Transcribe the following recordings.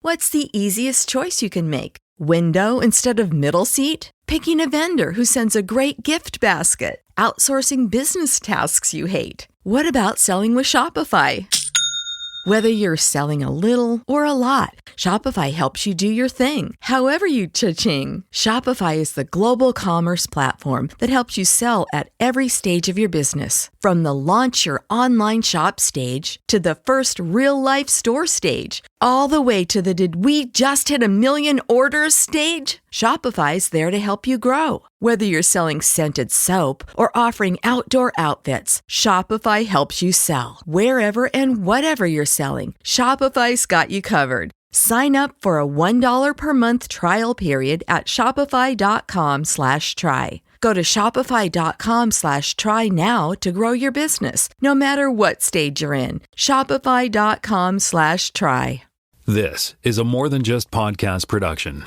What's the easiest choice you can make? Window instead of middle seat? Picking a vendor who sends a great gift basket? Outsourcing business tasks you hate? What about selling with Shopify? Whether you're selling a little or a lot, Shopify helps you do your thing, however you cha-ching. Shopify is the global commerce platform that helps you sell at every stage of your business. From the launch your online shop stage to the first real-life store stage, all the way to the did we just hit a million orders stage. Shopify's there to help you grow. Whether you're selling scented soap or offering outdoor outfits, Shopify helps you sell. Wherever and whatever you're selling, Shopify's got you covered. Sign up for a $1 per month trial period at shopify.com/try. Go to shopify.com/try now to grow your business, no matter what stage you're in. Shopify.com/try. This is a More Than Just podcast production.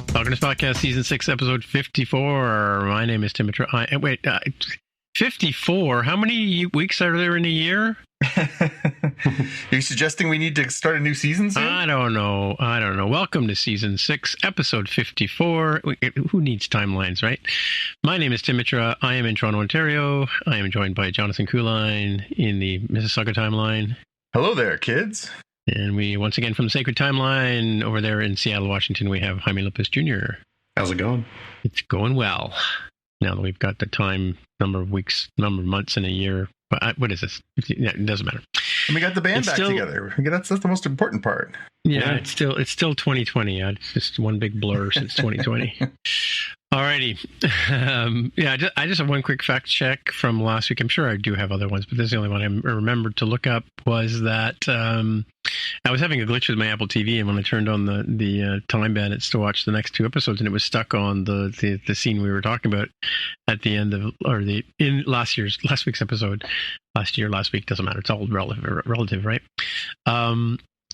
Talking Podcast, Season 6, Episode 54. My name is Timothy. 54? How many weeks are there in a year? Are you suggesting we need to start a new season soon? I don't know. Welcome to Season 6, Episode 54. Who needs timelines, right? My name is Tim Mitra. I am in Toronto, Ontario. I am joined by Jonathan Kuline in the Mississauga timeline. Hello there, kids. And we, once again, from the Sacred Timeline, over there in Seattle, Washington, we have Jaime Lopez Jr. How's it going? It's going well. Now that we've got the time, number of weeks, number of months in a year. But what is this? It doesn't matter. And we got the band back together. That's the most important part. Yeah, it's still 2020. It's just one big blur since 2020. Alrighty. I just have one quick fact check from last week. I'm sure I do have other ones, but this is the only one I remembered to look up, was that I was having a glitch with my Apple TV, and when I turned on the Time Bandits to watch the next two episodes, and it was stuck on the scene we were talking about at the end of, or in last week's episode. Last week, doesn't matter. It's all relative, right?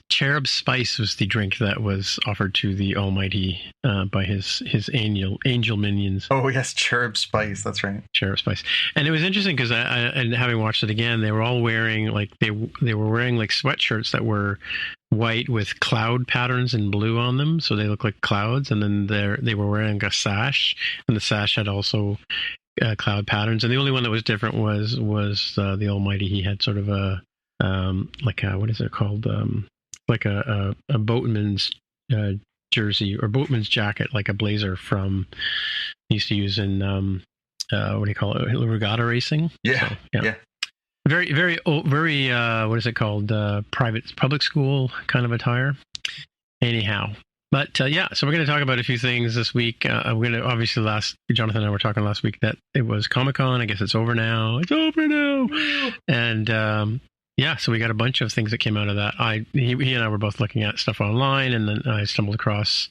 Cherub Spice was the drink that was offered to the Almighty by his angel minions. Oh yes, Cherub Spice. That's right. Cherub Spice, and it was interesting because and having watched it again, they were all wearing they were wearing like sweatshirts that were white with cloud patterns in blue on them, so they look like clouds. And then they were wearing a sash, and the sash had also cloud patterns. And the only one that was different was the Almighty. He had sort of a what is it called? Like a boatman's jersey or boatman's jacket, like a blazer from he used to use in what do you call it, regatta racing? Yeah, so, yeah. Very what is it called? Public school kind of attire. Anyhow, but so we're going to talk about a few things this week. We're going to obviously Jonathan and I were talking last week that it was Comic-Con. I guess it's over now. And so we got a bunch of things that came out of that. He and I were both looking at stuff online, and then I stumbled across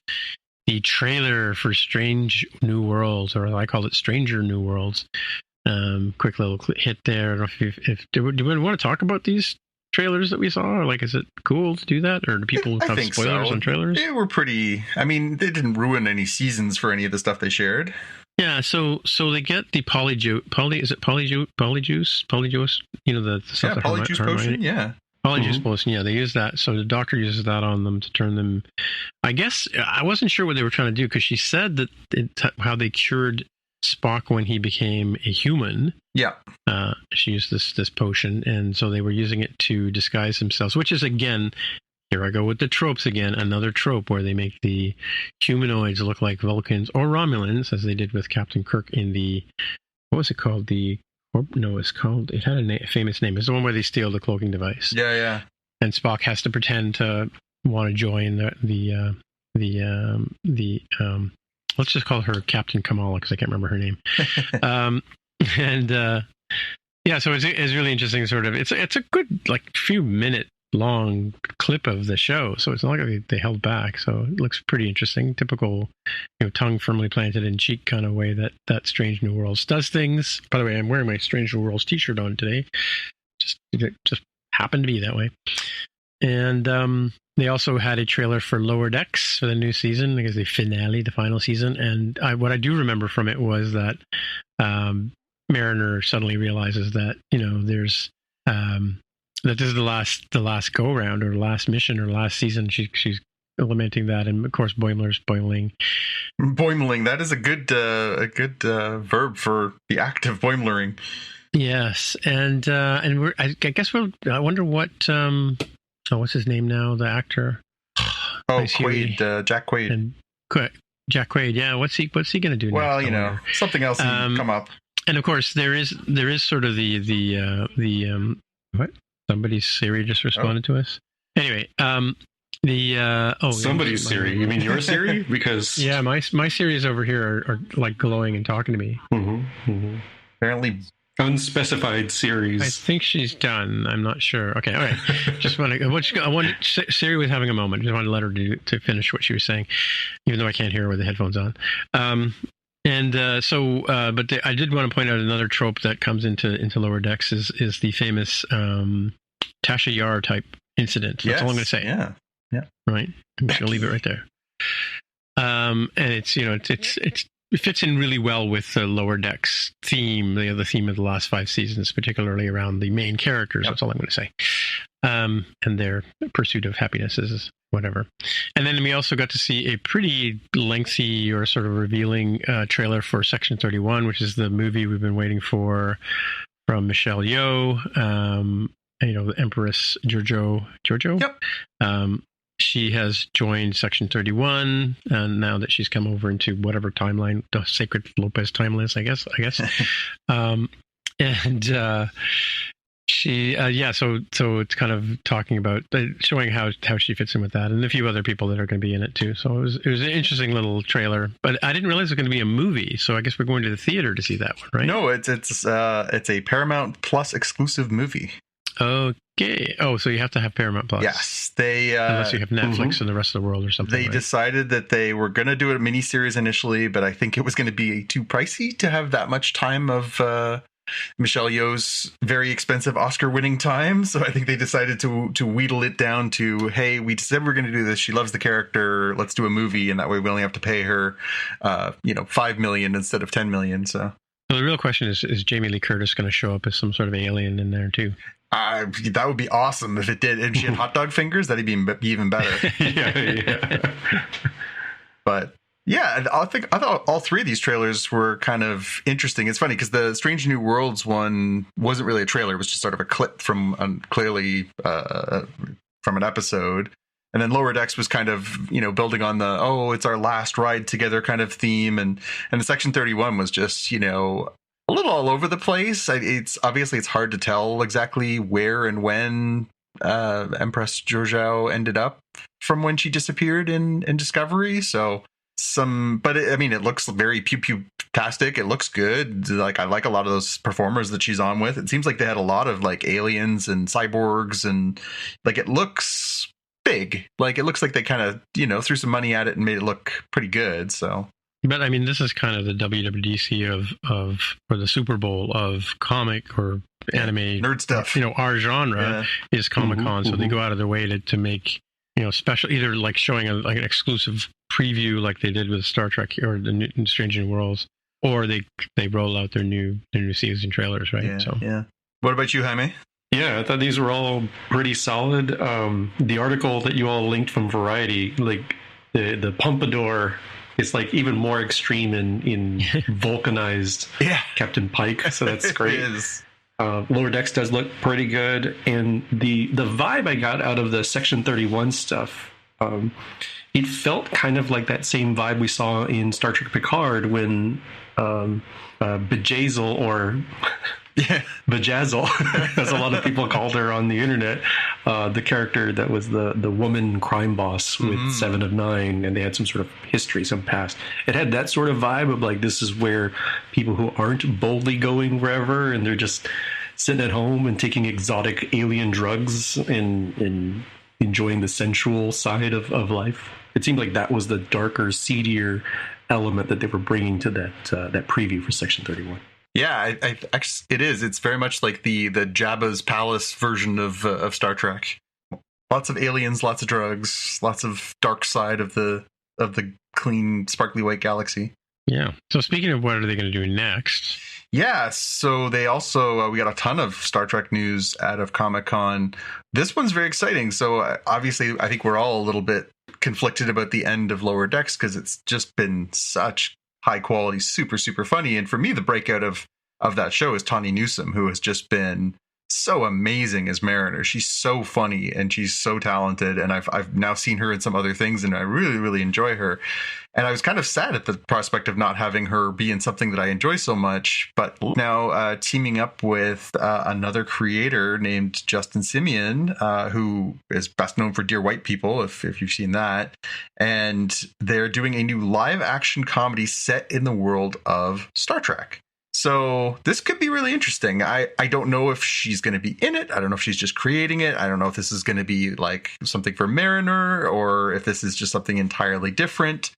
the trailer for Strange New Worlds, or I called it Stranger New Worlds. Quick little hit there. I don't know if do we want to talk about these trailers that we saw? Or is it cool to do that, or do people have spoilers on trailers? They were pretty. I mean, they didn't ruin any seasons for any of the stuff they shared. Yeah, so they get the polyjuice? You know, the stuff that polyjuice potion, yeah. Polyjuice potion, yeah, they use that. So the doctor uses that on them to turn them. I guess I wasn't sure what they were trying to do, because she said that how they cured Spock when he became a human. Yeah. She used this potion, and so they were using it to disguise themselves, which is, again, here I go with the tropes again. Another trope where they make the humanoids look like Vulcans or Romulans, as they did with Captain Kirk in the, what was it called? It had a famous name. It's the one where they steal the cloaking device. Yeah. And Spock has to pretend to want to join the let's just call her Captain Kamala, because I can't remember her name. So it's really interesting. Sort of, it's a good few minute long clip of the show, so it's not like they held back, so it looks pretty interesting. Typical, tongue firmly planted in cheek kind of way that Strange New Worlds does things. By the way, I'm wearing my Strange New Worlds t-shirt on today, just happened to be that way. And They also had a trailer for Lower Decks for the new season, because the finale, the final season. And what I do remember from it was that Mariner suddenly realizes that, there's that this is the last go round, or last mission, or last season. She's lamenting that, and of course Boimler's boimling. Boimling, that is a good verb for the act of boimlering. Yes, and I guess I wonder what what's his name now, the actor? Quaid, Jack Quaid. And Jack Quaid, yeah. What's he going to do next? Well, something else can come up. And of course, there is sort of the what? Somebody's Siri just responded to us. Anyway, somebody's Siri. You mean your Siri? Because yeah, my Siris over here are like glowing and talking to me. Mm-hmm, mm-hmm. Apparently, unspecified series. I think she's done. I'm not sure. Okay, all right. Siri was having a moment. Just wanted to let her to finish what she was saying, even though I can't hear her with the headphones on. But I did want to point out another trope that comes into Lower Decks is the famous Tasha Yar type incident. That's all I'm going to say. Yeah. Right. I'm just going to leave it right there. And it's it fits in really well with the Lower Decks theme, the theme of the last 5 seasons, particularly around the main characters. Yep. That's all I'm going to say. And their pursuit of happiness is whatever. And then we also got to see a pretty lengthy or sort of revealing trailer for Section 31, which is the movie we've been waiting for from Michelle Yeoh, the Empress Giorgio. Yep. She has joined Section 31, and now that she's come over into whatever timeline, the Sacred Lopez timeline, I guess. She, so it's kind of talking about showing how she fits in with that, and a few other people that are going to be in it too. So it was an interesting little trailer, but I didn't realize it was going to be a movie. So I guess we're going to the theater to see that one, right? No, it's a Paramount Plus exclusive movie. Okay. Oh, so you have to have Paramount Plus. Yes, they unless you have Netflix in the rest of the world or something. They decided that they were going to do a miniseries initially, but I think it was going to be too pricey to have that much time of Michelle Yeoh's very expensive Oscar-winning time. So I think they decided to wheedle it down to, hey, we said we're going to do this. She loves the character. Let's do a movie, and that way we only have to pay her, $5 million instead of $10 million. So the real question is Jamie Lee Curtis going to show up as some sort of alien in there too? That would be awesome if it did. If she had hot dog fingers, that'd be even better. yeah. But yeah, I thought all 3 of these trailers were kind of interesting. It's funny because the Strange New Worlds one wasn't really a trailer; it was just sort of a clip from clearly from an episode. And then Lower Decks was kind of, building on the it's our last ride together kind of theme, and the Section 31 was just a little all over the place. It's hard to tell exactly where and when Empress Giorgio ended up from when she disappeared in Discovery. So it looks very pew-pew-tastic. It looks good. Like, I like a lot of those performers that she's on with. It seems like they had a lot of like aliens and cyborgs, and like it looks big. Like, it looks like they kind of threw some money at it and made it look pretty good. So. But I mean, this is kind of the WWDC or the Super Bowl of comic or anime nerd stuff. Our genre is Comic-Con, so they go out of their way to make special, either like showing an exclusive preview like they did with Star Trek or the Strange New Worlds, or they roll out their new season trailers, right? Yeah. What about you, Jaime? Yeah, I thought these were all pretty solid. The article that you all linked from Variety, like the Pompadour. It's like even more extreme in vulcanized Captain Pike, so that's great. It is. Lower Decks does look pretty good, and the vibe I got out of the Section 31 stuff, it felt kind of like that same vibe we saw in Star Trek Picard when Bejazzle or Bejazzle, as a lot of people called her on the internet, the character that was the woman crime boss with 7 of 9, and they had some sort of history, some past. It had that sort of vibe of like, this is where people who aren't boldly going wherever, and they're just sitting at home and taking exotic alien drugs and enjoying the sensual side of life. It seemed like that was the darker, seedier element that they were bringing to that preview for Section 31. Yeah, it is. It's very much like the Jabba's palace version of Star Trek. Lots of aliens, lots of drugs, lots of dark side of the clean, sparkly white galaxy. Yeah. So speaking of what are they going to do next? Yeah, so they also, we got a ton of Star Trek news out of Comic-Con. This one's very exciting. So obviously, I think we're all a little bit conflicted about the end of Lower Decks because it's just been such high quality, super, super funny. And for me, the breakout of that show is Tawny Newsome, who has just been so amazing as Mariner. She's so funny and she's so talented. And I've now seen her in some other things and I really, really enjoy her. And I was kind of sad at the prospect of not having her be in something that I enjoy so much. But now teaming up with another creator named Justin Simeon, who is best known for Dear White People, if you've seen that. And they're doing a new live action comedy set in the world of Star Trek. So this could be really interesting. I don't know if she's going to be in it. I don't know if she's just creating it. I don't know if this is going to be like something for Mariner or if this is just something entirely different.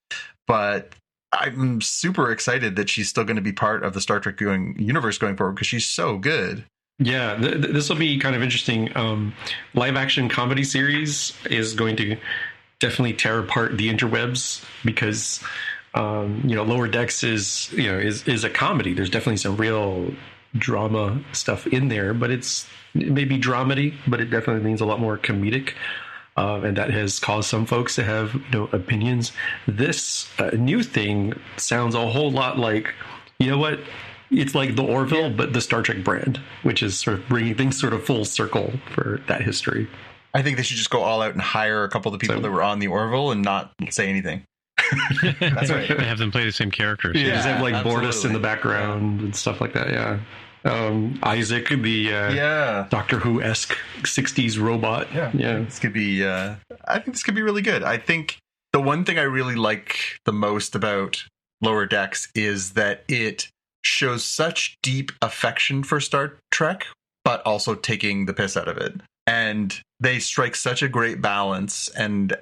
But I'm super excited that she's still going to be part of the Star Trek universe going forward because she's so good. Yeah, this will be kind of interesting. Live action comedy series is going to definitely tear apart the interwebs because Lower Decks is a comedy. There's definitely some real drama stuff in there, but it may be dramedy, but it definitely means a lot more comedic. And that has caused some folks to have opinions. This new thing sounds a whole lot like, it's like the Orville, but the Star Trek brand, which is sort of bringing things sort of full circle for that history. I think they should just go all out and hire a couple of the people that were on the Orville and not say anything. That's right. Have them play the same characters. Yeah, just have like Bortus in the background and stuff like that. Yeah. Isaac, the Doctor Who-esque 60s robot. Yeah. This could be. I think this could be really good. I think the one thing I really like the most about Lower Decks is that it shows such deep affection for Star Trek, but also taking the piss out of it. And they strike such a great balance. And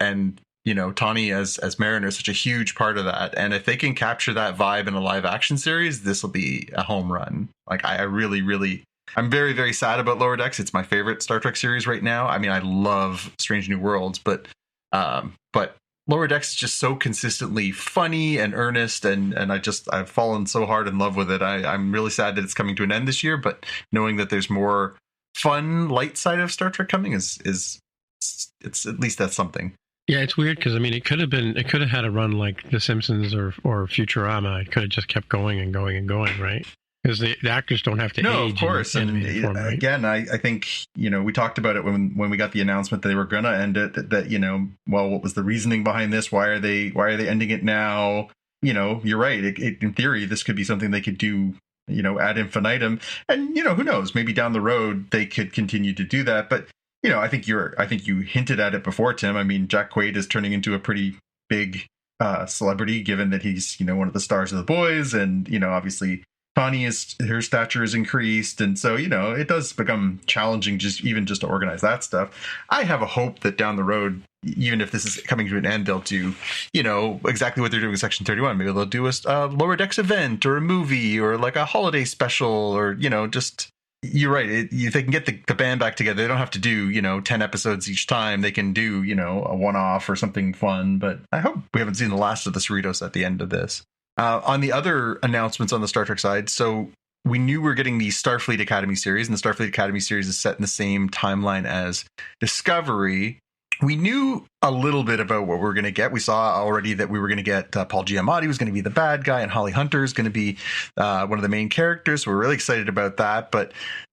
Tawny as Mariner is such a huge part of that. And if they can capture that vibe in a live action series, this will be a home run. Like I really, really, I'm very, very sad about Lower Decks. It's my favorite Star Trek series right now. I mean, I love Strange New Worlds, but Lower Decks is just so consistently funny and earnest. And I've fallen so hard in love with it. I'm really sad that it's coming to an end this year, but knowing that there's more fun, light side of Star Trek coming it's at least that's something. Yeah, it's weird because it could have had a run like The Simpsons or Futurama. It could have just kept going and going and going, right? Because the actors don't have to age. No, of course. And form, right? Again, I think we talked about it when we got the announcement that they were going to end it. That what was the reasoning behind this? Why are they ending it now? You're right. In theory, this could be something they could do ad infinitum. And who knows? Maybe down the road they could continue to do that, but. I think you hinted at it before, Tim. I mean, Jack Quaid is turning into a pretty big celebrity, given that he's, one of the stars of The Boys. And, obviously Tawny her stature is increased. And so, it does become challenging just to organize that stuff. I have a hope that down the road, even if this is coming to an end, they'll do, exactly what they're doing with Section 31. Maybe they'll do a Lower Decks event or a movie or like a holiday special or, just... You're right. If they can get the band back together, they don't have to do, 10 episodes each time. They can do, a one-off or something fun. But I hope we haven't seen the last of the Cerritos at the end of this. On the other announcements on the Star Trek side, so we knew we were getting the Starfleet Academy series, and the Starfleet Academy series is set in the same timeline as Discovery. We knew a little bit about what we were going to get. We saw already that we were going to get Paul Giamatti was going to be the bad guy, and Holly Hunter is going to be one of the main characters. So we're really excited about that. But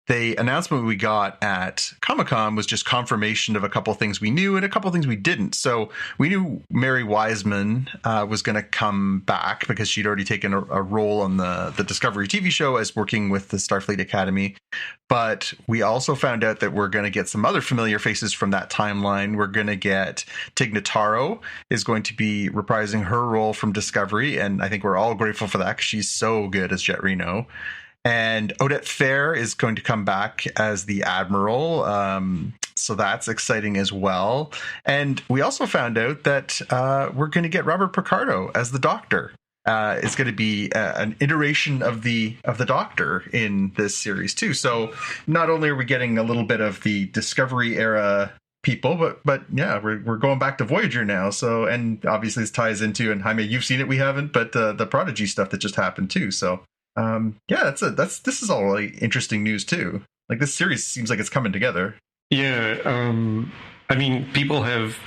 the announcement we got at Comic-Con was just confirmation of a couple of things we knew and a couple of things we didn't. So we knew Mary Wiseman was going to come back because she'd already taken a role on the Discovery TV show as working with the Starfleet Academy. But we also found out that we're going to get some other familiar faces from that timeline. We're going to get Tig Notaro is going to be reprising her role from Discovery. And I think we're all grateful for that because she's so good as Jet Reno. And Odette Fair is going to come back as the Admiral. So that's exciting as well. And we also found out that we're going to get Robert Picardo as the Doctor. It's going to be an iteration of the Doctor in this series too. So not only are we getting a little bit of the Discovery era people, but yeah, we're going back to Voyager now. So, and obviously this ties into, and Jaime, you've seen it, we haven't, but the Prodigy stuff that just happened too. So, yeah, this is all really interesting news too. Like, this series seems like it's coming together. Yeah, I mean, people have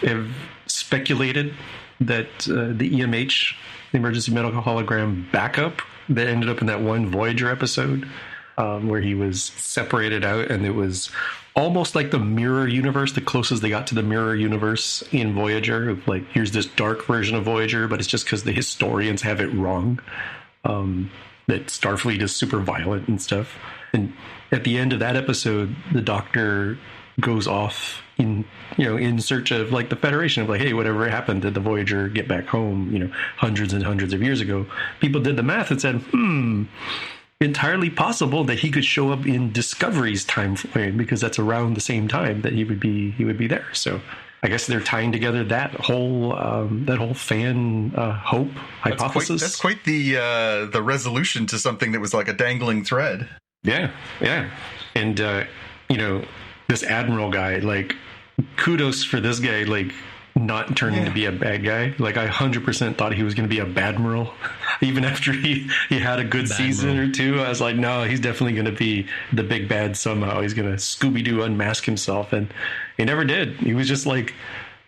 speculated that the EMH, the Emergency Medical Hologram backup that ended up in that one Voyager episode, where he was separated out, and it was almost like the mirror universe, the closest they got to the mirror universe in Voyager. Like, here's this dark version of Voyager, but it's just because the historians have it wrong, that Starfleet is super violent and stuff. And at the end of that episode, the Doctor goes off in search of, like, the Federation, of like, hey, whatever happened, did the Voyager get back home, hundreds and hundreds of years ago? People did the math and said, entirely possible that he could show up in Discovery's time frame, because that's around the same time that he would be there. So I guess they're tying together that whole fan hope hypothesis. That's quite the resolution to something that was like a dangling thread. Yeah. And this Admiral guy, like, kudos for this guy, like, not turning to be a bad guy. Like, I 100% thought he was going to be a Badmiral. Even after he had a good season or two, I was like, no, he's definitely going to be the big bad somehow. He's going to Scooby-Doo unmask himself. And he never did. He was just like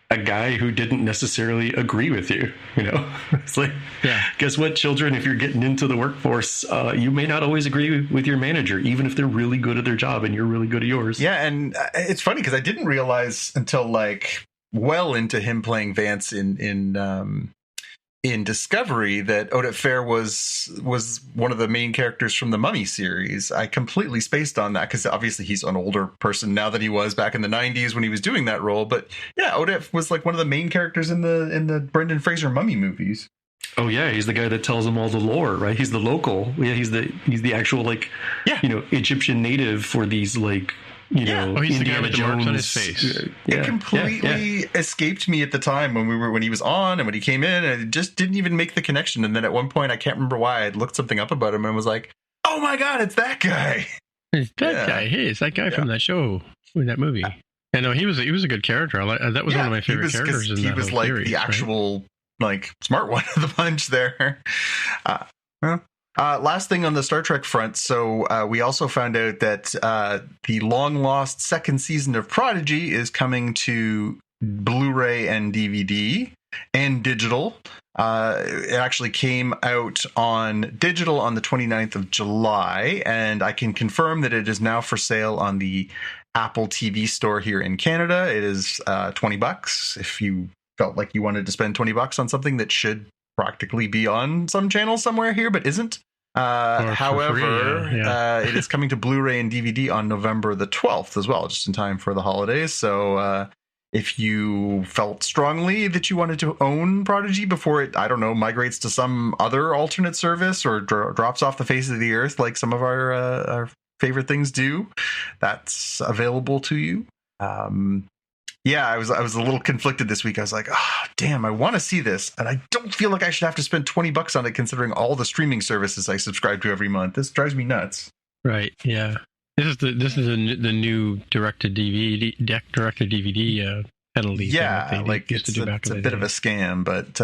a guy who didn't necessarily agree with you. It's like, guess what, children? If you're getting into the workforce, you may not always agree with your manager, even if they're really good at their job and you're really good at yours. Yeah, and it's funny because I didn't realize until, like, well into him playing Vance in Discovery that Odette Fair was one of the main characters from the Mummy series. I completely spaced on that because obviously he's an older person now than he was back in the 90s when he was doing that role. But yeah, Odette was like one of the main characters in the Brendan Fraser Mummy movies. Oh yeah, he's the guy that tells them all the lore, right? He's the local. Yeah, he's the actual, like, Egyptian native for these, like, he's Indiana the guy with the Jones marks on his face. It completely escaped me at the time when he was on and when he came in, and it just didn't even make the connection. And then at one point, I can't remember why, I looked something up about him and was like, "Oh my god, it's that guy!" It's that guy. Hey, it's that guy from that show in that movie. I know he was a good character. That was one of my favorite characters in that He was like series, the actual like smart one of the bunch there. Last thing on the Star Trek front. So we also found out that the long lost second season of Prodigy is coming to Blu-ray and DVD and digital. It actually came out on digital on the 29th of July, and I can confirm that it is now for sale on the Apple TV store here in Canada. It is $20 if you felt like you wanted to spend $20 on something that should practically be on some channel somewhere here but isn't. However, it is coming to Blu-ray and DVD on November the 12th as well, just in time for the holidays. So if you felt strongly that you wanted to own Prodigy before it, I don't know, migrates to some other alternate service or drops off the face of the earth like some of our favorite things do, that's available to you. Yeah, I was a little conflicted this week. I was like, damn, I want to see this, and I don't feel like I should have to spend $20 on it, considering all the streaming services I subscribe to every month. This drives me nuts. Right? Yeah. This is the new direct-to-DVD penalty. Yeah, like it's a bit of a scam, but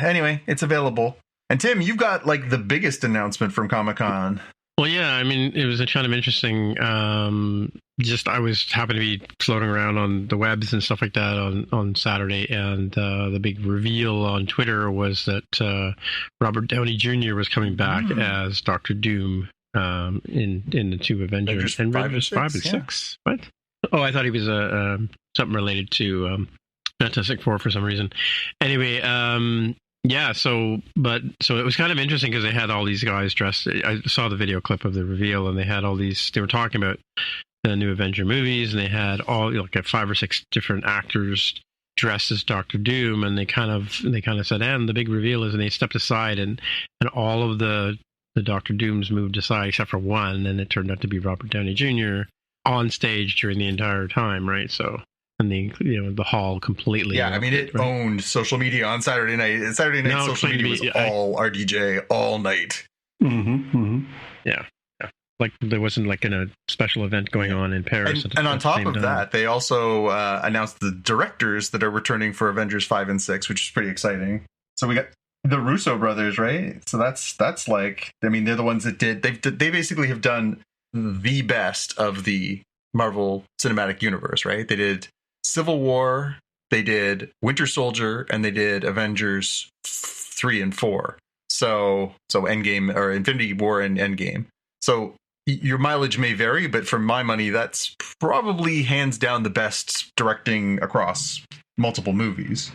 anyway, it's available. And Tim, you've got like the biggest announcement from Comic-Con. Well, yeah, I mean, it was a kind of interesting. I was happened to be floating around on the webs and stuff like that on Saturday, and the big reveal on Twitter was that Robert Downey Jr. was coming back as Dr. Doom in the two Avengers and Avengers 5 and 6. What? Oh, I thought he was something related to Fantastic Four for some reason. Anyway, yeah, so it was kind of interesting because they had all these guys dressed. I saw the video clip of the reveal, and they had all these. They were talking about the new Avenger movies, and they had all like 5 or 6 different actors dressed as Doctor Doom, and they kind of said, and the big reveal is, and they stepped aside, and all of the Doctor Dooms moved aside except for one, and it turned out to be Robert Downey Jr. on stage during the entire time, right? So. And the hall completely. Yeah, I mean, it owned social media on Saturday night. Saturday night social media was all RDJ all night. Yeah. Like there wasn't like a special event going on in Paris. And on top of that, they also announced the directors that are returning for Avengers 5 and 6, which is pretty exciting. So we got the Russo brothers, right? So that's like, I mean, they're the ones that they basically have done the best of the Marvel Cinematic Universe, right? They did Civil War, they did Winter Soldier, and they did Avengers 3 and 4. So Endgame, or Infinity War and Endgame. So your mileage may vary, but for my money, that's probably hands down the best directing across multiple movies.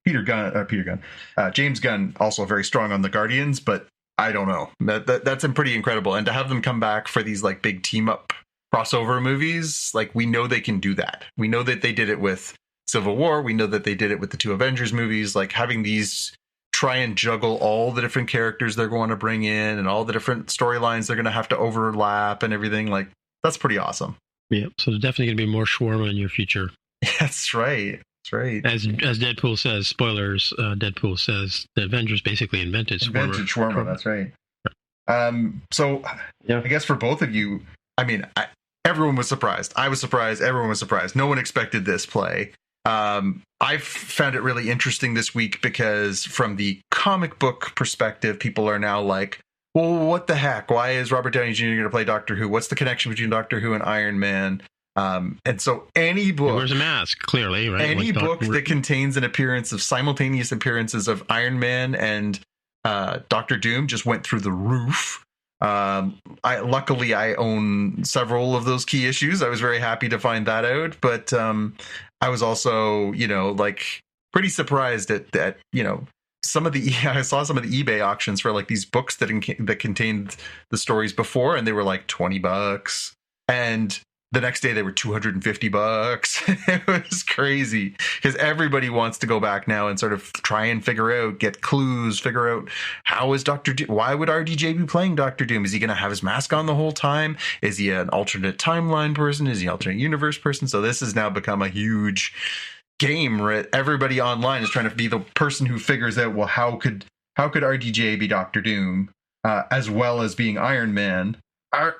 James Gunn also very strong on the Guardians, but I don't know. That's pretty incredible. And to have them come back for these like big team up crossover movies, like we know they can do that. We know that they did it with Civil War. We know that they did it with the 2 Avengers movies. Like having these try and juggle all the different characters they're going to bring in and all the different storylines they're going to have to overlap and everything, like that's pretty awesome. Yeah, so there's definitely going to be more shawarma in your future. That's right. That's right. As Deadpool says, spoilers, Deadpool says the Avengers basically invented shawarma. That's right. So yeah. I guess for both of you, I mean, everyone was surprised. I was surprised. Everyone was surprised. No one expected this play. I've found it really interesting this week because from the comic book perspective, people are now like, well, what the heck? Why is Robert Downey Jr. going to play Doctor Who? What's the connection between Doctor Who and Iron Man? And so any book... He wears a mask, clearly, right? Any book that contains simultaneous appearances of Iron Man and Doctor Doom just went through the roof. Luckily, I own several of those key issues. I was very happy to find that out, but I was also, like pretty surprised at some of the I saw some of the eBay auctions for like these books that contained the stories before, and they were like $20, and the next day they were $250. It was crazy because everybody wants to go back now and sort of try and get clues, figure out how is Dr. Doom, why would RDJ be playing Dr. Doom? Is he going to have his mask on the whole time? Is he an alternate timeline person? Is he an alternate universe person? So this has now become a huge game where everybody online is trying to be the person who figures out, well, how could RDJ be Dr. Doom as well as being Iron Man? Are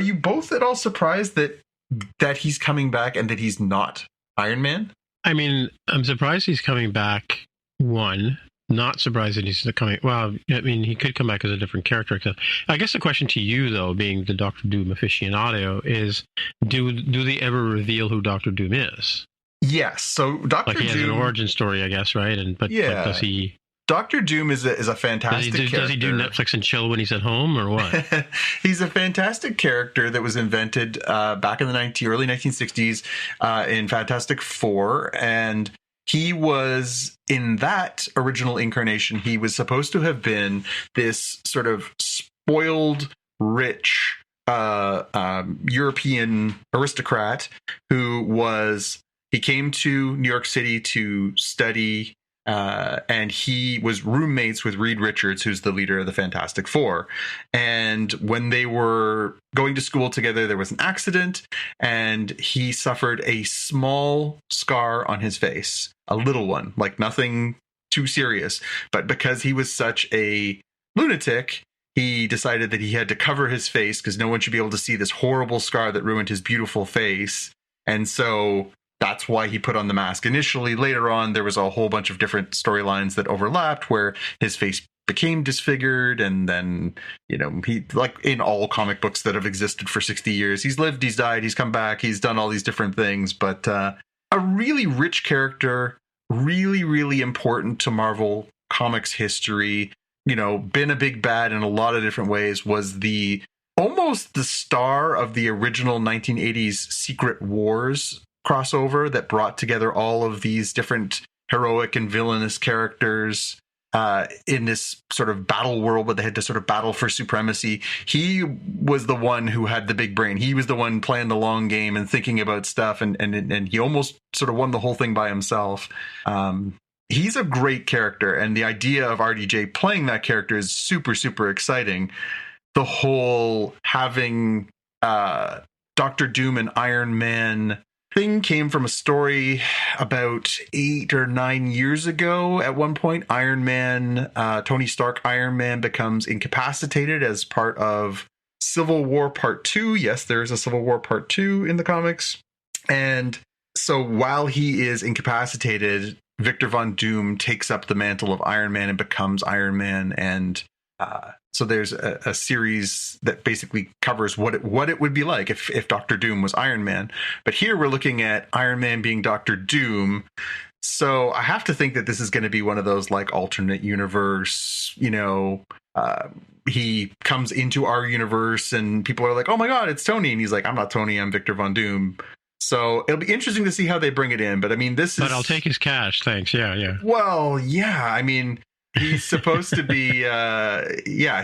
you both at all surprised that he's coming back and that he's not Iron Man? I mean, I'm surprised he's coming back. One, not surprised that he's coming. Well, I mean, he could come back as a different character. I guess the question to you, though, being the Doctor Doom aficionado, is do they ever reveal who Doctor Doom is? Yes. So Doctor Doom, he has an origin story, I guess, right? But does he? Doctor Doom is a fantastic character. Does he do Netflix and chill when he's at home, or what? He's a fantastic character that was invented back in the early 1960s in Fantastic Four, and he was, in that original incarnation, he was supposed to have been this sort of spoiled, rich European aristocrat he came to New York City to study. And he was roommates with Reed Richards, who's the leader of the Fantastic Four. And when they were going to school together, there was an accident, and he suffered a small scar on his face, a little one, like nothing too serious. But because he was such a lunatic, he decided that he had to cover his face because no one should be able to see this horrible scar that ruined his beautiful face. And so that's why he put on the mask initially. Later on, there was a whole bunch of different storylines that overlapped where his face became disfigured. And then, he, like in all comic books that have existed for 60 years, he's lived, he's died, he's come back, he's done all these different things. But a really rich character, really, really important to Marvel Comics history, been a big bad in a lot of different ways, was almost the star of the original 1980s Secret Wars crossover that brought together all of these different heroic and villainous characters in this sort of battle world where they had to sort of battle for supremacy. He was the one who had the big brain. He was the one playing the long game and thinking about stuff, and he almost sort of won the whole thing by himself. He's a great character, and the idea of RDJ playing that character is super, super exciting. The whole having Doctor Doom and Iron Man thing came from a story about 8 or 9 years ago. At one point, Tony Stark Iron Man becomes incapacitated as part of Civil War Part 2. Yes, there is a Civil War Part 2 in the comics. And so while he is incapacitated, Victor Von Doom takes up the mantle of Iron Man and becomes Iron Man. And so there's a series that basically covers what it would be like if Dr. Doom was Iron Man. But here we're looking at Iron Man being Dr. Doom. So I have to think that this is going to be one of those like alternate universe, he comes into our universe and people are like, oh my God, it's Tony. And he's like, I'm not Tony, I'm Victor Von Doom. So it'll be interesting to see how they bring it in. But I mean, But I'll take his cash. Thanks. Yeah. Well, yeah. I mean, he's supposed to be,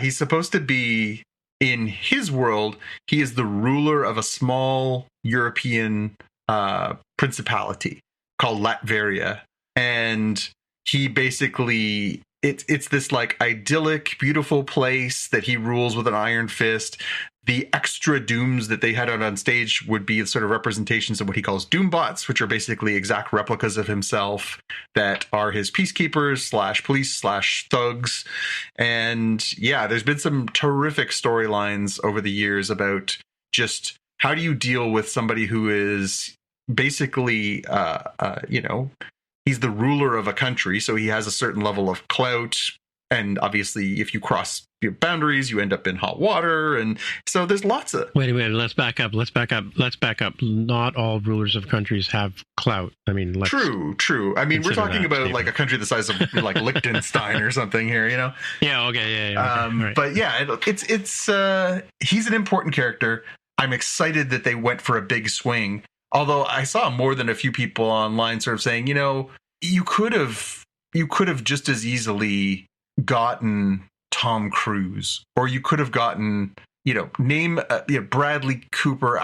he's supposed to be in his world. He is the ruler of a small European principality called Latveria. And he basically, it's this like idyllic, beautiful place that he rules with an iron fist. The extra Dooms that they had out on stage would be sort of representations of what he calls Doombots, which are basically exact replicas of himself that are his peacekeepers / police / thugs. And yeah, there's been some terrific storylines over the years about just how do you deal with somebody who is basically, he's the ruler of a country, so he has a certain level of clout. And obviously, if you cross your boundaries, you end up in hot water. And so there's lots of... Wait a minute. Let's back up. Not all rulers of countries have clout. I mean, True. I mean, we're talking about statement. Like a country the size of like Liechtenstein or something here, Yeah, okay, yeah. Okay. Right. But yeah, it's he's an important character. I'm excited that they went for a big swing. Although I saw more than a few people online sort of saying, you could have just as easily gotten Tom Cruise, or you could have gotten, name Bradley Cooper,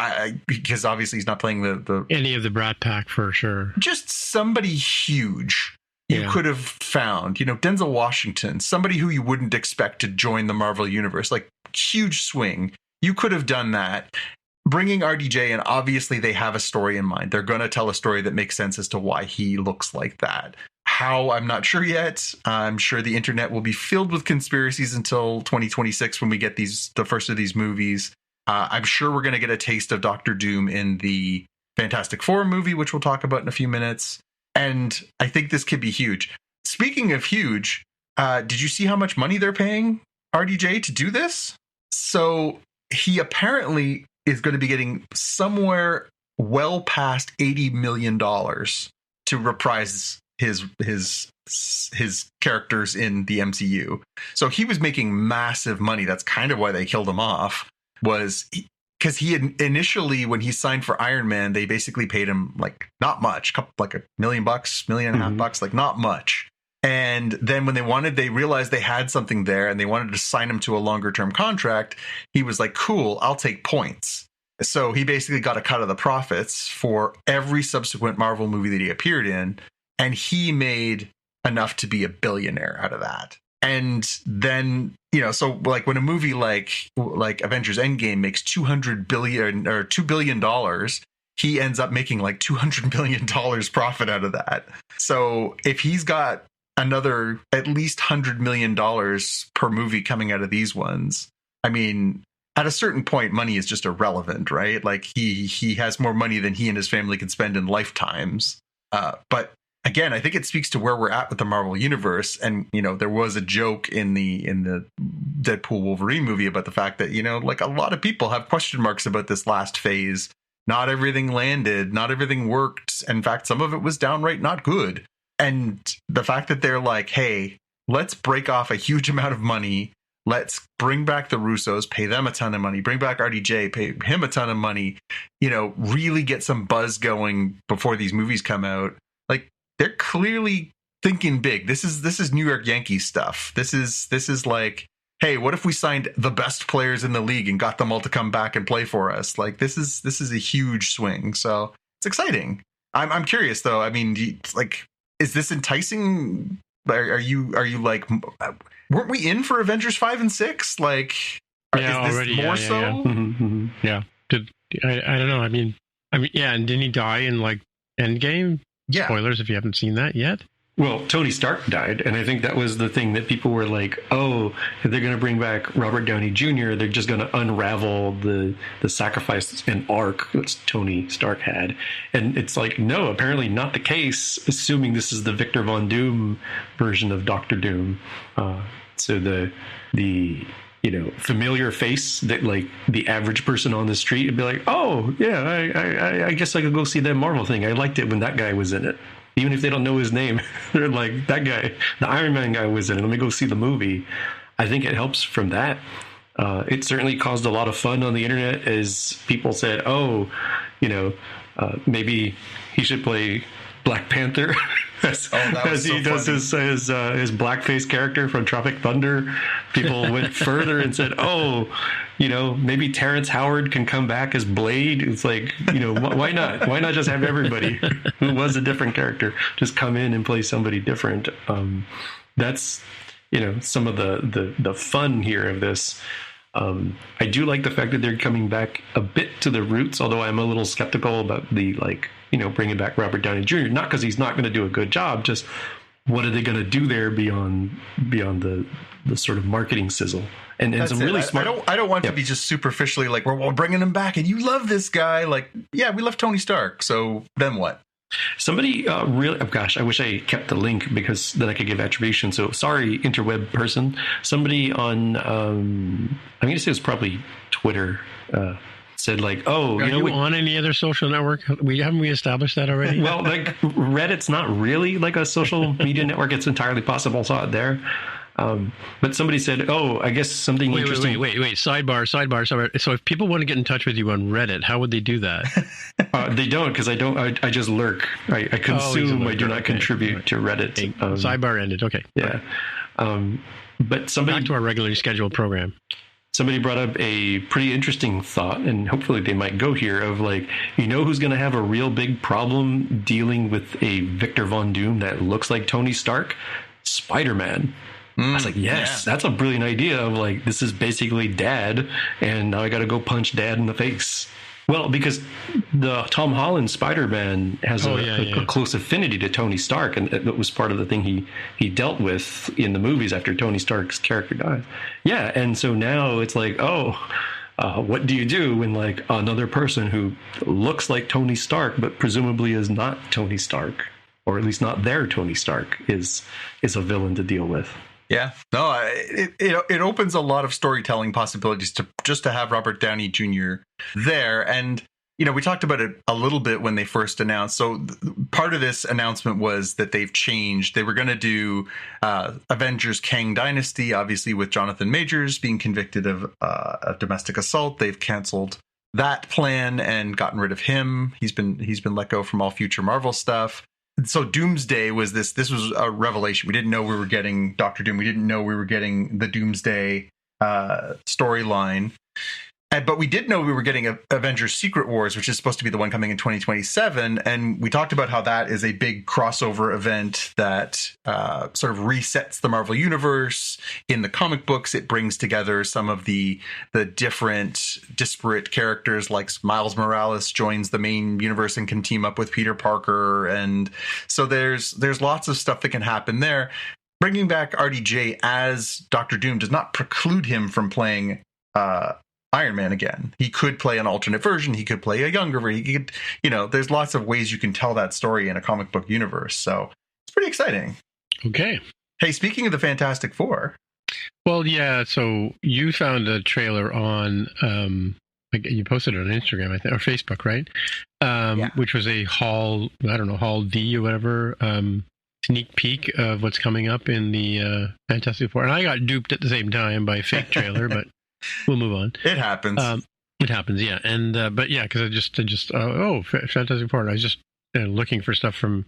because obviously he's not playing the any of the Brat Pack for sure. Just somebody huge you could have found, Denzel Washington, somebody who you wouldn't expect to join the Marvel universe, like huge swing. You could have done that. Bringing RDJ in, obviously they have a story in mind. They're going to tell a story that makes sense as to why he looks like that. How, I'm not sure yet. I'm sure the internet will be filled with conspiracies until 2026 when we get the first of these movies. I'm sure we're going to get a taste of Doctor Doom in the Fantastic Four movie, which we'll talk about in a few minutes. And I think this could be huge. Speaking of huge, did you see how much money they're paying RDJ to do this? So he apparently is going to be getting somewhere well past $80 million to reprise his characters in the MCU. So he was making massive money. That's kind of why they killed him off, was because he had initially, when he signed for Iron Man, they basically paid him like not much, like $1 million, $1.5 million, like not much. And then when they realized they had something there and they wanted to sign him to a longer term contract, he was like, cool, I'll take points. So he basically got a cut of the profits for every subsequent Marvel movie that he appeared in. And he made enough to be a billionaire out of that. And then, so like when a movie like Avengers Endgame makes $200 billion or $2 billion, he ends up making like $200 million profit out of that. So if he's got another at least $100 million per movie coming out of these ones, I mean, at a certain point, money is just irrelevant, right? Like he has more money than he and his family can spend in lifetimes. But again, I think it speaks to where we're at with the Marvel universe. And, there was a joke in the Deadpool Wolverine movie about the fact that, like a lot of people have question marks about this last phase. Not everything landed. Not everything worked. In fact, some of it was downright not good. And the fact that they're like, hey, let's break off a huge amount of money. Let's bring back the Russos, pay them a ton of money, bring back RDJ, pay him a ton of money, really get some buzz going before these movies come out. Like, they're clearly thinking big. This is New York Yankees stuff. This is like, hey, what if we signed the best players in the league and got them all to come back and play for us? Like, this is a huge swing. So it's exciting. I'm curious though. I mean, is this enticing? Are you like, weren't we in for Avengers 5 and 6? Like, is this already, more so? Yeah. Mm-hmm. Yeah. I don't know. I mean, yeah. And didn't he die in like Endgame? Yeah. Spoilers if you haven't seen that yet. Well, Tony Stark died, and I think that was the thing that people were like, oh, if they're going to bring back Robert Downey Jr., they're just going to unravel the sacrifice and arc that Tony Stark had. And it's like, no, apparently not the case, assuming this is the Victor Von Doom version of Doctor Doom. So the familiar face that like the average person on the street would be like, oh, yeah, I guess I could go see that Marvel thing. I liked it when that guy was in it. Even if they don't know his name, they're like, that guy, the Iron Man guy was in it. Let me go see the movie. I think it helps from that. It certainly caused a lot of fun on the internet as people said, oh, maybe he should play Black Panther as he does his blackface character from Tropic Thunder. People went further and said, oh, maybe Terrence Howard can come back as Blade. It's like, why not? Why not just have everybody who was a different character just come in and play somebody different? That's, some of the fun here of this. I do like the fact that they're coming back a bit to the roots, although I'm a little skeptical about the, bringing back Robert Downey Jr., not because he's not going to do a good job, just what are they going to do there beyond the sort of marketing sizzle and some really smart. I don't want to be just superficially like we're bringing him back and you love this guy. Like, yeah, we love Tony Stark. So then what? Somebody I wish I kept the link because then I could give attribution. So sorry, interweb person. Somebody on I'm going to say it's probably Twitter. Said like, oh, are you on any other social network? Haven't we established that already? Well, like Reddit's not really like a social media network. It's entirely possible. I saw it there. But somebody said, oh, I guess something interesting. Wait. Sidebar. So if people want to get in touch with you on Reddit, how would they do that? They don't, because I just lurk. I consume. I do not contribute to Reddit. Sidebar ended. Okay. Yeah. But somebody back to our regularly scheduled program. Somebody brought up a pretty interesting thought, and hopefully they might go here, of like, who's going to have a real big problem dealing with a Victor Von Doom that looks like Tony Stark? Spider-Man. I was like, yes, that's a brilliant idea of like, this is basically Dad, and now I got to go punch Dad in the face. Well, because the Tom Holland Spider-Man has a close affinity to Tony Stark, and it was part of the thing he dealt with in the movies after Tony Stark's character died. Yeah, and so now it's like, what do you do when like another person who looks like Tony Stark but presumably is not Tony Stark, or at least not their Tony Stark, is a villain to deal with? Yeah, no, it opens a lot of storytelling possibilities to have Robert Downey Jr. there. And, we talked about it a little bit when they first announced. So part of this announcement was that they've changed. They were going to do Avengers Kang Dynasty, obviously with Jonathan Majors being convicted of domestic assault. They've canceled that plan and gotten rid of him. He's been let go from all future Marvel stuff. So Doomsday was this was a revelation. We didn't know we were getting Doctor Doom. We didn't know we were getting the Doomsday storyline. But we did know we were getting Avengers Secret Wars, which is supposed to be the one coming in 2027. And we talked about how that is a big crossover event that sort of resets the Marvel Universe. In the comic books, it brings together some of the different disparate characters, like Miles Morales joins the main universe and can team up with Peter Parker. And so there's lots of stuff that can happen there. Bringing back RDJ as Doctor Doom does not preclude him from playing Iron Man again. He could play an alternate version. He could play a younger version. He could, there's lots of ways you can tell that story in a comic book universe. So it's pretty exciting. Okay. Hey, speaking of the Fantastic Four. Well, yeah. So you found a trailer on, you posted it on Instagram, I think, or Facebook, right? Which was a Hall D or whatever, sneak peek of what's coming up in the Fantastic Four. And I got duped at the same time by a fake trailer, but we'll move on. It happens. It happens, yeah. And but yeah, because I just Fantastic Four. I was just looking for stuff from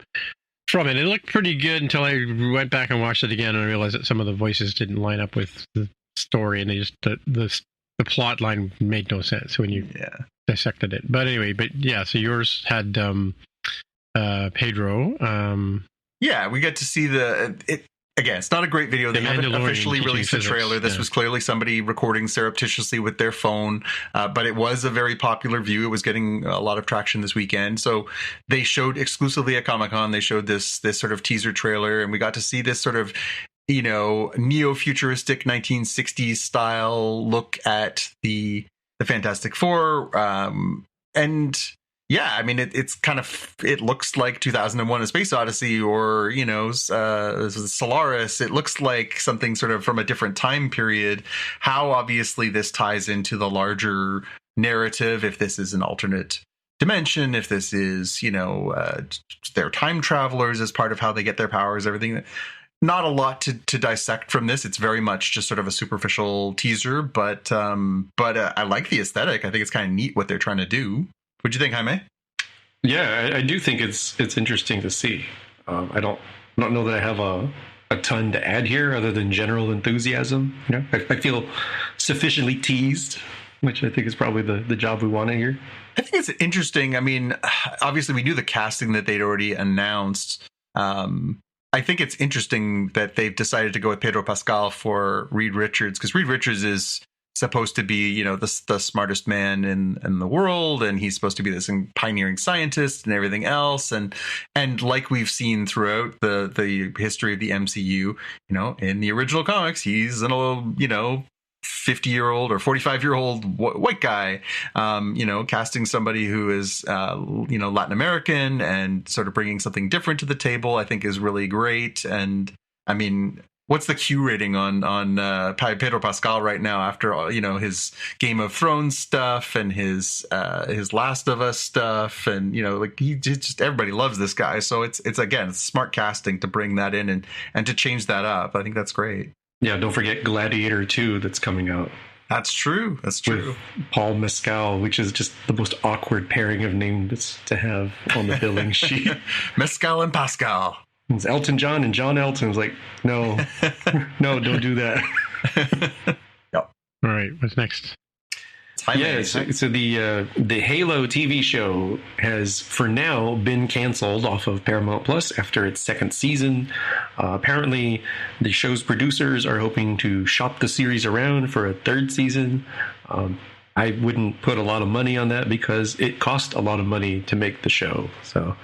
it. It looked pretty good until I went back and watched it again, and I realized that some of the voices didn't line up with the story, and they just the plot line made no sense when you dissected it. But anyway, so yours had Pedro. Yeah, we get to see again, it's not a great video. They haven't officially released the trailer. This was clearly somebody recording surreptitiously with their phone, but it was a very popular view. It was getting a lot of traction this weekend. So they showed exclusively at Comic-Con, they showed this sort of teaser trailer, and we got to see this sort of, you know, neo-futuristic 1960s style look at the Fantastic Four. And yeah, I mean, it's kind of, it looks like 2001: A Space Odyssey, or, you know, Solaris. It looks like something sort of from a different time period. How obviously this ties into the larger narrative, if this is an alternate dimension, if this is, you know, they're time travelers as part of how they get their powers, everything. Not a lot to dissect from this. It's very much just sort of a superficial teaser, but I like the aesthetic. I think it's kind of neat what they're trying to do. What'd you think, Jaime? Yeah, I do think it's interesting to see. I don't know that I have a ton to add here other than general enthusiasm. You know, I feel sufficiently teased, which I think is probably the job we want to hear. I think it's interesting. I mean, obviously we knew the casting that they'd already announced. I think it's interesting that they've decided to go with Pedro Pascal for Reed Richards, because Reed Richards is supposed to be, you know, the smartest man in the world, and he's supposed to be this pioneering scientist and everything else, and like we've seen throughout the history of the MCU, you know, in the original comics, he's an old, you know, 50-year-old or 45-year-old white guy, you know, casting somebody who is, you know, Latin American and sort of bringing something different to the table, I think is really great. And I mean, what's the Q rating on Pedro Pascal right now after, you know, his Game of Thrones stuff and his Last of Us stuff, and, you know, like he just, everybody loves this guy. So it's again, it's smart casting to bring that in and to change that up. I think that's great. Yeah, don't forget Gladiator 2 that's coming out. That's true. That's true. With Paul Mescal, which is just the most awkward pairing of names to have on the billing sheet. Mescal and Pascal. It's Elton John and John Elton. It's like, no, no, don't do that. Yep. All right, what's next? Yeah, so the Halo TV show has, for now, been canceled off of Paramount Plus after its second season. Apparently, the show's producers are hoping to shop the series around for a third season. I wouldn't put a lot of money on that because it cost a lot of money to make the show. So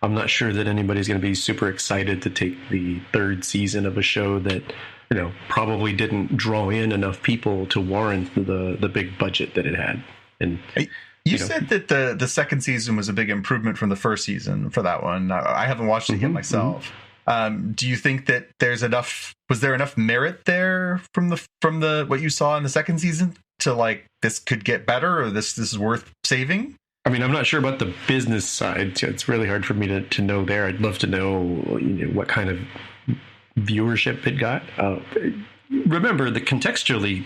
I'm not sure that anybody's going to be super excited to take the third season of a show that, you know, probably didn't draw in enough people to warrant the big budget that it had. And you said that the second season was a big improvement from the first season for that one. I haven't watched it yet myself. Do you think that was there enough merit there from the what you saw in the second season to, like, this could get better, or this is worth saving? I mean, I'm not sure about the business side. It's really hard for me to know there. I'd love to know, you know, what kind of viewership it got. Remember that contextually,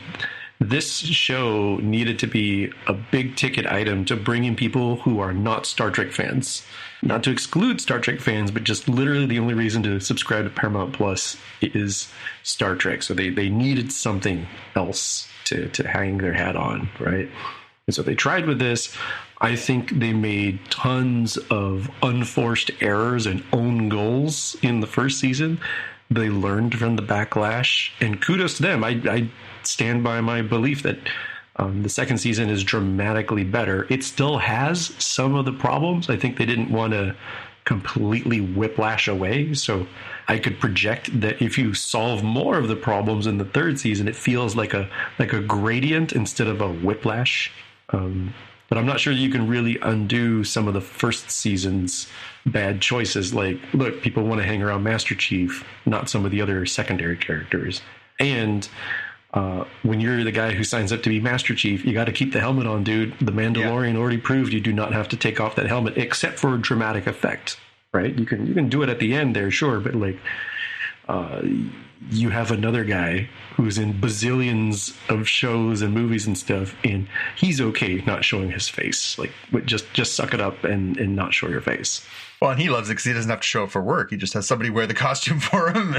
this show needed to be a big ticket item to bring in people who are not Star Trek fans. Not to exclude Star Trek fans, but just literally the only reason to subscribe to Paramount Plus is Star Trek. So they needed something else to hang their hat on, right? And so they tried with this. I think they made tons of unforced errors and own goals in the first season. They learned from the backlash, and kudos to them. I stand by my belief that the second season is dramatically better. It still has some of the problems. I think they didn't want to completely whiplash away. So I could project that if you solve more of the problems in the third season, it feels like a gradient instead of a whiplash. But I'm not sure that you can really undo some of the first season's bad choices. Like, look, people want to hang around Master Chief, not some of the other secondary characters. And when you're the guy who signs up to be Master Chief, you got to keep the helmet on, dude. The Mandalorian already proved you do not have to take off that helmet, except for dramatic effect, right? You can do it at the end there, sure, but like you have another guy who's in bazillions of shows and movies and stuff, and he's okay not showing his face. Like, just suck it up and not show your face. Well, and he loves it because he doesn't have to show up for work. He just has somebody wear the costume for him.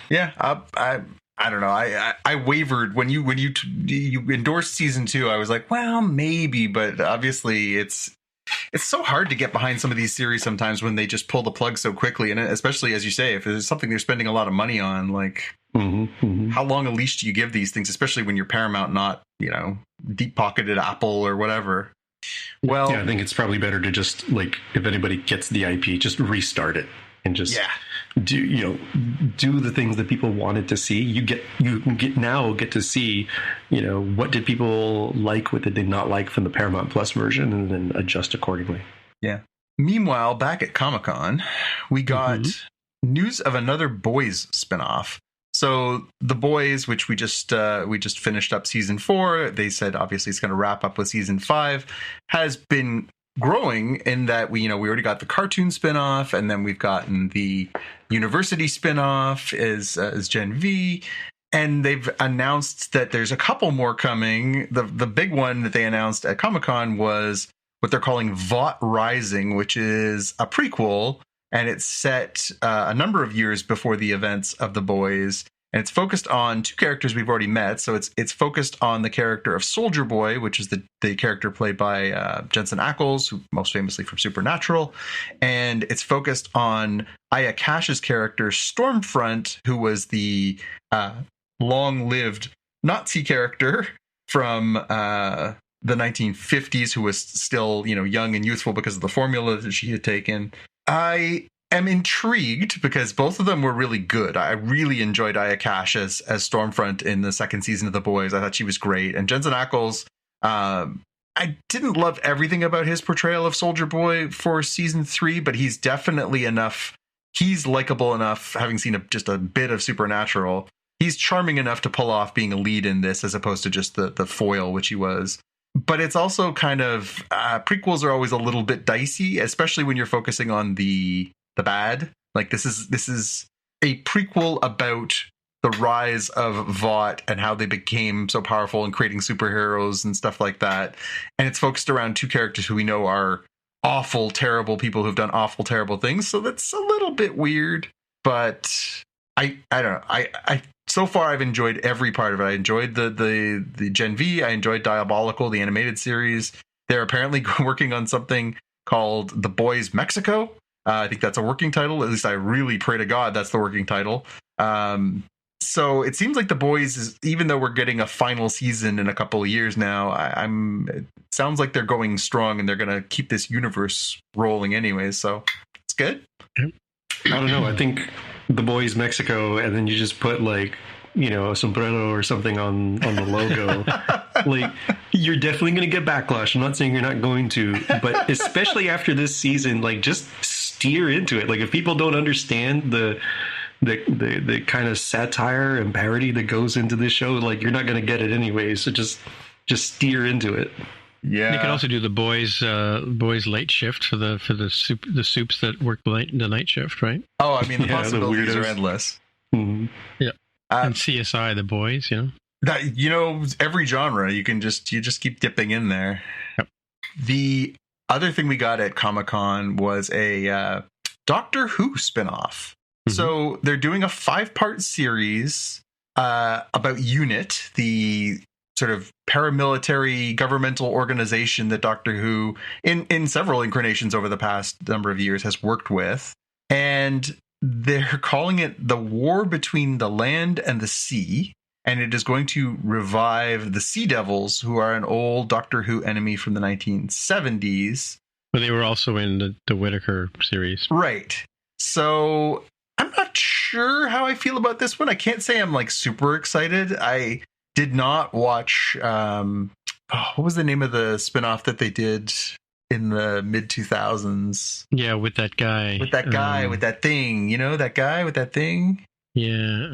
Yeah, I don't know. I wavered when you you endorsed season 2. I was like, well, maybe, but obviously it's it's so hard to get behind some of these series sometimes when they just pull the plug so quickly, and especially as you say, if it's something they're spending a lot of money on, like how long a leash do you give these things, especially when you're Paramount, not deep pocketed Apple or whatever. Well, yeah, I think it's probably better to just, like, if anybody gets the IP, just restart it and just do the things that people wanted to see. You get to see, what did people like, what did they not like from the Paramount Plus version, and then adjust accordingly. Yeah. Meanwhile, back at Comic-Con, we got news of another Boys spinoff. So The Boys, which we just finished up season 4, they said obviously it's going to wrap up with season 5, has been growing in that we already got the cartoon spinoff, and then we've gotten the university spinoff as Gen V, and they've announced that there's a couple more coming. The big one that they announced at Comic-Con was what they're calling Vought Rising, which is a prequel. And it's set a number of years before the events of The Boys. And it's focused on 2 characters we've already met. So it's focused on the character of Soldier Boy, which is the character played by Jensen Ackles, who most famously from Supernatural. And it's focused on Aya Cash's character, Stormfront, who was the long-lived Nazi character from the 1950s, who was still, young and youthful because of the formula that she had taken. I am intrigued because both of them were really good. I really enjoyed Aya Cash as Stormfront in the second season of The Boys. I thought she was great. And Jensen Ackles, I didn't love everything about his portrayal of Soldier Boy for season 3, but he's definitely enough. He's likable enough, having seen just a bit of Supernatural. He's charming enough to pull off being a lead in this as opposed to just the foil, which he was. But it's also kind of prequels are always a little bit dicey, especially when you're focusing on the bad. Like this is a prequel about the rise of Vought and how they became so powerful in creating superheroes and stuff like that. And it's focused around 2 characters who we know are awful, terrible people who've done awful, terrible things. So that's a little bit weird. But I don't know. I so far, I've enjoyed every part of it. I enjoyed the Gen V. I enjoyed Diabolical, the animated series. They're apparently working on something called The Boys Mexico. I think that's a working title. At least I really pray to God that's the working title. So it seems like The Boys, even though we're getting a final season in a couple of years now, it sounds like they're going strong and they're going to keep this universe rolling anyway. So it's good. I don't know. I think The Boys Mexico, and then you just put a sombrero or something on the logo. Like, you're definitely going to get backlash. I'm not saying you're not going to, but especially after this season, like, just steer into it. Like, if people don't understand the kind of satire and parody that goes into this show, like, you're not going to get it anyway. So just steer into it. Yeah, you can also do the boys late shift for the soups that work the night shift, right? Oh, I mean the possibilities are endless. Mm-hmm. Yeah, and CSI, the boys, that every genre you just keep dipping in there. Yep. The other thing we got at Comic-Con was a Doctor Who spinoff. Mm-hmm. So they're doing a 5-part series about UNIT, the sort of paramilitary governmental organization that Doctor Who, in several incarnations over the past number of years, has worked with. And they're calling it The War Between the Land and the Sea. And it is going to revive the Sea Devils, who are an old Doctor Who enemy from the 1970s. But they were also in the Whittaker series. Right. So I'm not sure how I feel about this one. I can't say I'm like super excited. I did not watch what was the name of the spinoff that they did in the mid 2000s? Yeah, with that guy. With that guy with that thing, that guy with that thing? Yeah,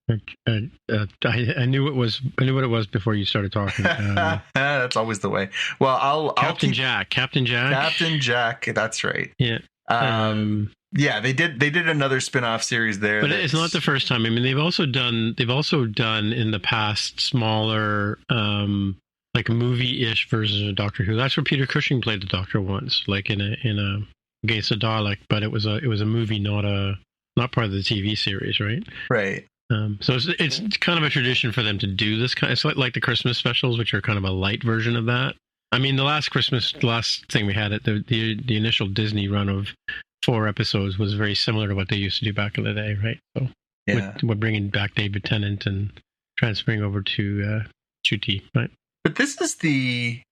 I knew what it was before you started talking. That's always the way. Well, Captain Jack. Captain Jack, that's right. Yeah. Yeah, they did another spin-off series there. But it's not the first time. I mean, they've also done in the past smaller like movie-ish versions of Doctor Who. That's where Peter Cushing played the Doctor once, like in a Against the Dalek, but it was a movie, not part of the TV series, right? Right. So it's kind of a tradition for them to do this kind. It's like the Christmas specials, which are kind of a light version of that. I mean, the last thing we had at the initial Disney run of 4 episodes was very similar to what they used to do back in the day, right? So we're bringing back David Tennant and transferring over to Chuti, right? But this is the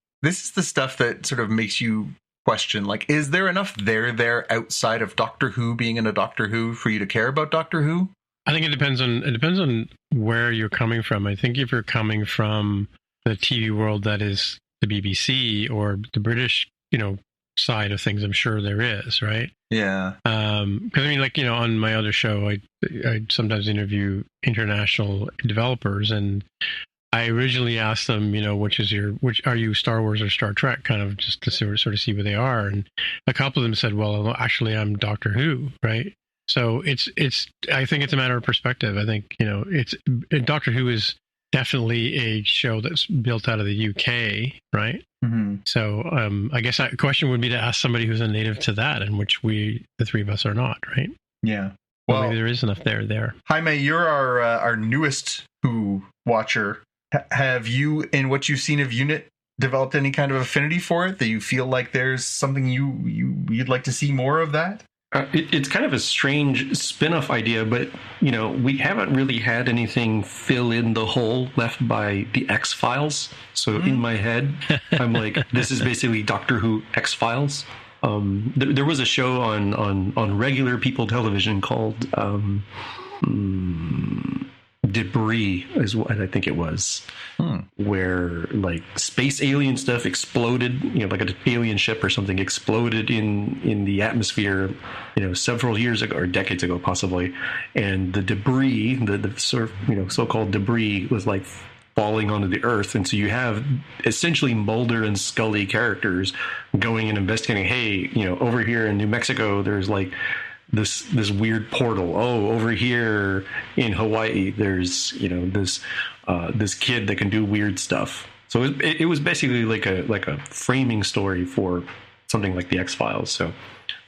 stuff that sort of makes you question, like, is there enough there outside of Doctor Who being in a Doctor Who for you to care about Doctor Who? I think it depends on where you're coming from. I think if you're coming from the TV world that is the BBC or the British, side of things, I'm sure there is, right? Yeah. Because I mean, like, on my other show, I sometimes interview international developers, and I originally asked them, which are you, Star Wars or Star Trek, kind of just to sort of see where they are, and a couple of them said, well, actually, I'm Doctor Who, right? So I think it's a matter of perspective. I think Doctor Who is definitely a show that's built out of the UK, right? Mm-hmm. So I guess the question would be to ask somebody who's a native to that, and which the three of us are not, right? Yeah. Well, maybe there is enough there. Jaime, you're our newest Who watcher. Have you, in what you've seen of UNIT, developed any kind of affinity for it, that you feel like there's something you'd like to see more of that? It's kind of a strange spin-off idea, but, we haven't really had anything fill in the hole left by the X-Files. So in my head, I'm like, this is basically Doctor Who X-Files. There was a show on regular people television called Debris, is what I think it was, where like space alien stuff exploded, like an alien ship or something exploded in the atmosphere, several years ago or decades ago possibly, and the debris, the sort of so-called debris, was like falling onto the Earth, and so you have essentially Mulder and Scully characters going and investigating. Hey, over here in New Mexico, there's like this weird portal. Oh, over here in Hawaii, there's this kid that can do weird stuff. So it was basically like a framing story for something like the X-Files. So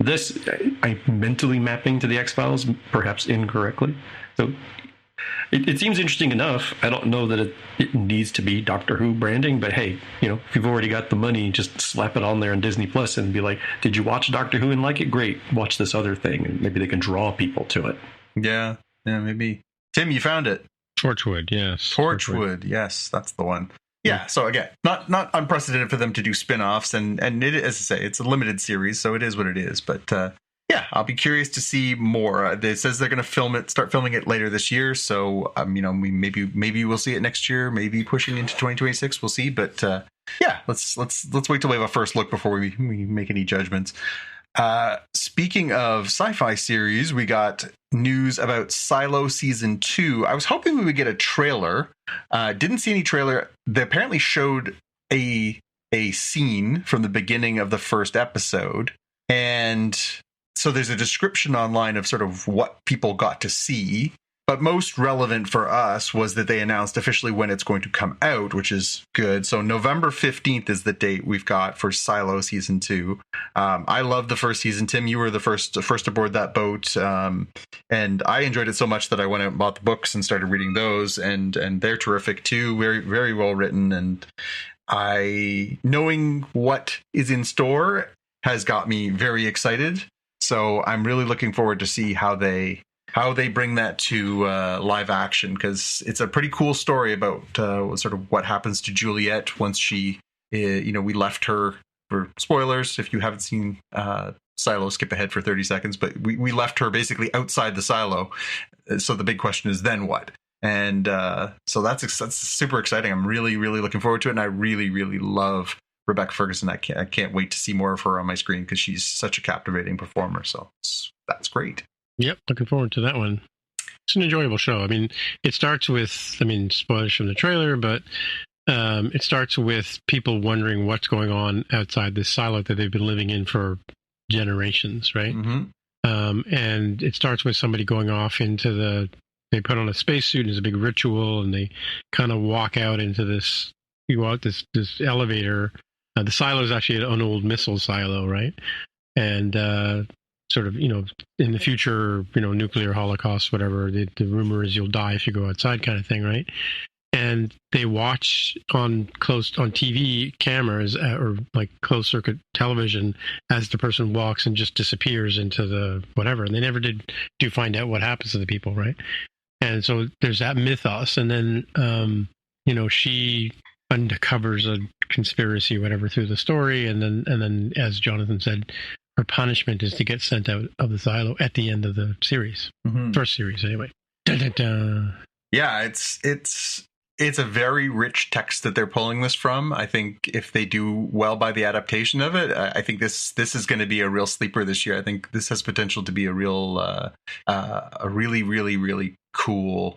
this I'm mentally mapping to the X-Files, perhaps incorrectly. So it seems interesting enough. I don't know that it needs to be Doctor Who branding, but hey, if you've already got the money, just slap it on there on Disney Plus and be like, did you watch Doctor Who and like it? Great. Watch this other thing. And maybe they can draw people to it. Yeah, maybe. Tim, you found it. Torchwood, yes. Torchwood, yes, that's the one. Yeah, so again, not unprecedented for them to do spin-offs, and it, as I say, it's a limited series, so it is what it is, but yeah, I'll be curious to see more. It says they're going to start filming it later this year. So, maybe we'll see it next year. Maybe pushing into 2026, we'll see. But yeah, let's wait till we have a first look before we make any judgments. Speaking of sci-fi series, we got news about Silo season 2. I was hoping we would get a trailer. Didn't see any trailer. They apparently showed a scene from the beginning of the first episode, and so there's a description online of sort of what people got to see, but most relevant for us was that they announced officially when it's going to come out, which is good. So November 15th is the date we've got for Silo season 2. I loved the first season. Tim, you were the first aboard that boat, and I enjoyed it so much that I went out and bought the books and started reading those, and they're terrific too. Very, very well written, and knowing what is in store has got me very excited. So I'm really looking forward to see how they bring that to live action, because it's a pretty cool story about sort of what happens to Juliet once she, we left her, for spoilers if you haven't seen Silo, skip ahead for 30 seconds, but we left her basically outside the silo. So the big question is, then what? And so that's super exciting. I'm really, really looking forward to it, and I really, really love Rebecca Ferguson. I can't wait to see more of her on my screen, because she's such a captivating performer. So that's great. Yep, looking forward to that one. It's an enjoyable show. I mean, it starts with, spoilers from the trailer, but it starts with people wondering what's going on outside this silo that they've been living in for generations, right? Mm-hmm. And it starts with somebody going off into they put on a spacesuit, and it's a big ritual, and they kind of walk out into this elevator. The silo is actually an old missile silo, right? And sort of, in the future, nuclear holocaust, whatever, the rumor is you'll die if you go outside kind of thing, right? and they watch on TV cameras or like closed circuit television as the person walks and just disappears into the whatever. And they never do find out what happens to the people, right? And so there's that mythos, and then she uncovers a conspiracy or whatever through the story, and then as Jonathan said, her punishment is to get sent out of the silo at the end of the series. First series anyway. Dun, dun, dun. Yeah, it's a very rich text that they're pulling this from. I think if they do well by the adaptation of it, I think this is going to be a real sleeper this year. I think this has potential to be a real a really, really, really cool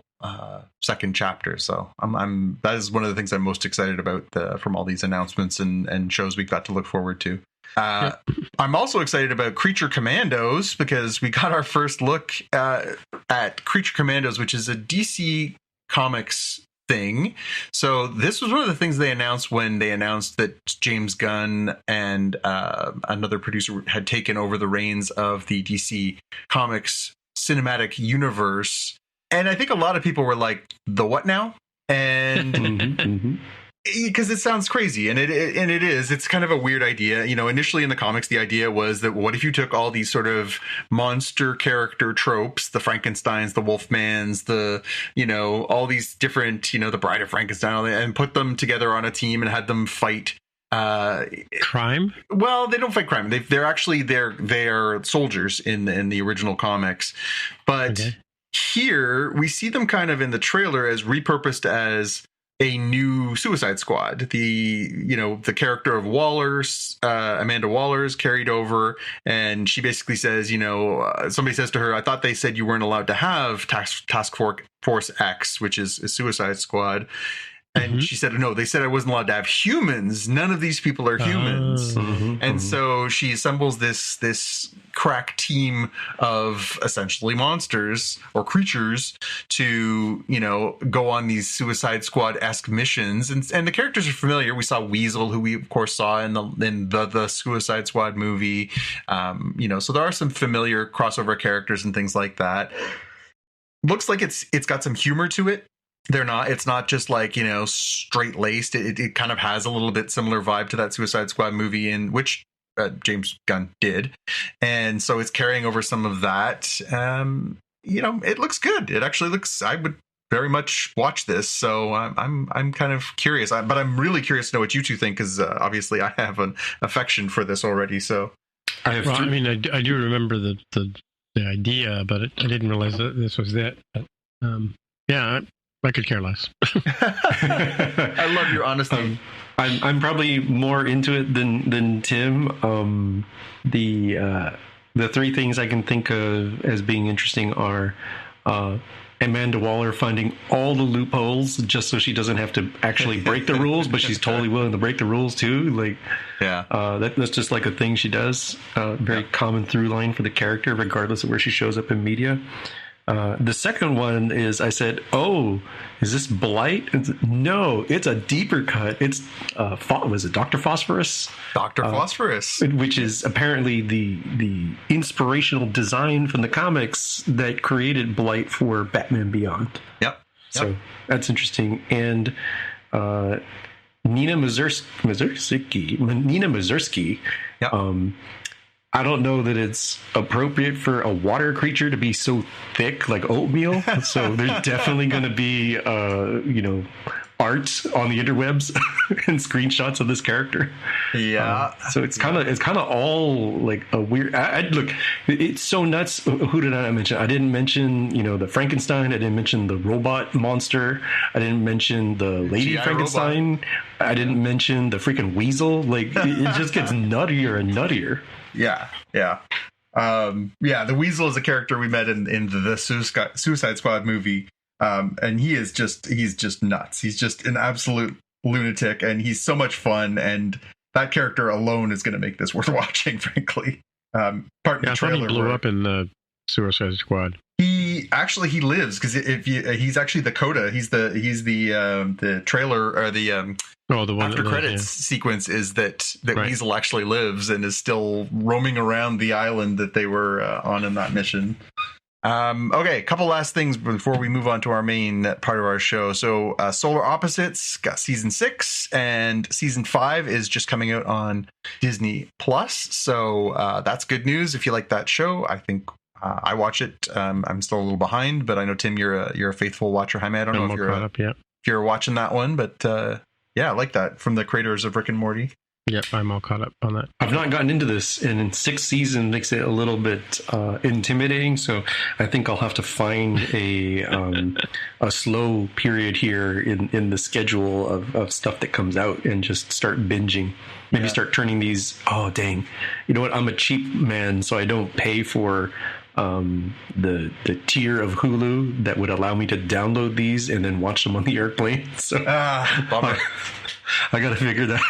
second chapter. So that is one of the things I'm most excited about from all these announcements and shows we've got to look forward to. I'm also excited about Creature Commandos because we got our first look at Creature Commandos, which is a DC Comics thing. So this was one of the things they announced when they announced that James Gunn and another producer had taken over the reins of the DC Comics cinematic universe. And I think a lot of people were like, the what now? And because it sounds crazy, and it is. It's kind of a weird idea. Initially in the comics, the idea was that what if you took all these sort of monster character tropes, the Frankensteins, the Wolfmans, all these different, the Bride of Frankenstein, and put them together on a team and had them fight crime? Well, they don't fight crime. They're actually they're soldiers in the original comics, but here we see them kind of in the trailer as repurposed as a new Suicide Squad. The character of Waller's, Amanda Waller's, carried over, and she basically says, somebody says to her, I thought they said you weren't allowed to have Task Force X, which is a Suicide Squad. And she said, no, they said I wasn't allowed to have humans. None of these people are humans. And so she assembles this crack team of essentially monsters or creatures to, go on these Suicide Squad-esque missions. And the characters are familiar. We saw Weasel, who we, of course, saw in the Suicide Squad movie. So there are some familiar crossover characters and things like that. Looks like it's got some humor to it. It's not just like, straight laced. It kind of has a little bit similar vibe to that Suicide Squad movie in which James Gunn did. And so it's carrying over some of that. It looks good. It actually looks, I would very much watch this. So I'm kind of curious, but I'm really curious to know what you two think, because obviously I have an affection for this already. So I do remember the idea, but I didn't realize that this was it. But, I could care less. I love your honesty. I'm probably more into it than Tim. The three things I can think of as being interesting are Amanda Waller finding all the loopholes just so she doesn't have to actually break the rules, but she's totally willing to break the rules too. That's just like a thing she does. Very common through line for the character, regardless of where she shows up in media. The second one is, I said, oh, is this Blight? No, it's a deeper cut. It's, was it Dr. Phosphorus? Dr. Phosphorus. Which is apparently the inspirational design from the comics that created Blight for Batman Beyond. Yep. So that's interesting. And Nina Mazursky. Yep. I don't know that it's appropriate for a water creature to be so thick like oatmeal. So there's definitely going to be, art on the interwebs and screenshots of this character. Yeah. So it's kind of all like a weird. Look, it's so nuts. Who did I mention? I didn't mention the Frankenstein. I didn't mention the robot monster. I didn't mention the Lady G.I. Frankenstein. Robot. I didn't mention the freaking Weasel. Like it just gets nuttier and nuttier. Yeah. The Weasel is a character we met in the Suicide Squad movie, and he's just nuts. He's just an absolute lunatic, and he's so much fun. And that character alone is going to make this worth watching, frankly. Part of the trailer he blew up in the Suicide Squad. He lives because he's actually the coda. He's the trailer or the one after credits sequence is that right. Weasel actually lives and is still roaming around the island that they were on in that mission. Okay, a couple last things before we move on to our main part of our show. So Solar Opposites got season 6, and season 5 is just coming out on Disney Plus. So that's good news if you like that show. I think I watch it. I'm still a little behind, but I know, Tim, you're a faithful watcher. Jaime, I don't know if you're watching that one, but yeah, I like that, from the creators of Rick and Morty. Yep, I'm all caught up on that. I've not gotten into this, and 6 seasons makes it a little bit intimidating. So I think I'll have to find a slow period here in the schedule of stuff that comes out, and just start binging. Maybe start turning these. Oh dang! You know what? I'm a cheap man, so I don't pay for the tier of Hulu that would allow me to download these and then watch them on the airplane. So Bummer. I got to figure that.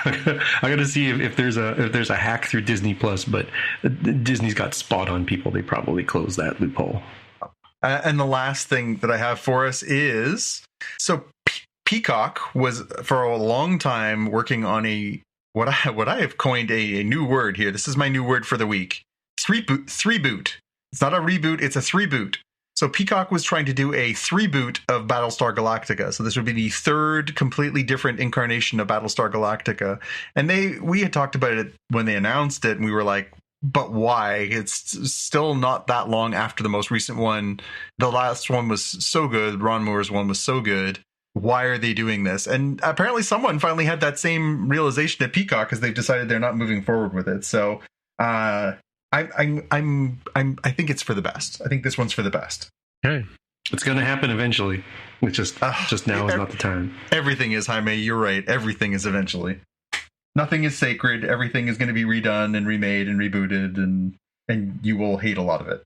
I got to see if there's a hack through Disney Plus, but Disney's got spot on people. They probably close that loophole. And the last thing that I have for us is, so Peacock was for a long time working on what I have coined a new word here. This is my new word for the week. Three-boot. It's not a reboot, it's a 3-boot. So Peacock was trying to do a 3-boot of Battlestar Galactica. So this would be the third completely different incarnation of Battlestar Galactica. And we had talked about it when they announced it, and we were like, but why? It's still not that long after the most recent one. The last one was so good. Ron Moore's one was so good. Why are they doing this? And apparently someone finally had that same realization at Peacock, because they've decided they're not moving forward with it. So I think it's for the best. I think this one's for the best. Okay. It's going to happen eventually. It's just now is not the time. Everything is, Jaime. You're right. Everything is eventually. Nothing is sacred. Everything is going to be redone and remade and rebooted, and you will hate a lot of it.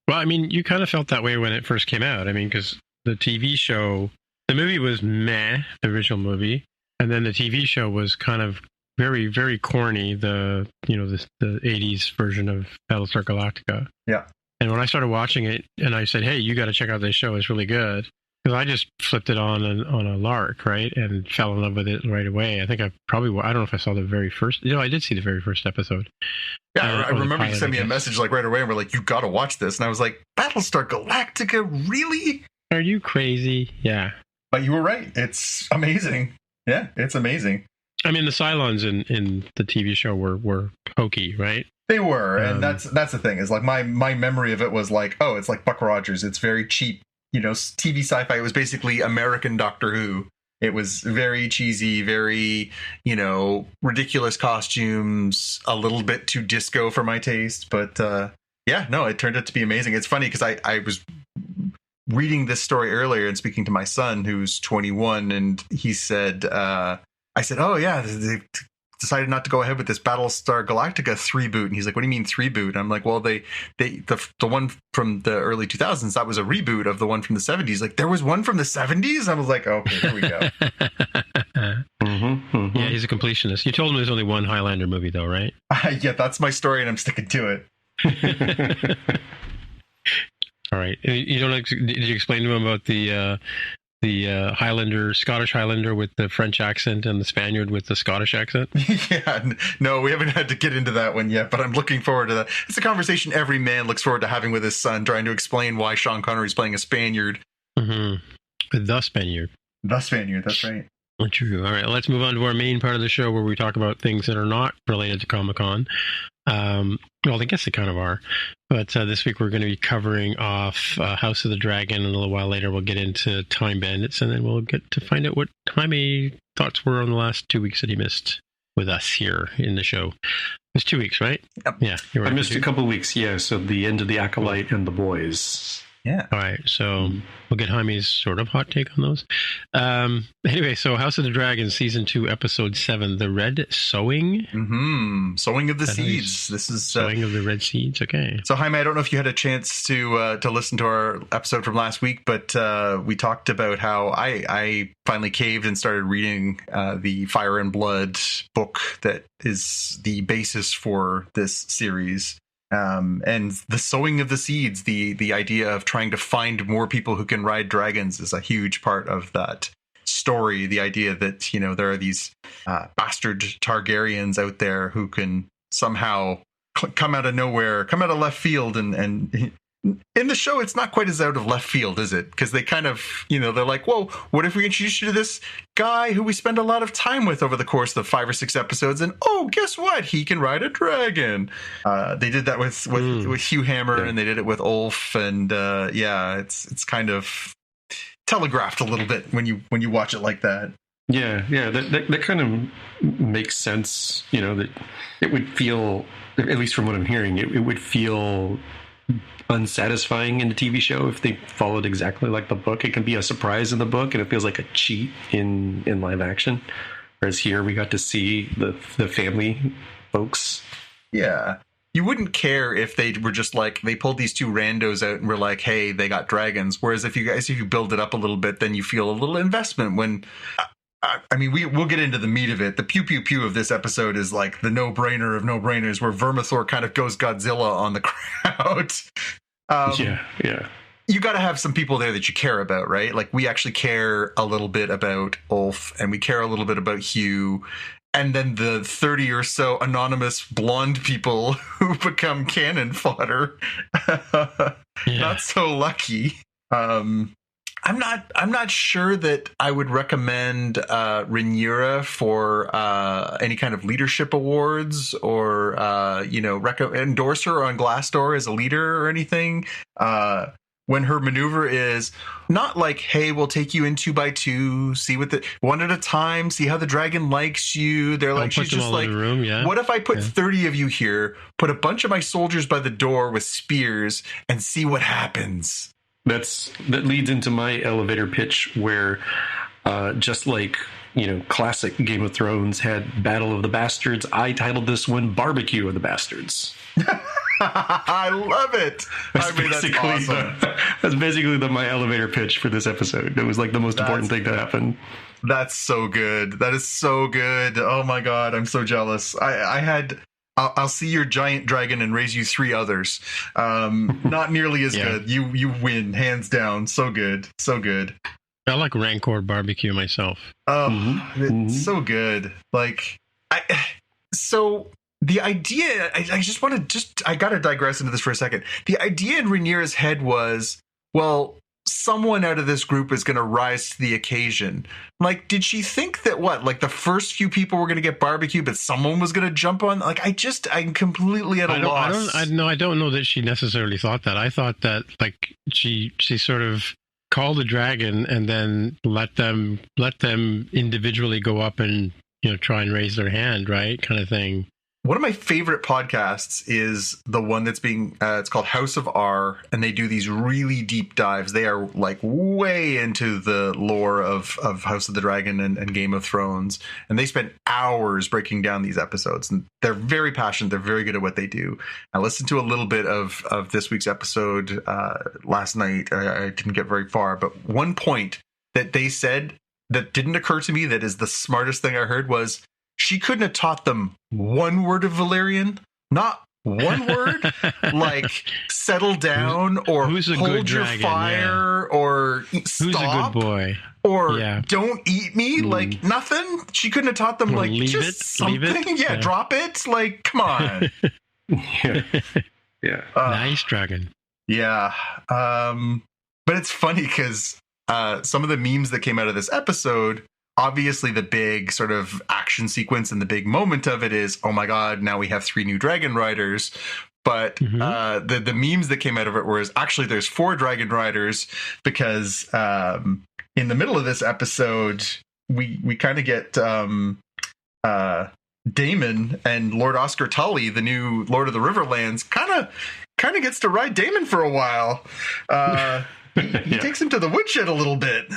Well, I mean, you kind of felt that way when it first came out. I mean, because the TV show, the movie was meh, the original movie, and then the TV show was kind of very, very corny. The 80s version of Battlestar Galactica. Yeah. And when I started watching it, and I said, "Hey, you got to check out this show. It's really good." Because I just flipped it on a lark, right, and fell in love with it right away. I think I don't know if I saw the very first. I did see the very first episode. Yeah, I remember you sent me a message like right away, and we're like, "You got to watch this." And I was like, "Battlestar Galactica, really? Are you crazy?" Yeah. But you were right. It's amazing. Yeah, it's amazing. I mean, the Cylons in the TV show were hokey, right? They were, and that's the thing, is like my memory of it was like, oh, it's like Buck Rogers. It's very cheap, TV sci-fi. It was basically American Doctor Who. It was very cheesy, very, ridiculous costumes, a little bit too disco for my taste. But yeah, no, it turned out to be amazing. It's funny because I was reading this story earlier and speaking to my son, who's 21, and he said, I said, oh yeah, they decided not to go ahead with this Battlestar Galactica 3-boot. And he's like, what do you mean 3-boot? And I'm like, well, the one from the early 2000s, that was a reboot of the one from the 70s. Like, there was one from the 70s? I was like, okay, here we go. Yeah, he's a completionist. You told him there's only one Highlander movie, though, right? Yeah, that's my story, and I'm sticking to it. All right. Did you explain to him about the Highlander, Scottish Highlander with the French accent and the Spaniard with the Scottish accent? Yeah, no, we haven't had to get into that one yet, but I'm looking forward to that. It's a conversation every man looks forward to having with his son, trying to explain why Sean Connery's playing a Spaniard. Mm-hmm. The Spaniard. The Spaniard, that's right. True. All right, let's move on to our main part of the show where we talk about things that are not related to Comic-Con. Well, I guess they kind of are. But this week we're going to be covering off House of the Dragon, and a little while later we'll get into Time Bandits, and then we'll get to find out what Jaime thoughts were on the last 2 weeks that he missed with us here in the show. It was 2 weeks, right? Yep. Yeah. I missed a couple of weeks, yeah, so the end of The Acolyte and The Boys. Yeah. All right, so we'll get Jaime's sort of hot take on those. Anyway, so House of the Dragon, Season 2, Episode 7, The Red Sowing. Mm-hmm. Sowing of the Seeds. This is Sowing of the Red Seeds, okay. So, Jaime, I don't know if you had a chance to listen to our episode from last week, but we talked about how I finally caved and started reading the Fire and Blood book that is the basis for this series. And the sowing of the seeds, the idea of trying to find more people who can ride dragons is a huge part of that story. The idea that, there are these bastard Targaryens out there who can somehow come out of nowhere, come out of left field and in the show, it's not quite as out of left field, is it? Because they kind of, they're like, whoa, what if we introduce you to this guy who we spend a lot of time with over the course of 5 or 6 episodes? And guess what? He can ride a dragon. They did that with Hugh Hammer, and they did it with Ulf. And it's kind of telegraphed a little bit when you watch it like that. Yeah, that kind of makes sense. That it would feel, at least from what I'm hearing, it would feel unsatisfying in the TV show if they followed exactly like the book. It can be a surprise in the book, and it feels like a cheat in live action. Whereas here, we got to see the family folks. Yeah. You wouldn't care if they were just like, they pulled these 2 randos out and were like, hey, they got dragons. Whereas if you build it up a little bit, then you feel a little investment when... I mean, we'll get into the meat of it. The pew pew pew of this episode is like the no-brainer of no-brainers, where Vermithor kind of goes Godzilla on the crowd. Yeah. You got to have some people there that you care about, right? Like, we actually care a little bit about Ulf, and we care a little bit about Hugh, and then the 30 or so anonymous blonde people who become cannon fodder. Not so lucky. I'm not sure that I would recommend Rhaenyra for any kind of leadership awards or endorse her on Glassdoor as a leader or anything. When her maneuver is not like, hey, we'll take you in 2 by 2, see what one at a time, see how the dragon likes you. They're like, she's just like, what if I put 30 of you here, put a bunch of my soldiers by the door with spears, and see what happens? That leads into my elevator pitch, where just like classic Game of Thrones had Battle of the Bastards, I titled this one Barbecue of the Bastards. I love it. That's awesome. That's basically my elevator pitch for this episode. It was like the most important thing to happen. That's so good. That is so good. Oh my God, I'm so jealous. I'll see your giant dragon and raise you 3 others. Not nearly as good. You win, hands down. So good. So good. I like Rancor barbecue myself. Oh, it's so good. Like, so the idea, I got to digress into this for a second. The idea in Rhaenyra's head was, well, someone out of this group is going to rise to the occasion. Like, did she think that the first few people were going to get barbecue, but someone was going to jump on? Like, I'm completely at a loss. I don't know that she necessarily thought that. I thought that like she sort of called the dragon and then let them individually go up and try and raise their hand, right, kind of thing. One of my favorite podcasts is the one that's it's called House of R, and they do these really deep dives. They are like way into the lore of House of the Dragon and Game of Thrones, and they spend hours breaking down these episodes, and they're very passionate. They're very good at what they do. I listened to a little bit of this week's episode last night. I didn't get very far, but one point that they said that didn't occur to me that is the smartest thing I heard was, she couldn't have taught them one word of Valyrian, not one word, like settle down or hold your fire or stop. Who's a good boy? Or don't eat me, like nothing. She couldn't have taught them, like just something. Yeah, drop it. Like, come on. Yeah. Nice dragon. Yeah. But it's funny because some of the memes that came out of this episode, obviously the big sort of action sequence and the big moment of it is, oh my God, now we have 3 new dragon riders. But the memes that came out of it was actually there's 4 dragon riders, because in the middle of this episode, we kind of get Daemon and Lord Oscar Tully, the new Lord of the Riverlands, kind of gets to ride Daemon for a while. He takes him to the woodshed a little bit.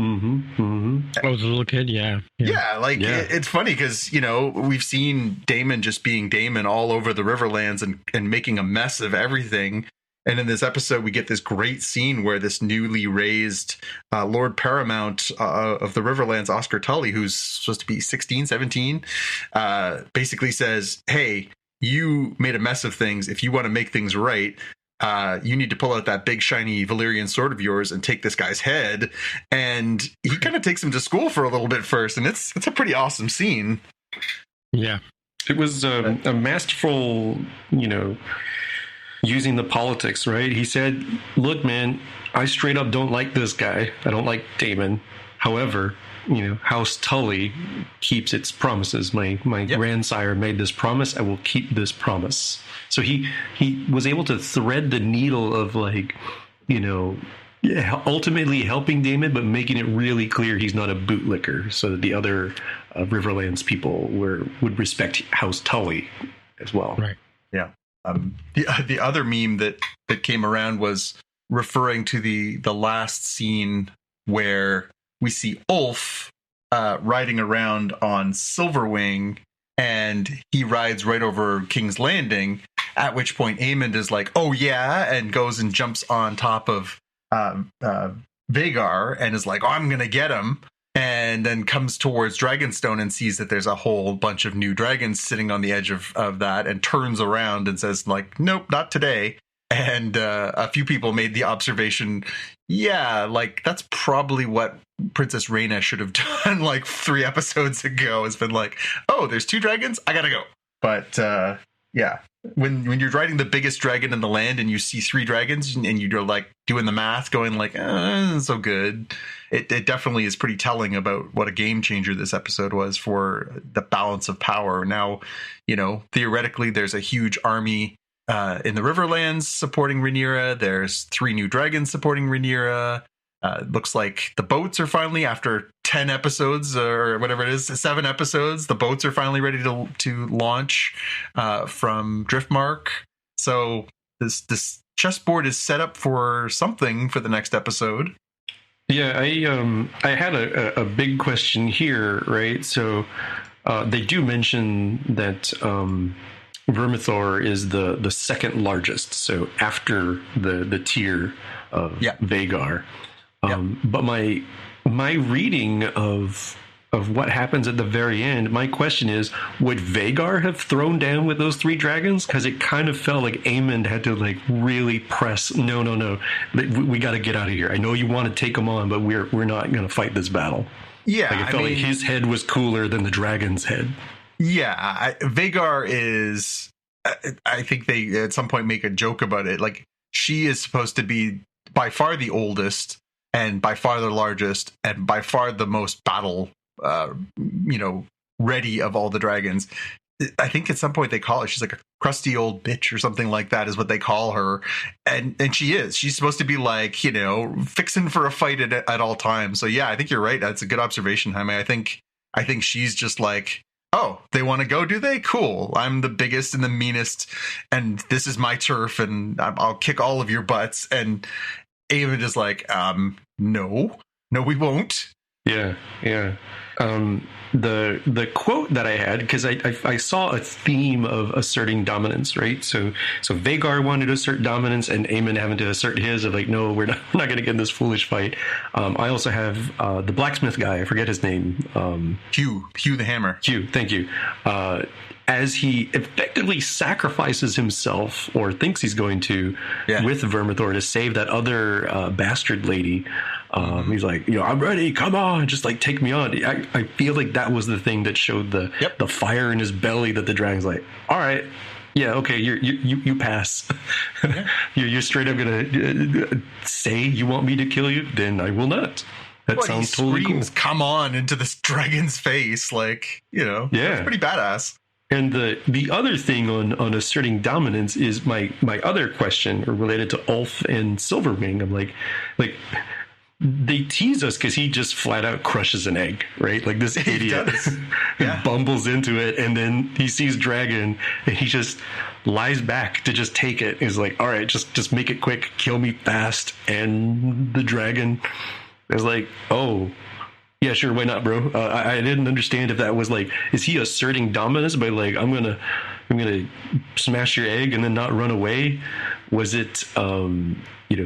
Oh, as a little kid, yeah. It's funny because we've seen Daemon just being Daemon all over the Riverlands and making a mess of everything. And in this episode, we get this great scene where this newly raised Lord Paramount of the Riverlands, Oscar Tully, who's supposed to be 16, 17, basically says, hey, you made a mess of things. If you want to make things right, you need to pull out that big shiny Valyrian sword of yours and take this guy's head. And he kind of takes him to school for a little bit first, and it's a pretty awesome scene. Yeah, it was a masterful, using the politics, right? He said, look, man, I straight up don't like this guy. I don't like Daemon. However, House Tully keeps its promises. My grandsire made this promise. I will keep this promise. So he was able to thread the needle of ultimately helping Daemon, but making it really clear he's not a bootlicker, so that the other Riverlands people would respect House Tully as well. Right. Yeah. The other meme that came around was referring to the last scene where we see Ulf riding around on Silverwing, and he rides right over King's Landing, at which point Aemond is like, oh yeah, and goes and jumps on top of Vhagar and is like, oh, I'm going to get him. And then comes towards Dragonstone and sees that there's a whole bunch of new dragons sitting on the edge of that, and turns around and says, like, nope, not today. And a few people made the observation, yeah, like, that's probably what Princess Rhaena should have done like 3 episodes ago. It's been like, oh, there's 2 dragons? I gotta go. But yeah, when you're riding the biggest dragon in the land and you see 3 dragons and you're like doing the math, going like, so good. It definitely is pretty telling about what a game changer this episode was for the balance of power. Now, theoretically, there's a huge army in the Riverlands supporting Rhaenyra. There's 3 new dragons supporting Rhaenyra. Looks like the boats are finally, after 10 episodes or whatever it is, 7 episodes, the boats are finally ready to launch from Driftmark. So this chessboard is set up for something for the next episode. Yeah, I had a big question here, right? So they do mention that Vermithor is the second largest, so after the tier of Vhagar. But my reading of what happens at the very end, my question is, would Vhagar have thrown down with those 3 dragons? Because it kind of felt like Aemond had to like really press, no, we got to get out of here. I know you want to take them on, but we're not going to fight this battle. Yeah, like it felt like his head was cooler than the dragon's head. Yeah, Vhagar is. I think they at some point make a joke about it. Like, she is supposed to be by far the oldest, and by far the largest, and by far the most battle, ready of all the dragons. I think at some point they call her, she's like a crusty old bitch or something like that is what they call her. And she is. She's supposed to be like, fixing for a fight at all times. So yeah, I think you're right. That's a good observation, Jaime. I think she's just like, oh, they want to go, do they? Cool. I'm the biggest and the meanest, and this is my turf, and I'll kick all of your butts. And Aemond is like, no, we won't. Yeah. The quote that I had, because I saw a theme of asserting dominance, right? So Vhagar wanted to assert dominance, and Aemond having to assert his of like, no, we're not going to get in this foolish fight. I also have the blacksmith guy. I forget his name. Hugh the Hammer. Hugh, thank you. As he effectively sacrifices himself, or thinks he's going to, with Vermithor to save that other bastard lady. He's like, I'm ready. Come on, just like take me on. I feel like that was the thing that showed the fire in his belly, that the dragon's like, all right, yeah, okay, you pass. Yeah. You're straight up gonna say you want me to kill you? Then I will not. That sounds totally cool. Come on into this dragon's face, like, that's pretty badass. And the other thing on asserting dominance is my other question related to Ulf and Silverwing. I'm like they tease us because he just flat out crushes an egg, right? Like this idiot bumbles into it, and then he sees dragon and he just lies back to just take it. He's like, all right, just make it quick, kill me fast. And the dragon is like, oh, yeah, sure, why not, bro? I didn't understand if that was like, is he asserting dominance by like, I'm gonna smash your egg and then not run away? Was it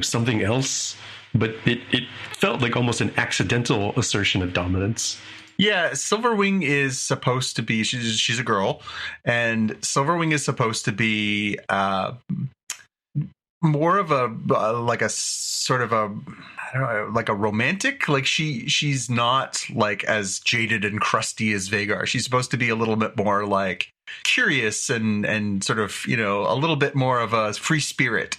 something else? But it felt like almost an accidental assertion of dominance. Yeah, Silverwing is supposed to be, she's a girl, and Silverwing is supposed to be more of a like a sort of a, I don't know, like a romantic. Like she's not like as jaded and crusty as Vhagar. She's supposed to be a little bit more like curious and sort of, you know, a little bit more of a free spirit.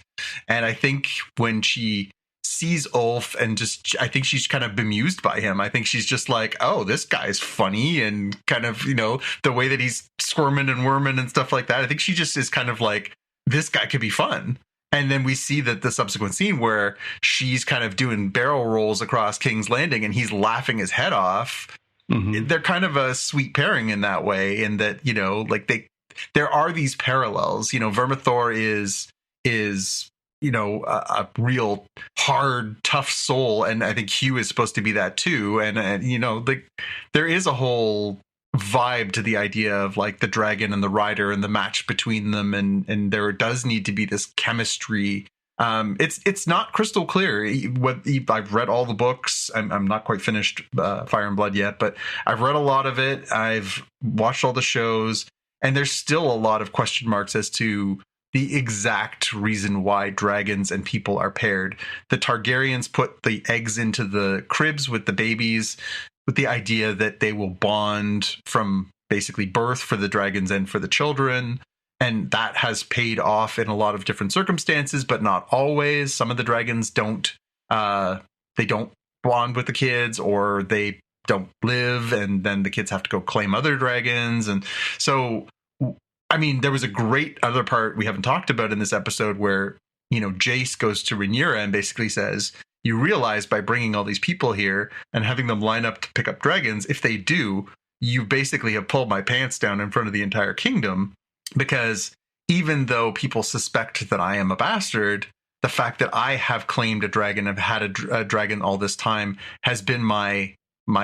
And I think when she sees Ulf and just, I think she's kind of bemused by him. I think she's just like, oh, this guy's funny, and kind of, you know, the way that he's squirming and worming and stuff like that. I think she just is kind of like, this guy could be fun. And then we see that the subsequent scene where she's kind of doing barrel rolls across King's Landing and he's laughing his head off. Mm-hmm. They're kind of a sweet pairing in that way, in that, you know, like there are these parallels. You know, Vermithor is you know, a real hard, tough soul, and I think Hugh is supposed to be that too. And you know, there is a whole vibe to the idea of like the dragon and the rider and the match between them, and there does need to be this chemistry. It's not crystal clear. I've read all the books. I'm not quite finished Fire and Blood yet, but I've read a lot of it. I've watched all the shows, and there's still a lot of question marks as to the exact reason why dragons and people are paired. The Targaryens put the eggs into the cribs with the babies with the idea that they will bond from basically birth for the dragons and for the children. And that has paid off in a lot of different circumstances, but not always. Some of the dragons don't bond with the kids, or they don't live, and then the kids have to go claim other dragons. And so, I mean, there was a great other part we haven't talked about in this episode where, you know, Jace goes to Rhaenyra and basically says, you realize by bringing all these people here and having them line up to pick up dragons, if they do, you basically have pulled my pants down in front of the entire kingdom. Because even though people suspect that I am a bastard, the fact that I have claimed a dragon, have had a dragon all this time, has been my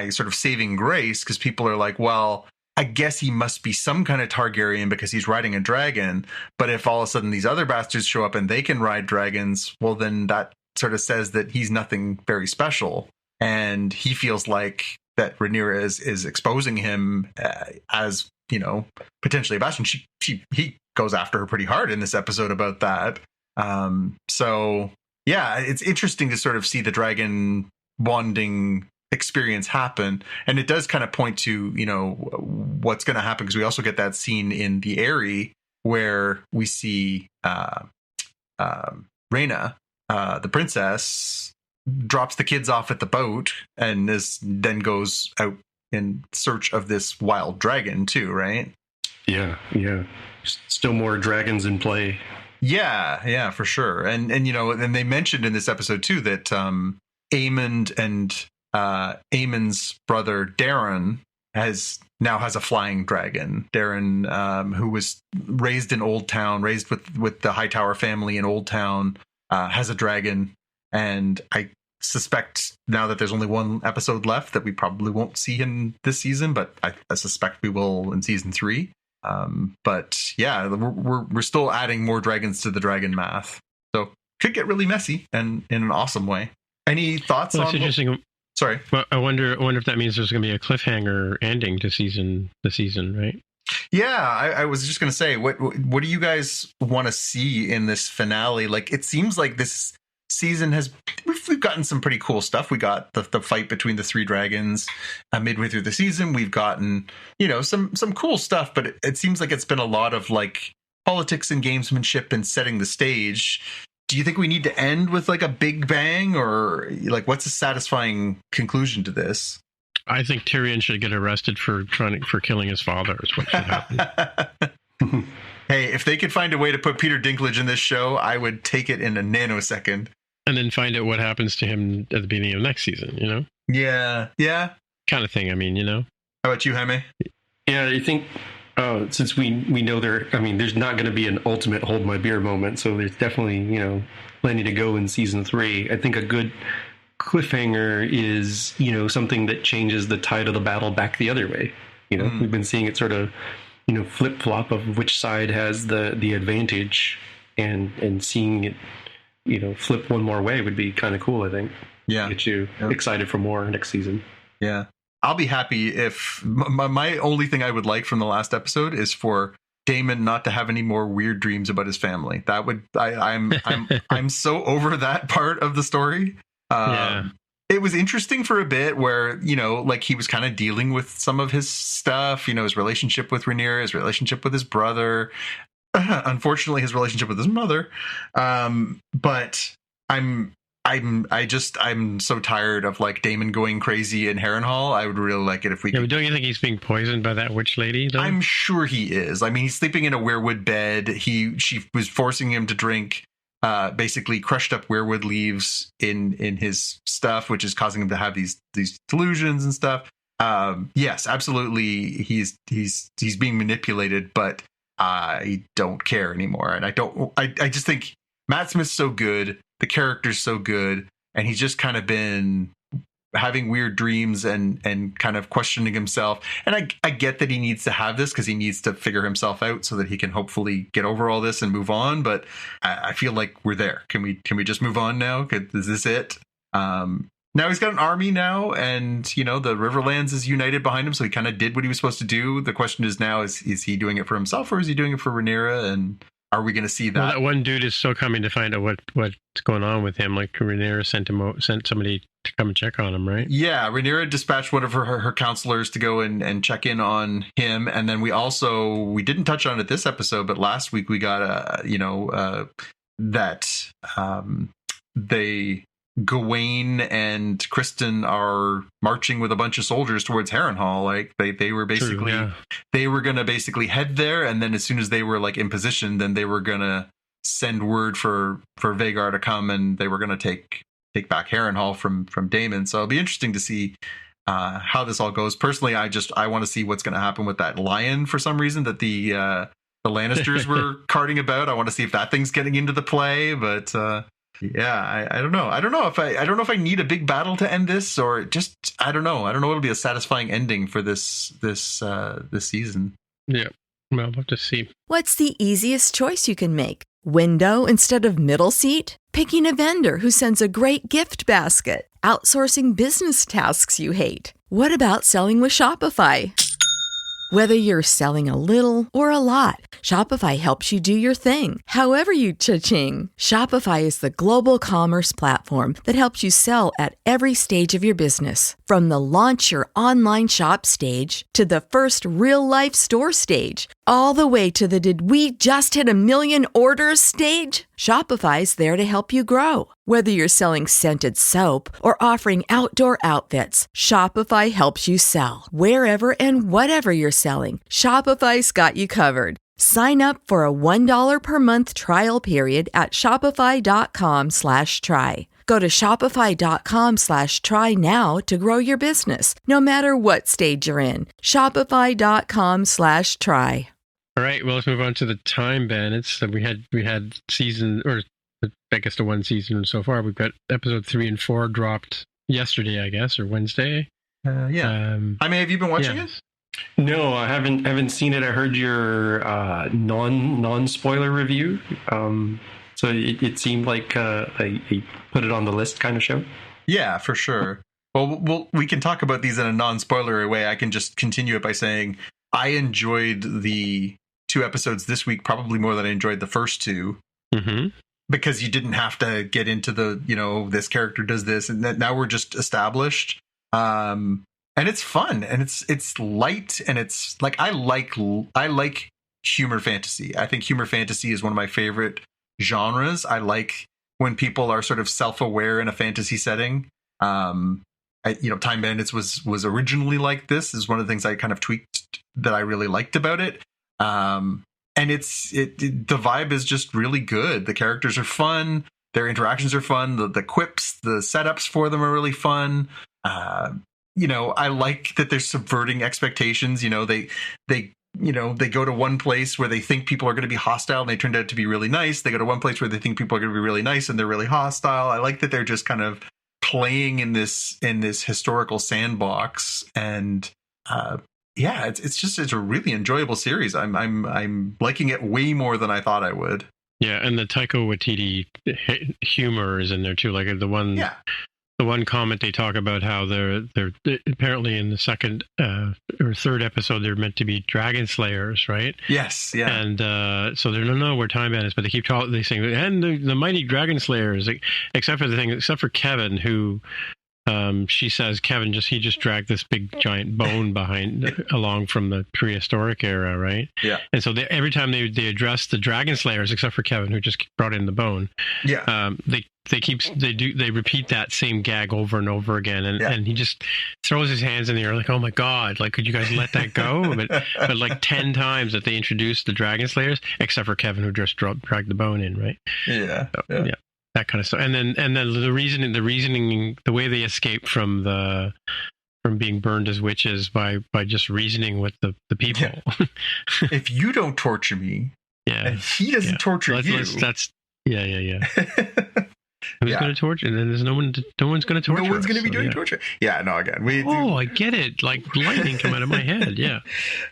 sort of saving grace, because people are like, well, I guess he must be some kind of Targaryen because he's riding a dragon. But if all of a sudden these other bastards show up and they can ride dragons, well, then that sort of says that he's nothing very special. And he feels like that Rhaenyra is exposing him as, you know, potentially a bastard. He goes after her pretty hard in this episode about that. So yeah, it's interesting to sort of see the dragon bonding experience happen, and it does kind of point to, you know, what's going to happen, because we also get that scene in the Eyrie where we see Rhaena, the princess, drops the kids off at the boat and then goes out in search of this wild dragon too, right? Yeah. Still more dragons in play. Yeah, for sure. And you know, and they mentioned in this episode too that Aemond and Aemon's brother Darren now has a flying dragon. Darren, who was raised in Old Town, raised with the Hightower family in Old Town, has a dragon. And I suspect now that there's only one episode left that we probably won't see him this season, but I suspect we will in season 3. But yeah, we're still adding more dragons to the dragon math, so could get really messy and in an awesome way. Any thoughts on? That's interesting. Sorry. Well, I wonder if that means there's going to be a cliffhanger ending to the season, right? Yeah, I was just going to say, what do you guys want to see in this finale? Like, it seems like this season we've gotten some pretty cool stuff. We got the fight between the 3 dragons midway through the season. We've gotten, you know, some cool stuff, but it seems like it's been a lot of like politics and gamesmanship and setting the stage. Do you think we need to end with like a big bang, or like what's a satisfying conclusion to this? I think Tyrion should get arrested for killing his father is what should happen. Hey, if they could find a way to put Peter Dinklage in this show, I would take it in a nanosecond. And then find out what happens to him at the beginning of next season, you know? Yeah. Kind of thing, I mean, you know? How about you, Jaime? Yeah, I think since we know there's not going to be an ultimate hold my beer moment, so there's definitely, you know, plenty to go in season 3. I think a good cliffhanger is, you know, something that changes the tide of the battle back the other way. You know, we've been seeing it sort of, you know, flip-flop of which side has the advantage, and seeing it, you know, flip one more way would be kind of cool, I think. Yeah. Get you excited for more next season. Yeah. I'll be happy if my only thing I would like from the last episode is for Damon not to have any more weird dreams about his family. That would I'm so over that part of the story. It was interesting for a bit where, like he was kind of dealing with some of his stuff, his relationship with Rhaenyra, his relationship with his brother, unfortunately his relationship with his mother. But I'm so tired of like Damon going crazy in Harrenhal. I would really like it if we could. But don't you think he's being poisoned by that witch lady, though? I'm sure he is. I mean, he's sleeping in a weirwood bed. She was forcing him to drink basically crushed up weirwood leaves in his stuff, which is causing him to have these delusions and stuff. Yes, absolutely, he's being manipulated, but I don't care anymore. And I just think Matt Smith's so good, the character's so good, and he's just kind of been having weird dreams and kind of questioning himself. And I get that he needs to have this because he needs to figure himself out so that he can hopefully get over all this and move on. But I feel like we're there. Can we just move on now? Is this it? Now he's got an army now, and the Riverlands is united behind him, so he kind of did what he was supposed to do. The question is now, is he doing it for himself or is he doing it for Rhaenyra? And are we going to see that? Well, that one dude is still coming to find out what's going on with him. Like Rhaenyra sent somebody to come and check on him, right? Yeah, Rhaenyra dispatched one of her counselors to go and check in on him, and then we didn't touch on it this episode, but last week we got Gawain and Kristen are marching with a bunch of soldiers towards Harrenhal. Like they were basically they were going to basically head there, and then as soon as they were like in position, then they were going to send word for Vhagar to come, and they were going to take back Harrenhal from Daemon. So it'll be interesting to see how this all goes. Personally, I want to see what's going to happen with that lion for some reason that the Lannisters were carting about. I want to see if that thing's getting into the play, but yeah, I don't know. I don't know if I need a big battle to end this, or just I don't know. It'll be a satisfying ending for this season. Yeah, well, we'll have to see. What's the easiest choice you can make? Window instead of middle seat? Picking a vendor who sends a great gift basket? Outsourcing business tasks you hate? What about selling with Shopify? Whether you're selling a little or a lot, Shopify helps you do your thing, however you cha-ching. Shopify is the global commerce platform that helps you sell at every stage of your business. From the launch your online shop stage to the first real-life store stage, all the way to the did we just hit 1 million orders stage. Shopify's there to help you grow. Whether you're selling scented soap or offering outdoor outfits, Shopify helps you sell. Wherever and whatever you're selling, Shopify's got you covered. Sign up for a $1 per month trial period at shopify.com/try. Go to shopify.com/try now to grow your business, no matter what stage you're in. Shopify.com/try. All right, well, let's move on to the Time Bandits. So we had season, or I guess the one season so far. We've got episode 3 and 4 dropped yesterday, I guess, or Wednesday. Yeah. Have you been watching it? No, I haven't seen it. I heard your non-spoiler review. So it seemed like a put it on the list kind of show. Yeah, for sure. Well, we can talk about these in a non-spoilery way. I can just continue it by saying I enjoyed the 2 episodes this week probably more than I enjoyed the first 2. Mm-hmm. Because you didn't have to get into the, this character does this, and now we're just established. And it's fun, and it's light, and it's like I like humor fantasy. I think humor fantasy is one of my favorite genres. I like when people are sort of self-aware in a fantasy setting. Time Bandits was originally like this. Is one of the things I kind of tweaked that I really liked about it. And the vibe is just really good. The characters are fun. Their interactions are fun. The quips, the setups for them are really fun. I like that they're subverting expectations. They go to one place where they think people are going to be hostile and they turned out to be really nice. They go to one place where they think people are going to be really nice and they're really hostile. I like that they're just kind of playing in this historical sandbox. And it's a really enjoyable series. I'm liking it way more than I thought I would. Yeah, and the Taika Waititi humor is in there too. Like the one the one comment they talk about how they're apparently in the second or third episode they're meant to be dragon slayers, right? Yes, yeah. And so they don't know we're time bandits, but they keep they saying and the mighty dragon slayers, except for Kevin, who she says Kevin he just dragged this big giant bone along from the prehistoric era, right? Yeah. And so every time they address the dragon slayers, except for Kevin, who just brought in the bone, they repeat that same gag over and over again, and he just throws his hands in the air like, oh my god, like could you guys let that go? but like 10 times that they introduced the dragon slayers, except for Kevin, who just dragged the bone in, right? Yeah. So, yeah. That kind of stuff, and then the reasoning, the way they escape from being burned as witches by just reasoning with the people. Yeah. If you don't torture me, and he doesn't torture you, that's yeah. Who's going to torture? And then there's no one's going to torture. No one's going to be doing torture. Yeah, no. Again, I get it. Like lightning come out of my head. Yeah.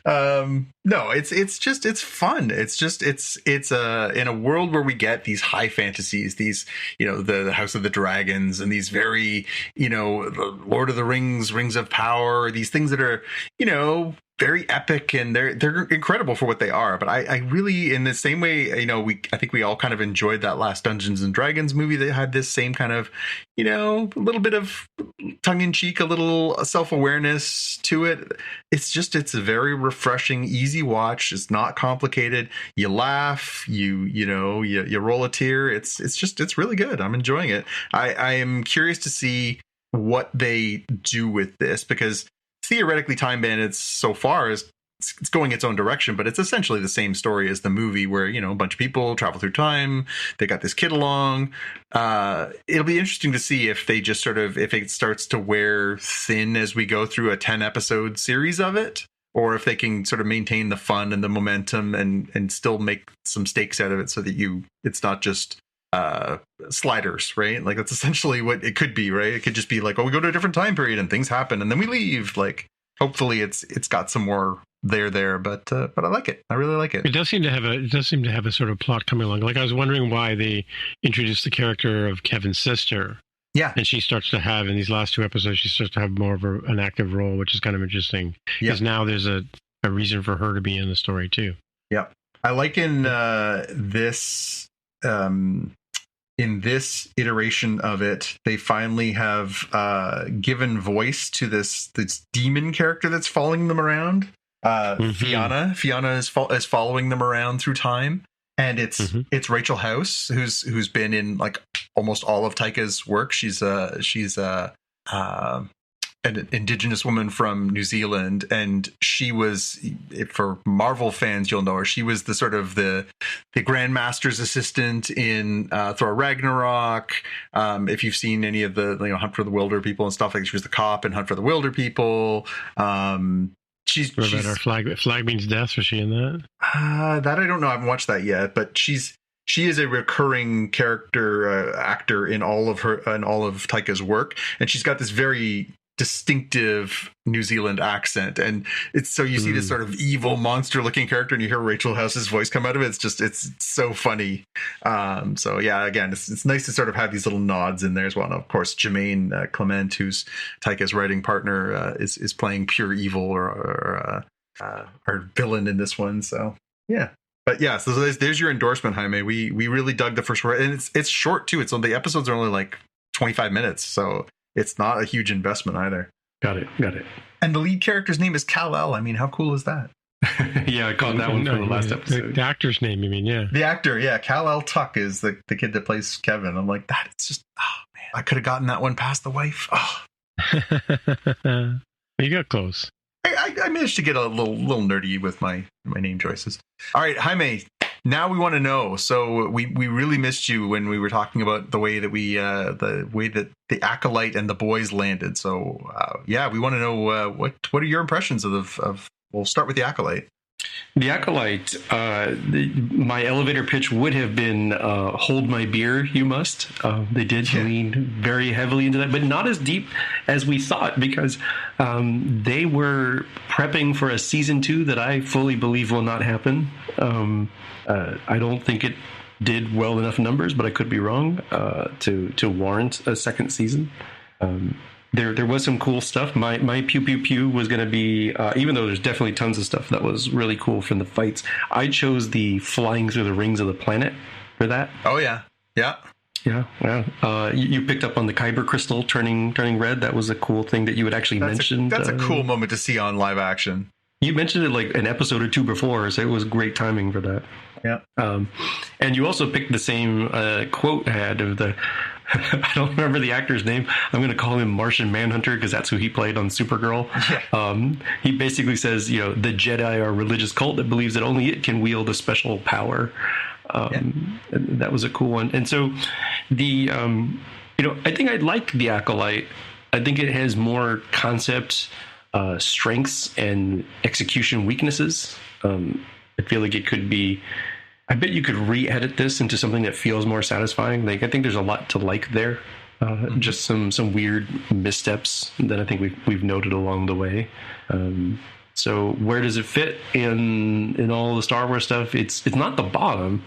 No, it's fun. It's in a world where we get these high fantasies, these the House of the Dragons, and these very the Lord of the Rings, Rings of Power, these things that are very epic, and they're incredible for what they are. But I really, in the same way, I think we all kind of enjoyed that last Dungeons and Dragons movie that had this same kind of, a little bit of tongue in cheek, a little self-awareness to it. It's a very refreshing, easy watch. It's not complicated. You laugh, you roll a tear. It's really good. I'm enjoying it. I am curious to see what they do with this, because theoretically Time Bandits so far it's going its own direction, but it's essentially the same story as the movie, where a bunch of people travel through time. They got this kid along. It'll be interesting to see if they just if it starts to wear thin as we go through a 10 episode series of it, or if they can sort of maintain the fun and the momentum and still make some stakes out of it, so that it's not just sliders, right? Like that's essentially what it could be, right? It could just be like, we go to a different time period and things happen and then we leave. Like hopefully it's got some more there, but I like it. I really like it. It does seem to have a sort of plot coming along. Like I was wondering why they introduced the character of Kevin's sister. Yeah. And she starts to have, in these last 2 episodes, she starts to have more of an active role, which is kind of interesting. Because now there's a reason for her to be in the story too. Yeah. I like in this iteration of it, they finally have given voice to this demon character that's following them around. Fiona is following them around through time, and it's Rachel House who's been in like almost all of Taika's work. She's an Indigenous woman from New Zealand, and she was, for Marvel fans, you'll know her. She was the sort of the Grandmaster's assistant in Thor Ragnarok. If you've seen any of the Hunt for the Wilder People and stuff, like she was the cop in Hunt for the Wilder People. She's our flag means death. Was she in that? That I don't know. I haven't watched that yet, but she is a recurring character actor in all of Taika's work, and she's got this very distinctive New Zealand accent, and it's so you see this sort of evil monster looking character and you hear Rachel House's voice come out of it. It's so funny. So yeah, again, it's nice to sort of have these little nods in there as well. And of course, Jermaine Clement, who's Taika's writing partner, is playing pure evil or villain in this one. So yeah. But yeah, so there's your endorsement, Jaime. We really dug the first one, and it's short too. The episodes are only like 25 minutes, so it's not a huge investment either. Got it. And the lead character's name is Kal-El. I mean, how cool is that? Yeah, I caught that one from the last episode. The actor's name, you mean, yeah. The actor, yeah. Kal-El Tuck is the kid that plays Kevin. I'm like, it's just, oh, man. I could have gotten that one past the wife. Oh. You got close. I managed to get a little nerdy with my name choices. All right, Jaime, now we want to know. So we really missed you when we were talking about the way that the Acolyte and the boys landed. So we want to know what are your impressions of we'll start with the Acolyte. The Acolyte, my elevator pitch would have been hold my beer, you must. They did lean very heavily into that, but not as deep as we thought, because they were prepping for a season 2 that I fully believe will not happen. I don't think it did well enough numbers, but I could be wrong, to warrant a second season. There was some cool stuff. My pew pew pew was going to be, even though there's definitely tons of stuff that was really cool from the fights, I chose the flying through the rings of the planet for that. Oh yeah, yeah. Yeah. You picked up on the Kyber crystal turning red. That was a cool thing that you had actually mentioned. That's a cool moment to see on live action. You mentioned it like an episode or two before, so it was great timing for that. Yeah. And you also picked the same quote I had of the, I don't remember the actor's name. I'm going to call him Martian Manhunter because that's who he played on Supergirl. Yeah. He basically says, the Jedi are a religious cult that believes that only it can wield a special power. That was a cool one. And so the, I think I like the Acolyte. I think it has more concept strengths and execution weaknesses. I feel like it could be, I bet you could re-edit this into something that feels more satisfying. Like, I think there's a lot to like there. Just some weird missteps that I think we've noted along the way. So where does it fit in all the Star Wars stuff? It's not the bottom,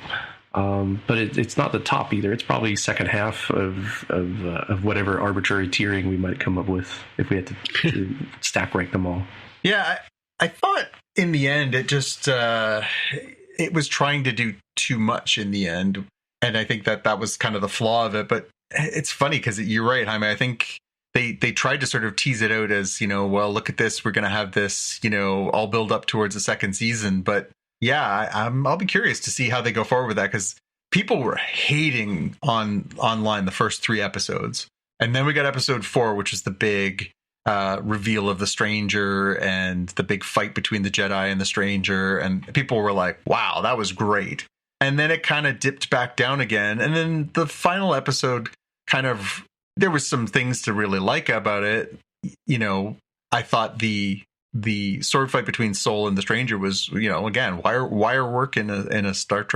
but it's not the top either. It's probably second half of whatever arbitrary tiering we might come up with if we had to stack rank them all. Yeah, I thought in the end it just it was trying to do too much in the end, and I think that was kind of the flaw of it. But it's funny because you're right, Jaime. I think they tried to sort of tease it out as, well, look at this, we're going to have this, all build up towards the second season. But yeah, I'll be curious to see how they go forward with that, because people were hating online the first 3 episodes. And then we got episode 4, which is the big reveal of the Stranger and the big fight between the Jedi and the Stranger. And people were like, wow, that was great. And then it kind of dipped back down again. And then the final episode there was some things to really like about it. I thought the sword fight between Soul and the Stranger was, again, wire work in a Star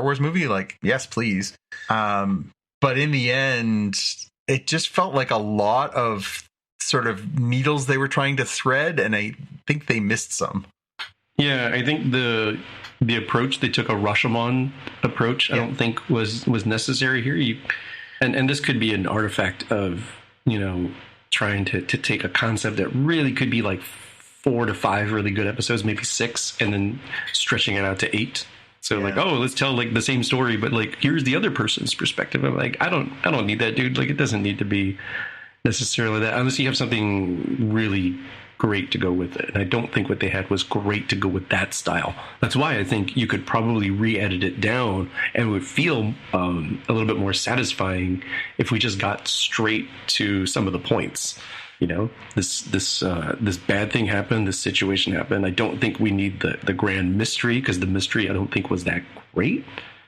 Wars movie. Like, yes, please. But in the end, it just felt like a lot of sort of needles they were trying to thread, and I think they missed some. Yeah, I think the approach they took, a Rashomon approach, I don't think was necessary here. And this could be an artifact of, trying to take a concept that really could be like 4 to 5 really good episodes, maybe 6, and then stretching it out to 8. So let's tell like the same story, but like, here's the other person's perspective. I'm like, I don't need that, dude. Like, it doesn't need to be necessarily that, unless you have something really great to go with it. And I don't think what they had was great to go with that style. That's why I think you could probably re-edit it down and it would feel a little bit more satisfying if we just got straight to some of the points. This bad thing happened, this situation happened. I don't think we need the grand mystery, because the mystery I don't think was that great.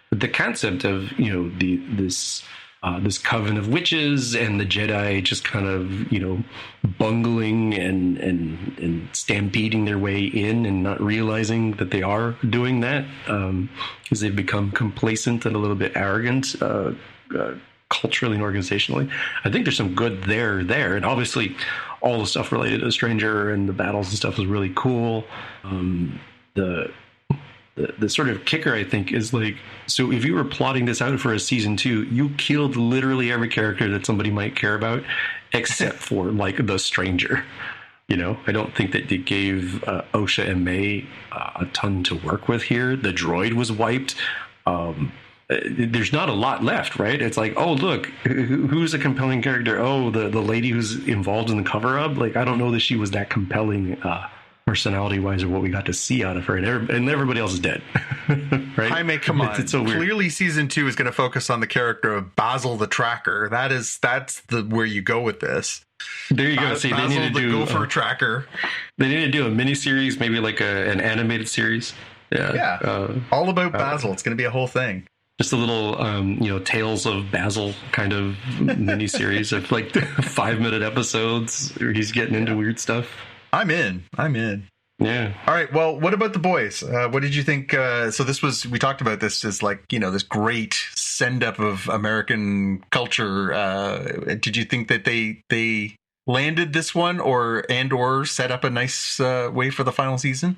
But the concept of this coven of witches and the Jedi just kind of, bungling and stampeding their way in and not realizing that they are doing that, because they've become complacent and a little bit arrogant, culturally and organizationally. I think there's some good there. And obviously all the stuff related to Stranger and the battles and stuff was really cool. The sort of kicker, I think, is like, so if you were plotting this out for a season 2, you killed literally every character that somebody might care about, except for like the Stranger. I don't think that they gave Osha and May a ton to work with here. The droid was wiped. There's not a lot left, right? It's like, oh, look, who's a compelling character? Oh, the lady who's involved in the cover-up. Like, I don't know that she was that compelling personality-wise, or what we got to see out of her, and everybody else is dead. Right? Jaime, come on. It's so weird. Clearly, season 2 is going to focus on the character of Basil the Tracker. That's where you go with this. There you go. See, Basil, they need to do the Gopher Tracker. They need to do a mini-series, maybe like an animated series. Yeah. All about Basil. It's going to be a whole thing. Just a little, Tales of Basil kind of mini-series of like 5-minute episodes where he's getting into weird stuff. I'm in. Yeah. All right. Well, what about The Boys? What did you think? So we talked about this as like, this great send up of American culture. Did you think that they landed this one or set up a nice way for the final season?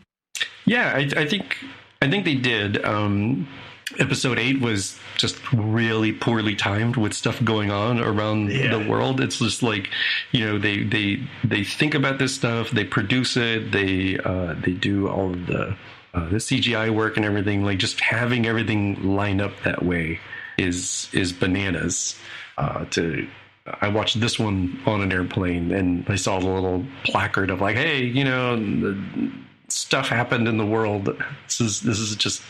Yeah, I think they did. Episode 8 was just really poorly timed with stuff going on around the world. It's just like, they think about this stuff, they produce it, they do all of the CGI work and everything. Like, just having everything line up that way is bananas. I watched this one on an airplane, and I saw the little placard of like, hey, the stuff happened in the world. This is just,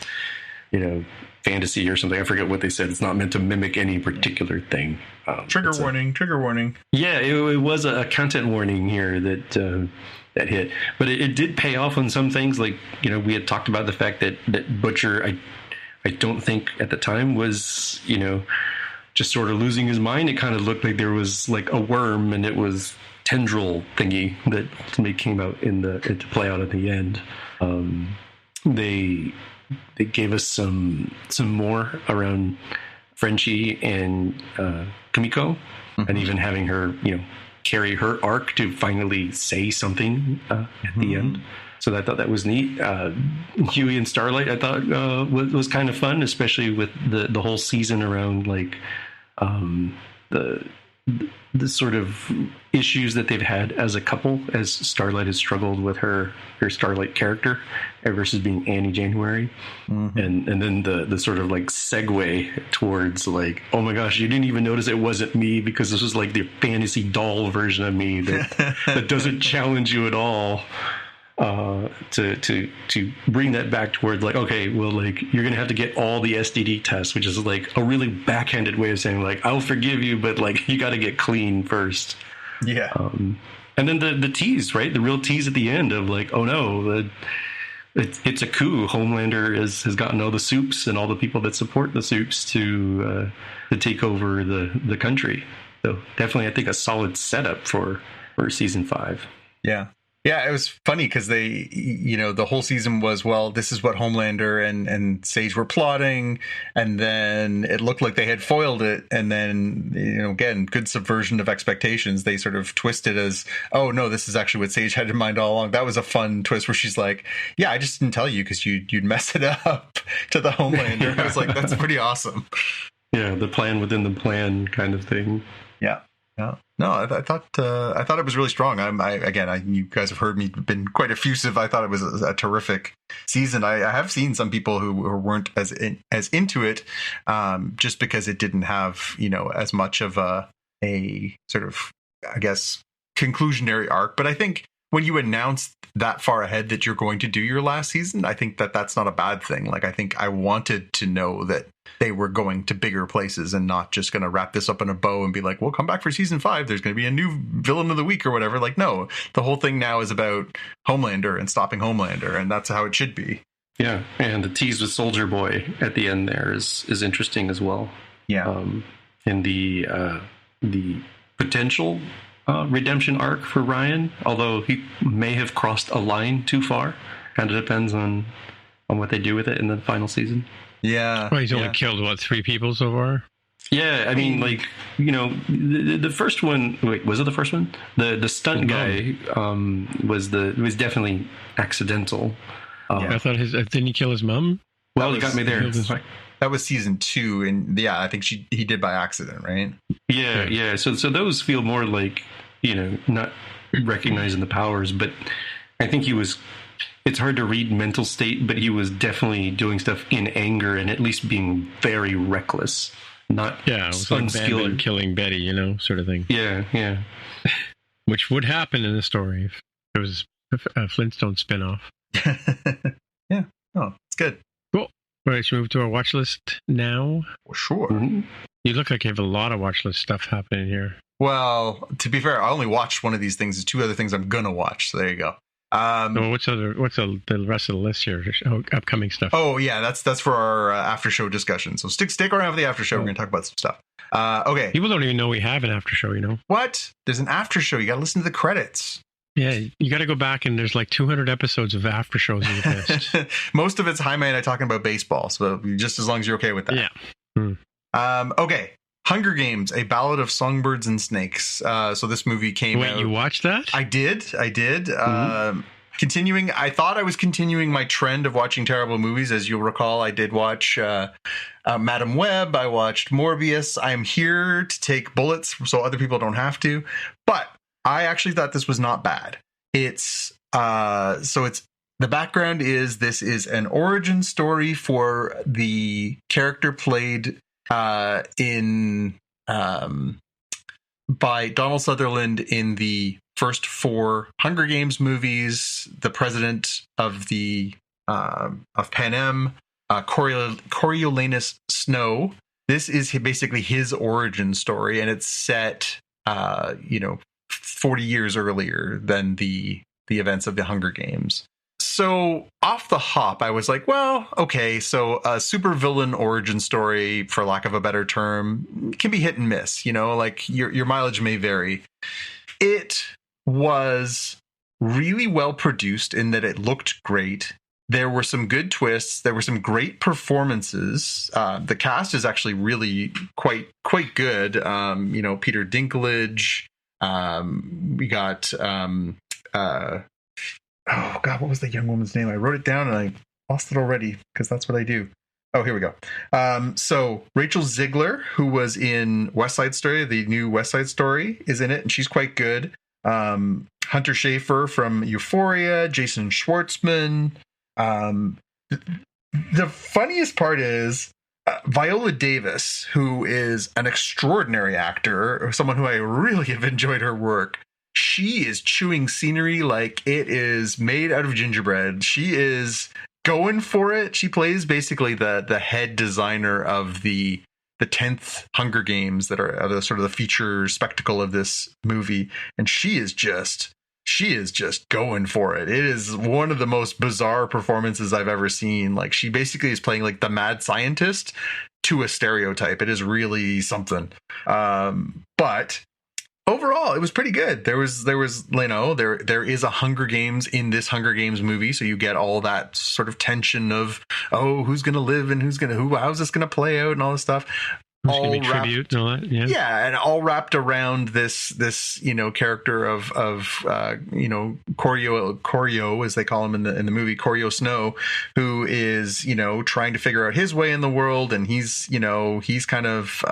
fantasy or something. I forget what they said. It's not meant to mimic any particular thing. Trigger warning. Yeah, it was a content warning here that hit, but it did pay off on some things. Like, we had talked about the fact that Butcher, I don't think at the time was, just sort of losing his mind. It kind of looked like there was like a worm, and it was tendril thingy that ultimately came out to play out at the end. They gave us some more around Frenchie and Kimiko, and even having her, carry her arc to finally say something at the end. So I thought that was neat. Huey and Starlight, I thought was kind of fun, especially with the whole season around like the sort of issues that they've had as a couple, as Starlight has struggled with her Starlight character versus being Annie January. And then the sort of like segue towards like, oh my gosh, you didn't even notice it wasn't me, because this was like the fantasy doll version of me that doesn't challenge you at all. To bring that back towards like, okay, well, like, you're gonna have to get all the STD tests, which is like a really backhanded way of saying like, I'll forgive you, but like, you got to get clean first. Yeah. And then the tease, right? The real tease at the end of like, oh no, it's a coup. Homelander has gotten all the Supes and all the people that support the Supes to take over the country. So definitely, I think a solid setup for season 5. Yeah. Yeah, it was funny because they, the whole season was, well, this is what Homelander and Sage were plotting, and then it looked like they had foiled it, and then, again, good subversion of expectations. They sort of twisted as, oh, no, this is actually what Sage had in mind all along. That was a fun twist where she's like, yeah, I just didn't tell you because you'd mess it up to the Homelander. I was like, that's pretty awesome. Yeah, the plan within the plan kind of thing. Yeah. Yeah. No, I thought it was really strong. You guys have heard me been quite effusive. I thought it was a terrific season. I have seen some people who weren't as into it, just because it didn't have as much of a sort of, I guess, conclusionary arc. But I think when you announce that far ahead that you're going to do your last season, I think that's not a bad thing. Like, I think I wanted to know that they were going to bigger places and not just going to wrap this up in a bow and be like, we'll come back for season 5. There's going to be a new villain of the week or whatever. Like, no, the whole thing now is about Homelander and stopping Homelander, and that's how it should be. Yeah. And the tease with Soldier Boy at the end there is interesting as well. Yeah. And the potential redemption arc for Ryan, although he may have crossed a line too far. Kind of depends on what they do with it in the final season. Yeah. Well, he's only killed, 3 people so far? Yeah, I mean, like, the first one. Wait, was it the first one? The stunt guy was definitely accidental. I thought didn't he kill his mom? Well, he got me there. That was season 2, and yeah, I think he did by accident, right? Yeah. So those feel more like, not recognizing the powers, but I think he was. It's hard to read mental state, but he was definitely doing stuff in anger and at least being very reckless. Not it was like Batman killing Betty, sort of thing. Yeah. Which would happen in the story if it was a Flintstone spinoff. Yeah. Oh, it's good. Cool. All right, should we move to our watch list now? Well, sure. Mm-hmm. You look like you have a lot of watch list stuff happening here. Well, to be fair, I only watched one of these things. There's 2 other things I'm gonna watch. So there you go. What's the rest of the list here? Upcoming stuff. Oh yeah, that's for our after show discussion. So stick around for the after show. We're gonna talk about some stuff. Okay. People don't even know we have an after show. What? There's an after show. You got to listen to the credits. Yeah, you got to go back and there's like 200 episodes of after shows you've missed. Most of it's Jaime and I talking about baseball. So just as long as you're okay with that. Yeah. Okay. Hunger Games: A Ballad of Songbirds and Snakes. So this movie came out. Wait, you watched that? I did. continuing. I thought I was continuing my trend of watching terrible movies. As you'll recall, I did watch Madam Web. I watched Morbius. I'm here to take bullets so other people don't have to. But I actually thought this was not bad. It's the background is this is an origin story for the character played in by Donald Sutherland in the first 4 Hunger Games movies, the president of the of Panem, Coriolanus Snow. This is basically his origin story, and it's set 40 years earlier than the events of the Hunger Games. So off the hop, I was like, well, okay, so a supervillain origin story, for lack of a better term, can be hit and miss, like your mileage may vary. It was really well produced in that it looked great. There were some good twists. There were some great performances. The cast is actually really quite good. Peter Dinklage. We got oh God, what was the young woman's name? I wrote it down and I lost it already because that's what I do. Oh, here we go. So Rachel Ziegler, who was in West Side Story, the new West Side Story, is in it, and she's quite good. Hunter Schafer from Euphoria, Jason Schwartzman. The funniest part is Viola Davis, who is an extraordinary actor, or someone who I really have enjoyed her work. She is chewing scenery like it is made out of gingerbread. She is going for it. She plays basically the head designer of the 10th Hunger Games that are the sort of the feature spectacle of this movie. And she is just going for it. It is one of the most bizarre performances I've ever seen. Like, she basically is playing like the mad scientist to a stereotype. It is really something. But overall, it was pretty good. There is a Hunger Games in this Hunger Games movie, so you get all that sort of tension of, oh, who's going to live and how's this going to play out and all this stuff. All be tribute and all that, yeah, and all wrapped around this character of Corio, as they call him in the movie, Corio Snow, who is trying to figure out his way in the world, and he's kind of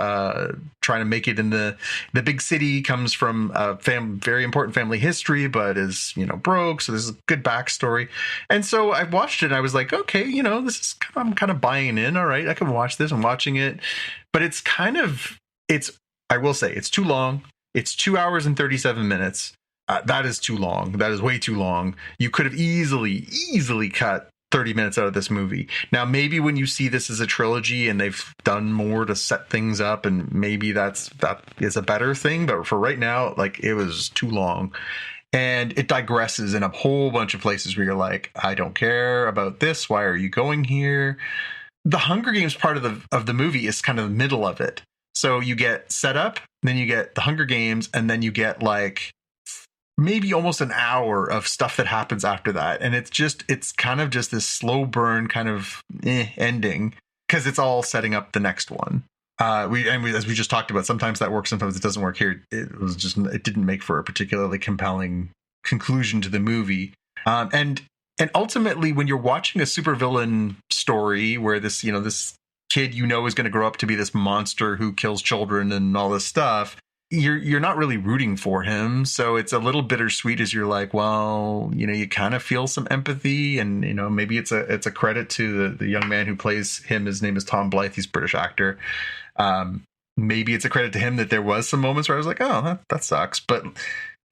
trying to make it in the big city. Comes from a very important family history, but is broke. So there's a good backstory, and so I watched it. And I was like, okay, I'm kind of buying in. All right, I can watch this. I'm watching it. But I will say it's too long. It's 2 hours and 37 minutes. That is too long. That is way too long. You could have easily cut 30 minutes out of this movie. Now, maybe when you see this as a trilogy and they've done more to set things up, and maybe that is a better thing. But for right now, like, it was too long. And it digresses in a whole bunch of places where you're like, I don't care about this. Why are you going here? The Hunger Games part of the movie is kind of the middle of it. So you get set up, then you get the Hunger Games, and then you get like maybe almost an hour of stuff that happens after that. And it's kind of just this slow burn kind of ending, because it's all setting up the next one. As we just talked about, sometimes that works, sometimes it doesn't work here. It didn't make for a particularly compelling conclusion to the movie. And ultimately, when you're watching a supervillain story where this kid is going to grow up to be this monster who kills children and all this stuff, you're not really rooting for him. So it's a little bittersweet as you're like, well, you kind of feel some empathy, and maybe it's a credit to the young man who plays him. His name is Tom Blythe. He's a British actor. Maybe it's a credit to him that there was some moments where I was like, oh, that sucks. But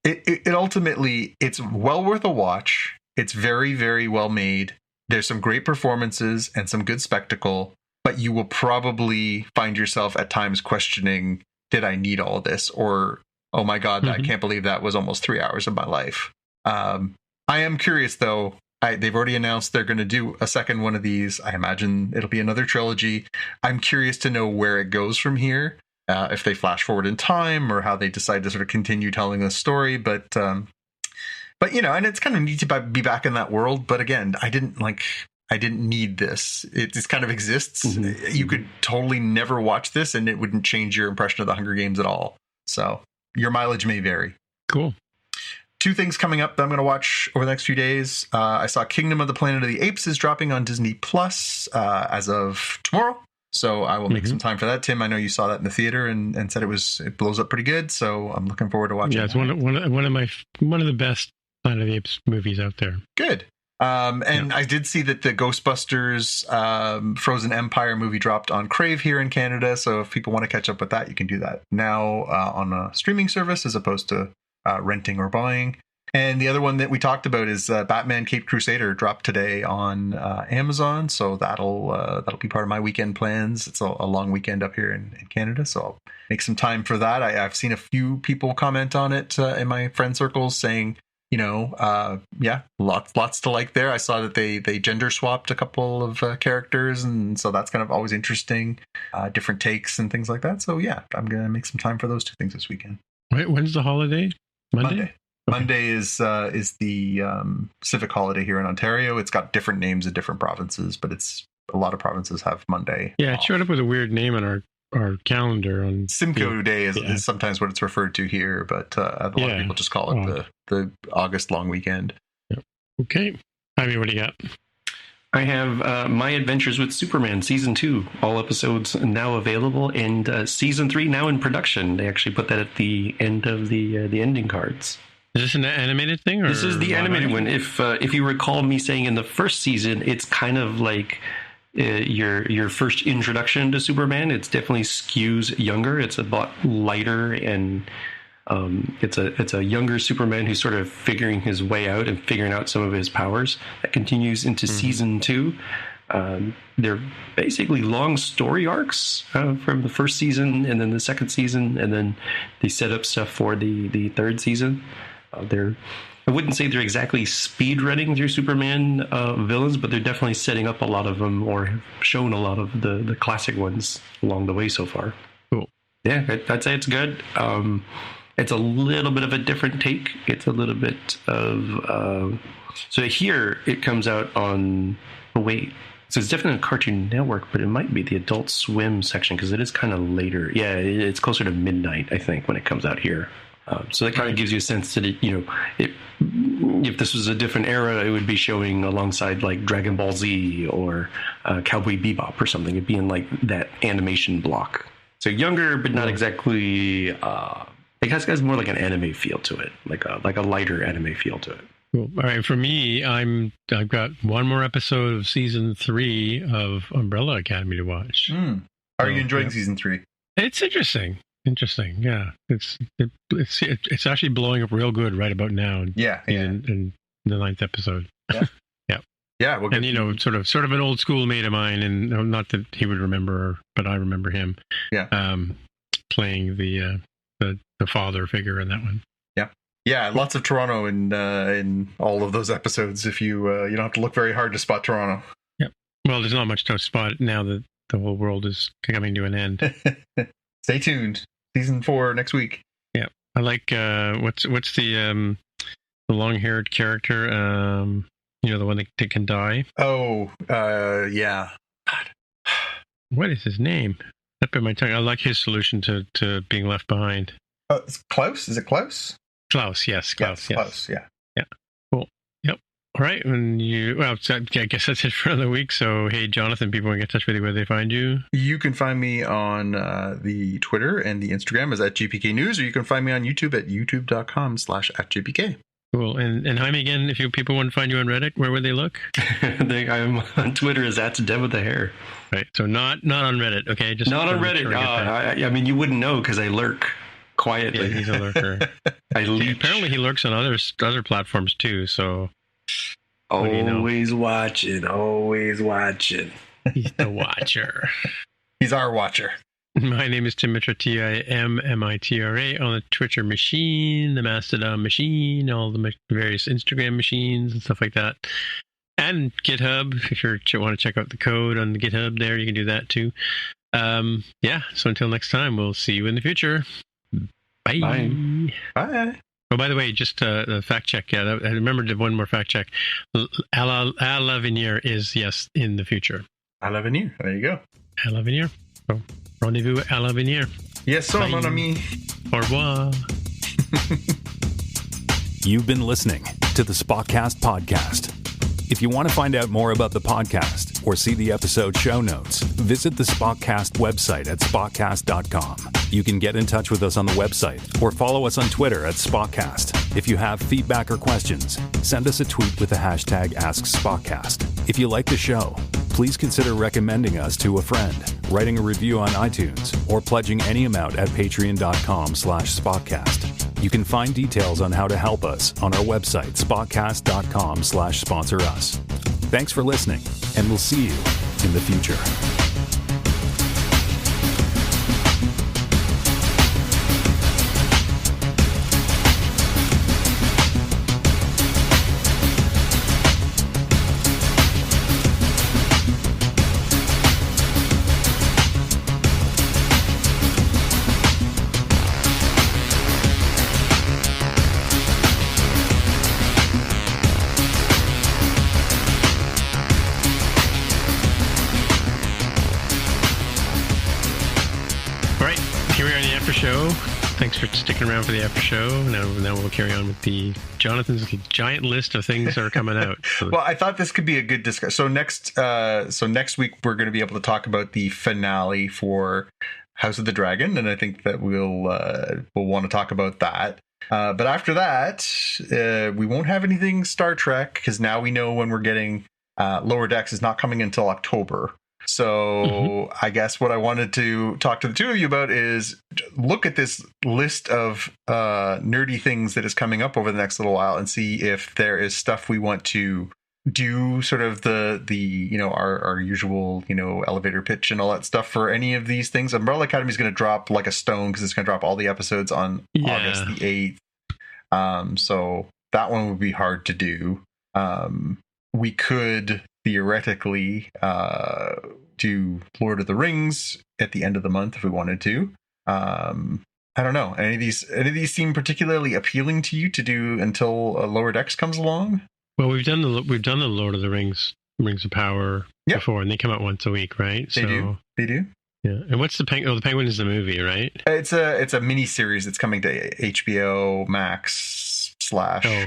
it ultimately, it's well worth a watch. It's very, very well made. There's some great performances and some good spectacle, but you will probably find yourself at times questioning, did I need all this? Or, oh my God, I can't believe that was almost 3 hours of my life. I am curious, though. They've already announced they're going to do a second one of these. I imagine it'll be another trilogy. I'm curious to know where it goes from here, if they flash forward in time or how they decide to sort of continue telling the story. But and it's kind of neat to be back in that world. But again, I didn't need this. It just kind of exists. Mm-hmm. You could totally never watch this and it wouldn't change your impression of the Hunger Games at all. So your mileage may vary. Cool. 2 things coming up that I'm going to watch over the next few days. I saw Kingdom of the Planet of the Apes is dropping on Disney Plus as of tomorrow. So I will make some time for that. Tim, I know you saw that in the theater and said it blows up pretty good. So I'm looking forward to watching. Yeah, it's one of the best Planet of the Apes movies out there. Good. I did see that the Ghostbusters Frozen Empire movie dropped on Crave here in Canada. So if people want to catch up with that, you can do that now on a streaming service as opposed to renting or buying. And the other one that we talked about is Batman Caped Crusader dropped today on Amazon. So that'll be part of my weekend plans. It's a long weekend up here in Canada. So I'll make some time for that. I've seen a few people comment on it in my friend circles saying, lots to like there. I saw that they gender swapped a couple of characters. And so that's kind of always interesting, different takes and things like that. So yeah, I'm going to make some time for those 2 things this weekend. Wait, when's the holiday? Monday? Okay. Monday is the civic holiday here in Ontario. It's got different names in different provinces, but a lot of provinces have Monday. Yeah, off. It showed up with a weird name on our calendar. On Simcoe Day is sometimes what it's referred to here, but a lot of people just call it the August long weekend. Yep. Okay. Jaime, what do you got? I have My Adventures with Superman Season 2, all episodes now available, and Season 3 now in production. They actually put that at the end of the ending cards. Is this an animated thing? Or this is the animated one. If you recall me saying in the first season, it's kind of like your first introduction to Superman. It's definitely skews younger. It's a lot lighter, and it's a younger Superman who's sort of figuring his way out and figuring out some of his powers. That continues into Season 2. They're basically long story arcs from the first season and then the second season, and then they set up stuff for the third season. I wouldn't say they're exactly speed running through Superman villains, but they're definitely setting up a lot of them, or have shown a lot of the classic ones along the way so far. Cool. Yeah, I'd say it's good. It's a little bit of a different take. It's a little bit of so here it comes out on so it's definitely a Cartoon Network, but it might be the Adult Swim section because it is kind of later. Yeah, it's closer to midnight, I think, when it comes out here. So that kind of gives you a sense that if this was a different era, it would be showing alongside like Dragon Ball Z or Cowboy Bebop or something. It'd be in like that animation block. So younger, but not exactly. It has more like an anime feel to it, like a lighter anime feel to it. Cool. All right, for me, I've got one more episode of Season 3 of Umbrella Academy to watch. Are you enjoying Season 3? It's interesting. Yeah. It's actually blowing up real good right about now. Yeah. In the 9th episode. Yeah. Yeah. We'll and sort of an old school mate of mine, and not that he would remember, but I remember him. Yeah. Playing the father figure in that one. Yeah, lots of Toronto in all of those episodes. If you don't have to look very hard to spot Toronto. Yep. Well, there's not much to spot now that the whole world is coming to an end. Stay tuned. Season 4 next week. Yeah, I like what's the long-haired character? The one that can die. Oh, yeah. God. What is his name? Up in my tongue. I like his solution to being left behind. It's Klaus. Is it Klaus? Klaus, yes. Klaus, yes. Klaus, yeah. Yeah. Cool. Yep. All right. I guess that's it for another week. So, hey, Jonathan, people want to get in touch with you, where they find you? You can find me on the Twitter and the Instagram is @GPK News, or you can find me on YouTube at youtube.com/@GPK. Cool. And Jaime, again, if people want to find you on Reddit, where would they look? I'm on Twitter as @Dev with the Hair. Right. So not on Reddit. Okay. Just not on Reddit. I mean, you wouldn't know because I lurk quietly. Yeah, he's a lurker. Apparently, he lurks on other platforms too. So always watching. He's the watcher. He's our watcher. My name is Tim Mitra, TIMMITRA, on the Twitcher machine, the Mastodon machine, all the various Instagram machines and stuff like that. And GitHub, if you want to check out the code on the GitHub there, you can do that too. So until next time, we'll see you in the future. Bye. Bye. Oh, by the way, just a fact check. Yeah, I remembered one more fact check. À l'avenir is, yes, in the future. À l'avenir. There you go. À l'avenir. So, rendezvous à l'avenir. Yes, sir, mon ami. Au revoir. You've been listening to the Spockcast podcast. If you want to find out more about the podcast or see the episode show notes, visit the Spockcast website at spockcast.com. You can get in touch with us on the website or follow us on Twitter at Spockcast. If you have feedback or questions, send us a tweet with the hashtag AskSpockcast. If you like the show, please consider recommending us to a friend, writing a review on iTunes, or pledging any amount at patreon.com/Spockcast. You can find details on how to help us on our website, spockcast.com/sponsor us. Thanks for listening, and we'll see you in the future. Thanks for sticking around for the after show. Now we'll carry on with Jonathan's giant list of things that are coming out. Well, I thought this could be a good discussion. So next week we're going to be able to talk about the finale for House of the Dragon, and I think that we'll want to talk about that. But after that, we won't have anything Star Trek because now we know when we're getting Lower Decks is not coming until October. So I guess what I wanted to talk to the two of you about is look at this list of nerdy things that is coming up over the next little while and see if there is stuff we want to do, sort of the our usual elevator pitch and all that stuff for any of these things. Umbrella Academy is going to drop like a stone because it's going to drop all the episodes on August the 8th. So that one would be hard to do. We could theoretically do Lord of the Rings at the end of the month if we wanted to. I don't know. Any of these seem particularly appealing to you to do until Lower Decks comes along? Well, we've done the Lord of the Rings of Power before, and they come out once a week, right? They do. Yeah. And what's the Penguin? Oh, the Penguin is the movie, right? It's a mini series that's coming to HBO Max /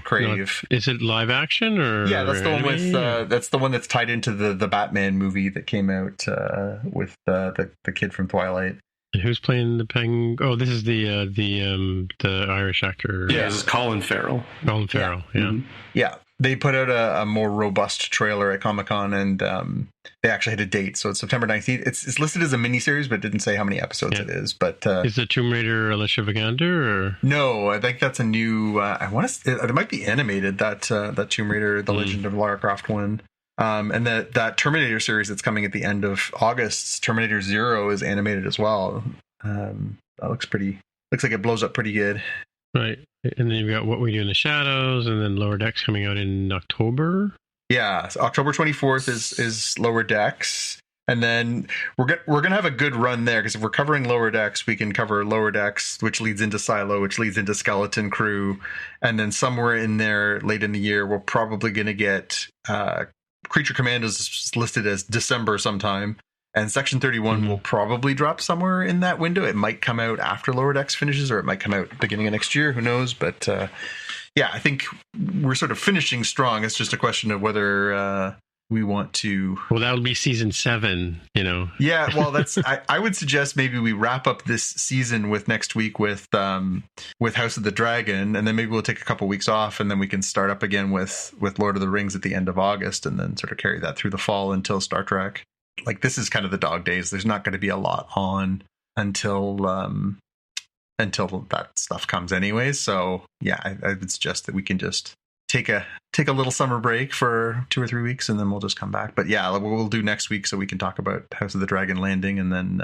Crave. Is it live action or? Yeah, that's the one with that's the one that's tied into the Batman movie that came out with the kid from Twilight. And who's playing the Penguin? Oh, this is the Irish actor. Yeah, this is Colin Farrell. Colin Farrell. Yeah. Mm-hmm. Yeah. They put out a more robust trailer at Comic-Con, and they actually had a date. So it's September 19th. It's listed as a miniseries, but it didn't say how many episodes it is. But is the Tomb Raider Alicia Vikander? Or? No, I think that's a new... it might be animated, that Tomb Raider, The Legend of Lara Croft one. And that Terminator series that's coming at the end of August, Terminator Zero, is animated as well. That looks like it blows up pretty good. Right. And then you've got What We Do in the Shadows, and then Lower Decks coming out in October. Yeah, so October 24th is Lower Decks, and then we're gonna have a good run there because if we're covering Lower Decks, we can cover Lower Decks, which leads into Silo, which leads into Skeleton Crew, and then somewhere in there late in the year, we're probably gonna get Creature Commandos listed as December sometime. And Section 31 will probably drop somewhere in that window. It might come out after Lower Decks finishes, or it might come out beginning of next year. Who knows? But I think we're sort of finishing strong. It's just a question of whether we want to... Well, that'll be season 7, Yeah, well, that's... I would suggest maybe we wrap up this season with next week with House of the Dragon, and then maybe we'll take a couple weeks off, and then we can start up again with Lord of the Rings at the end of August, and then sort of carry that through the fall until Star Trek. Like, this is kind of the dog days. There's not going to be a lot on until that stuff comes anyways. So yeah, I would suggest that we can just take a little summer break for 2 or 3 weeks, and then we'll just come back. But yeah, we'll do next week so we can talk about House of the Dragon Landing, and then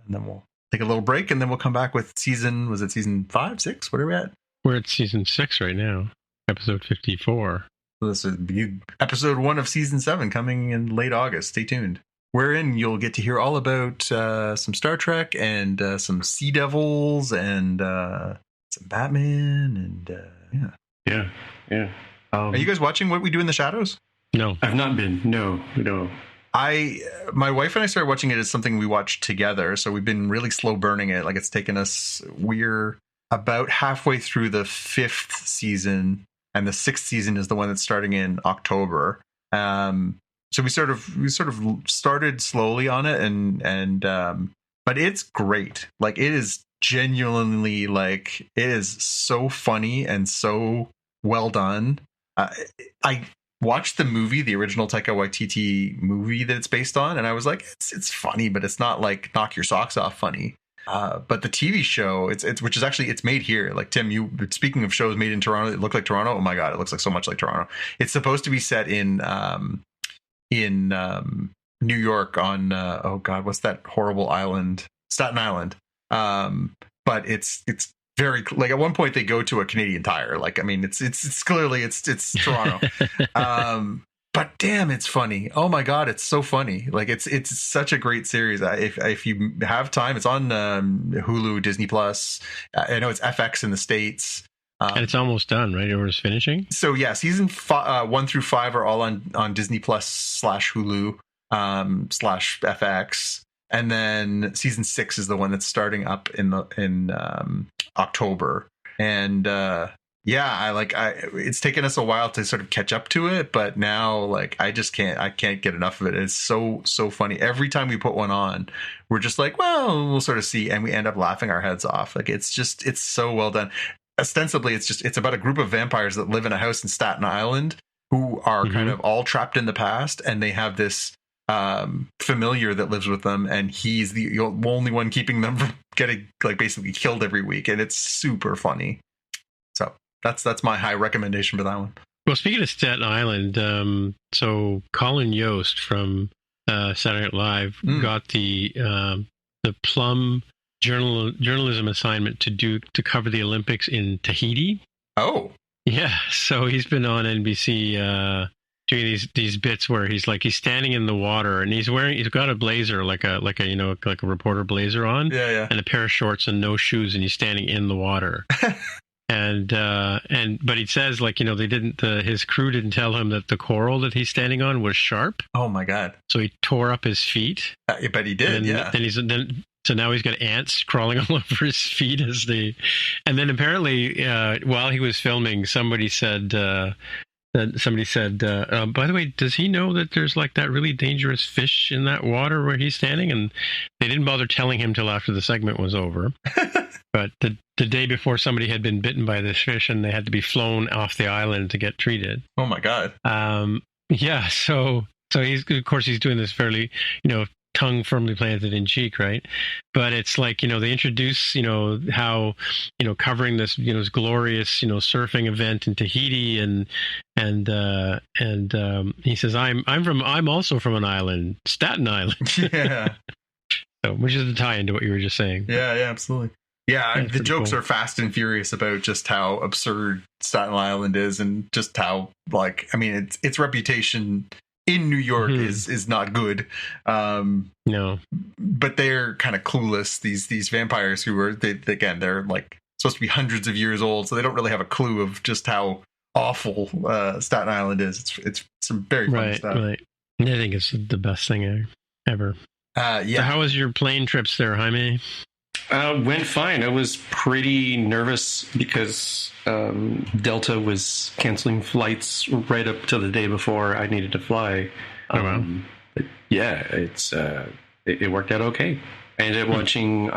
we'll take a little break, and then we'll come back with season 5, 6? What are we at? We're at season 6 right now, episode 54. So this would be episode 1 of season 7 coming in late August. Stay tuned. Wherein you'll get to hear all about some Star Trek and some Sea Devils and some Batman and Yeah. Are you guys watching What We Do in the Shadows? No, I've not been. No. My wife and I started watching it as something we watched together, so we've been really slow burning it. Like, it's taken us. We're about halfway through the 5th season. and the 6th season is the one that's starting in October. So we sort of started slowly on it, and but it's great. Like, it is genuinely, like, it is so funny and so well done. I watched the movie, the original Taika Waititi movie that it's based on, and I was like, it's funny, but it's not like knock your socks off funny. But the TV show, which is actually, it's made here. Like, Tim, speaking of shows made in Toronto that look like Toronto, oh my god, it looks like so much like Toronto. It's supposed to be set in New York on oh god, what's that horrible island? Staten Island. But it's very, like, at one point they go to a Canadian Tire. Like, I mean, it's clearly it's Toronto. But damn, it's funny. Oh my god, it's so funny. Like, it's such a great series. If you have time, it's on Hulu, Disney Plus. I know it's FX in the States. And it's almost done, right? Or it's finishing. So yeah, season 1 through 5 are all on Disney Plus / Hulu / FX. And then season 6 is the one that's starting up in October. And it's taken us a while to sort of catch up to it, but now, like, I can't get enough of it. It's so funny. Every time we put one on, we're just like, well, we'll sort of see, and we end up laughing our heads off. Like, it's so well done. Ostensibly, it's about a group of vampires that live in a house in Staten Island who are kind of all trapped in the past, and they have this familiar that lives with them, and he's the only one keeping them from getting, like, basically killed every week, and it's super funny. So that's my high recommendation for that one. Well, speaking of Staten Island, so Colin Yost from Saturday Night Live got the Plum journalism assignment to cover the Olympics in Tahiti. Oh, yeah. So he's been on NBC doing these bits where he's standing in the water, and he's got a blazer, like a reporter blazer on, and a pair of shorts and no shoes, and he's standing in the water. But he says, like, his crew didn't tell him that the coral that he's standing on was sharp. Oh my god! So he tore up his feet. But he did, So now he's got ants crawling all over his feet and then apparently while he was filming, somebody said, by the way, does he know that there's, like, that really dangerous fish in that water where he's standing? And they didn't bother telling him till after the segment was over. But the day before, somebody had been bitten by this fish, and they had to be flown off the island to get treated. Oh my god. Yeah. So he's doing this fairly, tongue firmly planted in cheek, right? But it's like, they introduce, how, covering this, this glorious, surfing event in Tahiti, and he says, I'm also from an island, Staten Island. Yeah. So, which is the tie into what you were just saying. Yeah, absolutely. Yeah, the jokes are fast and furious about just how absurd Staten Island is, and just how, like, I mean, its reputation in New York is not good. No, but they're kind of clueless. These vampires who are they're like supposed to be hundreds of years old, so they don't really have a clue of just how awful Staten Island is. It's some very funny stuff. Right. I think it's the best thing ever. Yeah. So how was your plane trips there, Jaime? Went fine. I was pretty nervous because Delta was canceling flights right up to the day before I needed to fly. Wow. But yeah, it worked out okay. I ended up watching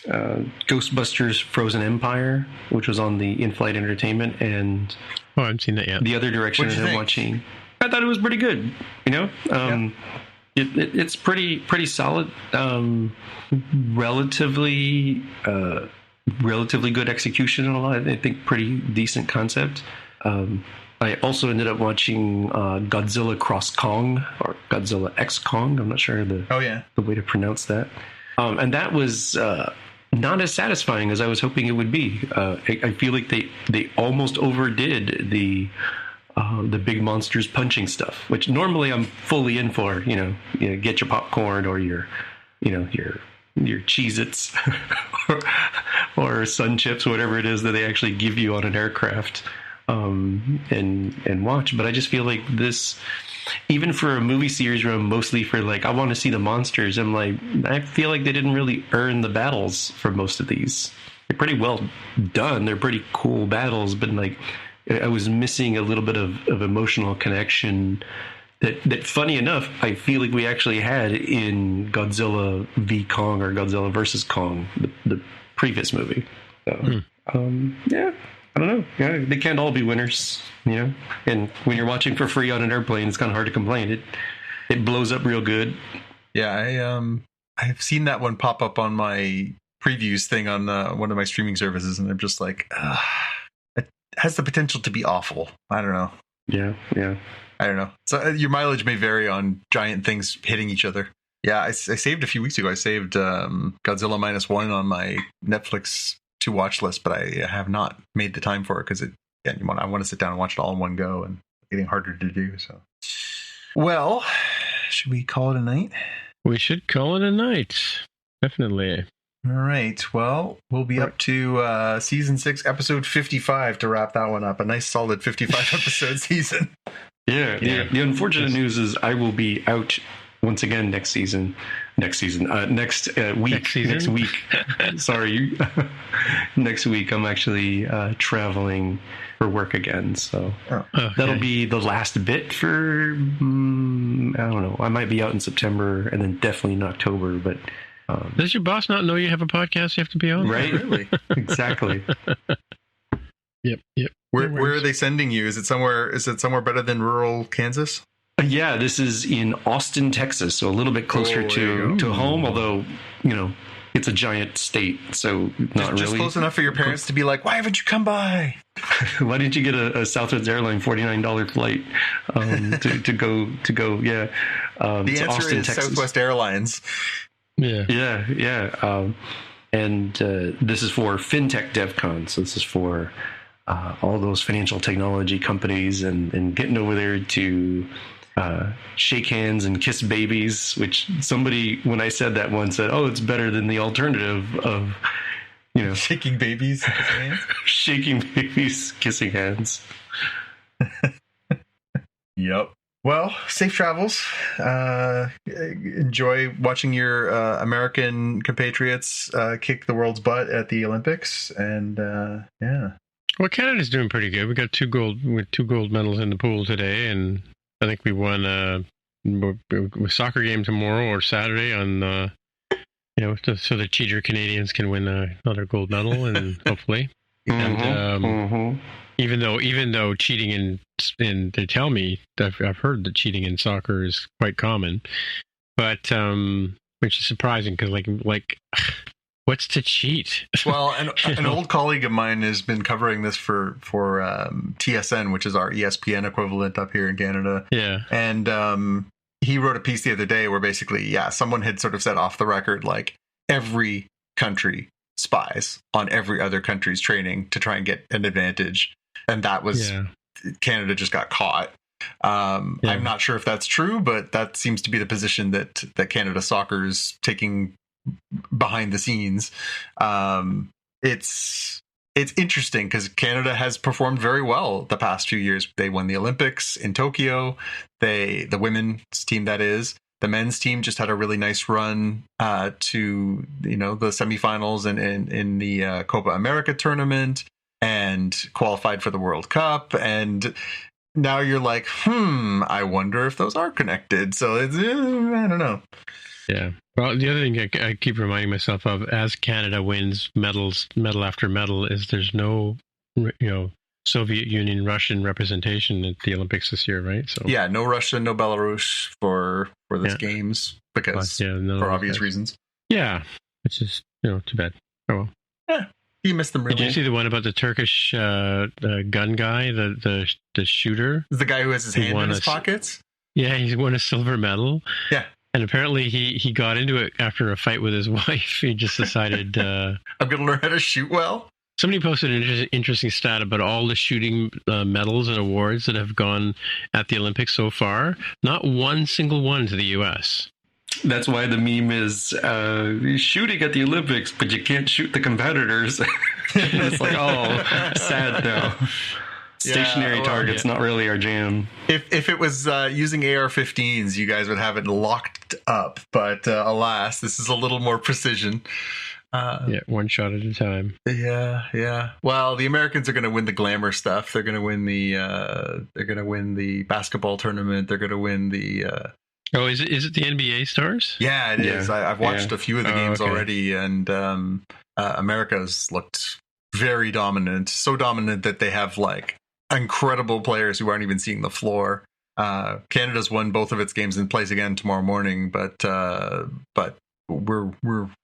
Ghostbusters Frozen Empire, which was on the in-flight entertainment, and I haven't seen that yet. The other direction I'm watching, I thought it was pretty good. It's pretty solid. Relatively good execution and a lot. I think pretty decent concept. I also ended up watching Godzilla Cross Kong, or Godzilla X Kong. I'm not sure the way to pronounce that. And that was not as satisfying as I was hoping it would be. I feel like they almost overdid the big monsters punching stuff, which normally I'm fully in for. Get your popcorn or your Cheez-Its or Sun Chips, whatever it is that they actually give you on an aircraft, and watch. But I just feel like this, even for a movie series where I'm mostly for, like, I want to see the monsters, I feel like they didn't really earn the battles for most of these. They're pretty well done. They're pretty cool battles, but, like, I was missing a little bit of emotional connection that funny enough, I feel like we actually had in Godzilla v Kong or Godzilla versus Kong, the previous movie. So, yeah, I don't know. Yeah, they can't all be winners, you know. And when you're watching for free on an airplane, it's kind of hard to complain. It blows up real good. Yeah, I've seen that one pop up on my previews thing on one of my streaming services, and I'm just like, it has the potential to be awful. I don't know. Yeah. I don't know. So your mileage may vary on giant things hitting each other. Yeah, I saved a few weeks ago. I saved Godzilla -1 on my Netflix to watch list, but I have not made the time for it because I want to sit down and watch it all in one go, and it's getting harder to do. So, well, should we call it a night? We should call it a night. Definitely. All right. Well, we'll be up to season 6, episode 55 to wrap that one up. A nice solid 55 episode season. Yeah. The unfortunate news is I will be out once again next week. Next week. Sorry. Next week I'm actually traveling for work again. So that'll be the last bit for, I don't know. I might be out in September and then definitely in October, but does your boss not know you have a podcast you have to be on? Right? Really? Exactly. Yep. Where are they sending you? Is it somewhere better than rural Kansas? Yeah, this is in Austin, Texas, so a little bit closer to home, although, you know, it's a giant state, so not just really. Close enough for your parents to be like, why haven't you come by? Why didn't you get a Southwest Airlines $49 flight to go? Yeah. The answer Austin, is Texas. Southwest Airlines. Yeah. And this is for FinTech DevCon, so this is for all those financial technology companies and getting over there to shake hands and kiss babies, which somebody, when I said that once, said, oh, it's better than the alternative of, you know, shaking babies, kissing hands. Shaking babies, kissing hands. Yep. Well, safe travels. Enjoy watching your American compatriots kick the world's butt at the Olympics, and yeah. Well, Canada's doing pretty good. We got two gold medals in the pool today, and I think we won a soccer game tomorrow or Saturday on, so the cheater Canadians can win another gold medal, and hopefully. And even though cheating in they tell me that I've heard that cheating in soccer is quite common, but which is surprising because like. What's to cheat? Well, an old colleague of mine has been covering this for TSN, which is our ESPN equivalent up here in Canada. Yeah. And he wrote a piece the other day where basically, someone had sort of said off the record, like, every country spies on every other country's training to try and get an advantage. And that was Canada just got caught. I'm not sure if that's true, but that seems to be the position that Canada soccer is taking behind the scenes. It's interesting because Canada has performed very well the past few years. They won the Olympics in Tokyo. The women's team, that is. The men's team just had a really nice run to the semifinals and in the Copa America tournament and qualified for the World Cup. And now you're like, I wonder if those are connected. So it's, I don't know. Yeah. Well, the other thing I keep reminding myself of as Canada wins medal after medal is there's no, Soviet Union, Russian representation at the Olympics this year, right? So no Russia, no Belarus for these games because for obvious reasons. Yeah, which is too bad. Oh well. Yeah, you missed them. Really. Did you see the one about the Turkish the gun guy, the shooter? The guy who has his hand in his pockets. Yeah, he won a silver medal. Yeah. And apparently he got into it after a fight with his wife. He just decided... I'm going to learn how to shoot well. Somebody posted an interesting stat about all the shooting medals and awards that have gone at the Olympics so far. Not one single one to the U.S. That's why the meme is shooting at the Olympics, but you can't shoot the competitors. It's like, sad now. Stationary targets, not really our jam. If it was using AR-15s, you guys would have it locked up. But alas, this is a little more precision. One shot at a time. Yeah. Well, the Americans are going to win the glamour stuff. They're going to win the basketball tournament. They're going to win the. Is it the NBA stars? Yeah, it is. I've watched a few of the games already, and America's looked very dominant. So dominant that they have like incredible players who aren't even seeing the floor. Canada's won both of its games and plays again tomorrow morning, but we're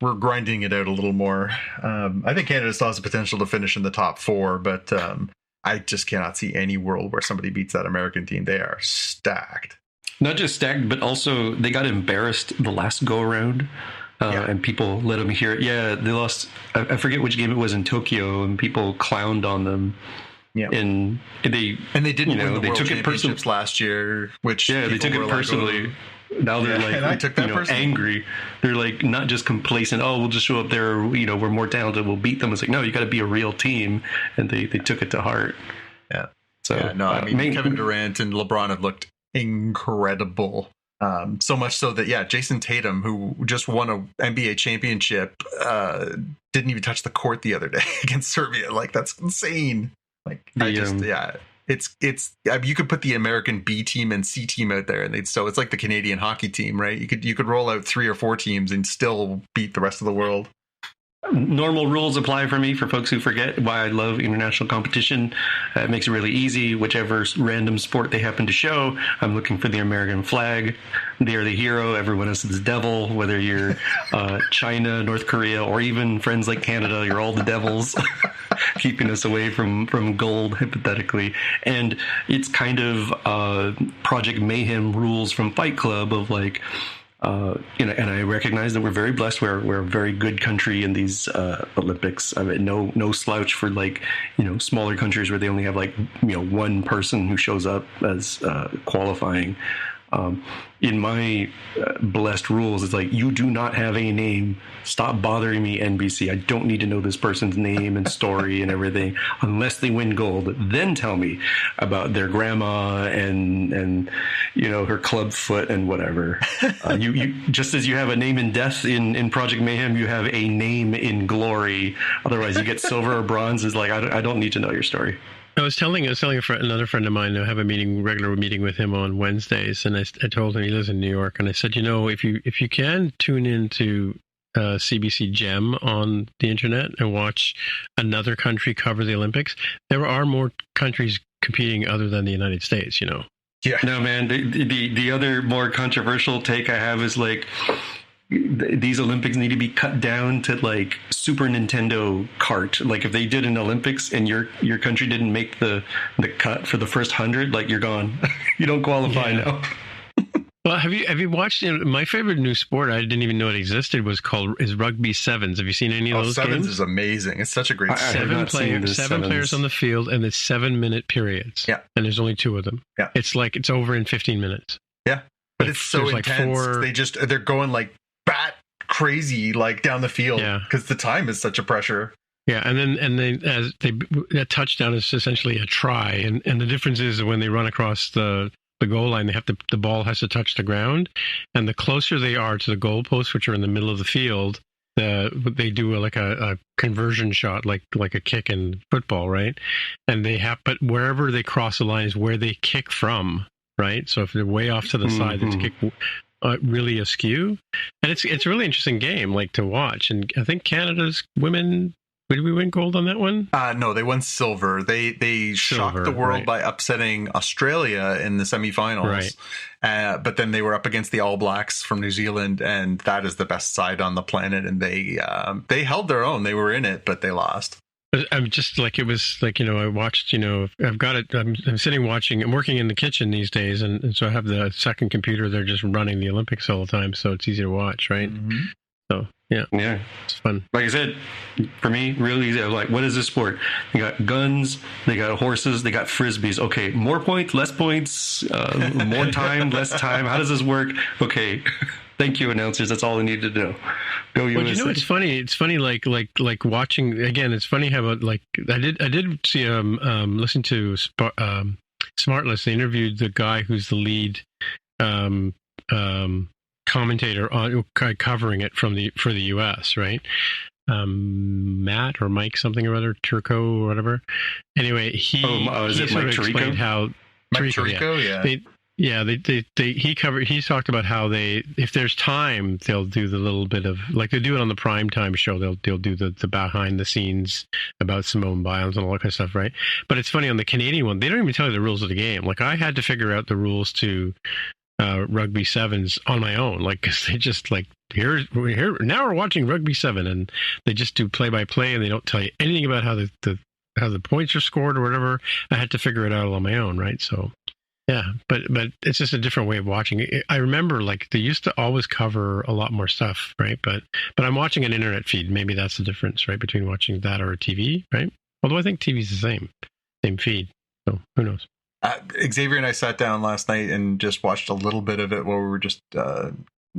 grinding it out a little more. I think Canada still has the potential to finish in the top 4, but I just cannot see any world where somebody beats that American team. They are stacked. Not just stacked, but also they got embarrassed the last go around. And people let them hear it. Yeah, they lost. I forget which game it was in Tokyo, and people clowned on them. Yeah, and they didn't win the World Championships last year, which they took it personally. Now they're like angry. They're like not just complacent. Oh, we'll just show up there. We're more talented. We'll beat them. It's like, no, you got to be a real team, and they took it to heart. Yeah. So Kevin Durant and LeBron have looked incredible. So much so that Jason Tatum, who just won an NBA championship, didn't even touch the court the other day against Serbia. Like, that's insane. Like, it's you could put the American B team and C team out there, and it's like the Canadian hockey team, right? You could roll out 3 or 4 teams and still beat the rest of the world. Normal rules apply for me, for folks who forget why I love international competition. It makes it really easy. Whichever random sport they happen to show, I'm looking for the American flag. They are the hero. Everyone else is the devil. Whether you're China, North Korea, or even friends like Canada, you're all the devils, keeping us away from gold, hypothetically. And it's kind of Project Mayhem rules from Fight Club of like, and I recognize that we're very blessed. We're a very good country in these Olympics. I mean, no slouch for like, smaller countries where they only have like, one person who shows up as qualifying. In my blessed rules, it's like, you do not have a name. Stop bothering me, NBC. I don't need to know this person's name and story and everything unless they win gold. Then tell me about their grandma and her club foot and whatever. You just as you have a name in death in Project Mayhem, you have a name in glory. Otherwise, you get silver or bronze. Is like, I don't need to know your story. I was telling another friend of mine. I have a regular meeting with him on Wednesdays, and I told him, he lives in New York, and I said, if you can tune into CBC Gem on the internet and watch another country cover the Olympics, there are more countries competing other than the United States. Yeah. No, man. The other more controversial take I have is like, these Olympics need to be cut down to like Super Nintendo kart. Like if they did an Olympics and your country didn't make the cut for the first 100, like you're gone. You don't qualify now. Well, have you watched my favorite new sport? I didn't even know it existed. Is rugby sevens. Have you seen any of those sevens games? Is amazing. It's such a great seven players on the field, and it's 7-minute periods. Yeah, and there's only 2 of them. Yeah, it's like it's over in 15 minutes. Yeah, but it's so intense. They're going like bat crazy like down the field because the time is such a pressure. Yeah, and then that touchdown is essentially a try, and the difference is when they run across the goal line, the ball has to touch the ground, and the closer they are to the goalposts, which are in the middle of the field, they do like a conversion shot, like a kick in football, right? And but wherever they cross the line is where they kick from, right? So if they're way off to the side, it's kick really askew, and it's a really interesting game like to watch. And I think Canada's women, did we win gold on that one? No, they won silver. They shocked the world by upsetting Australia in the semifinals. Right. But then they were up against the All Blacks from New Zealand, and that is the best side on the planet. And they held their own. They were in it, but they lost. I'm just like, it was like, I watched, I've got it. I'm sitting watching. I'm working in the kitchen these days, and so I have the second computer. They're just running the Olympics all the time, so it's easy to watch, right? Mm-hmm. So yeah, it's fun. Like I said, for me, really easy. Like, what is this sport? They got guns, they got horses, they got frisbees. Okay, more points, less points, more time, less time. How does this work? Okay. Thank you, announcers. That's all I needed to know. Go USA. Well, it's funny. It's funny, like watching again. It's funny how I did see listen to Smartless. They interviewed the guy who's the lead commentator on covering it for the US, right? Matt or Mike something or other, Turco or whatever. Anyway, he is it Mike explained Tirico? how Mike Tirico, yeah. He talked about how if there's time, they'll do the little bit of, like they do it on the prime time show. They'll do the behind the scenes about Simone Biles and all that kind of stuff, right? But it's funny, on the Canadian one, they don't even tell you the rules of the game. Like, I had to figure out the rules to rugby sevens on my own, like, because they just like, here now we're watching rugby 7, and they just do play by play, and they don't tell you anything about how the points are scored or whatever. I had to figure it out all on my own, right? So yeah, but it's just a different way of watching it. I remember, like, they used to always cover a lot more stuff, right? But I'm watching an internet feed. Maybe that's the difference, right, between watching that or a TV, right? Although I think TV's the same feed. So who knows? Xavier and I sat down last night and just watched a little bit of it while we were just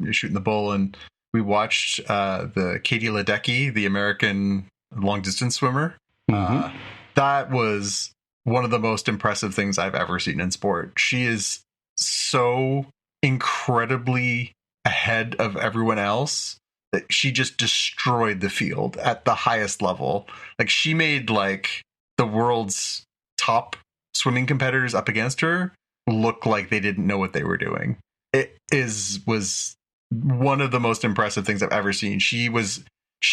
shooting the bull, and we watched the Katie Ledecky, the American long distance swimmer. Mm-hmm. That was one of the most impressive things I've ever seen in sport. She is so incredibly ahead of everyone else that she just destroyed the field at the highest level. Like, she made like the world's top swimming competitors up against her look like they didn't know what they were doing. It was one of the most impressive things I've ever seen. She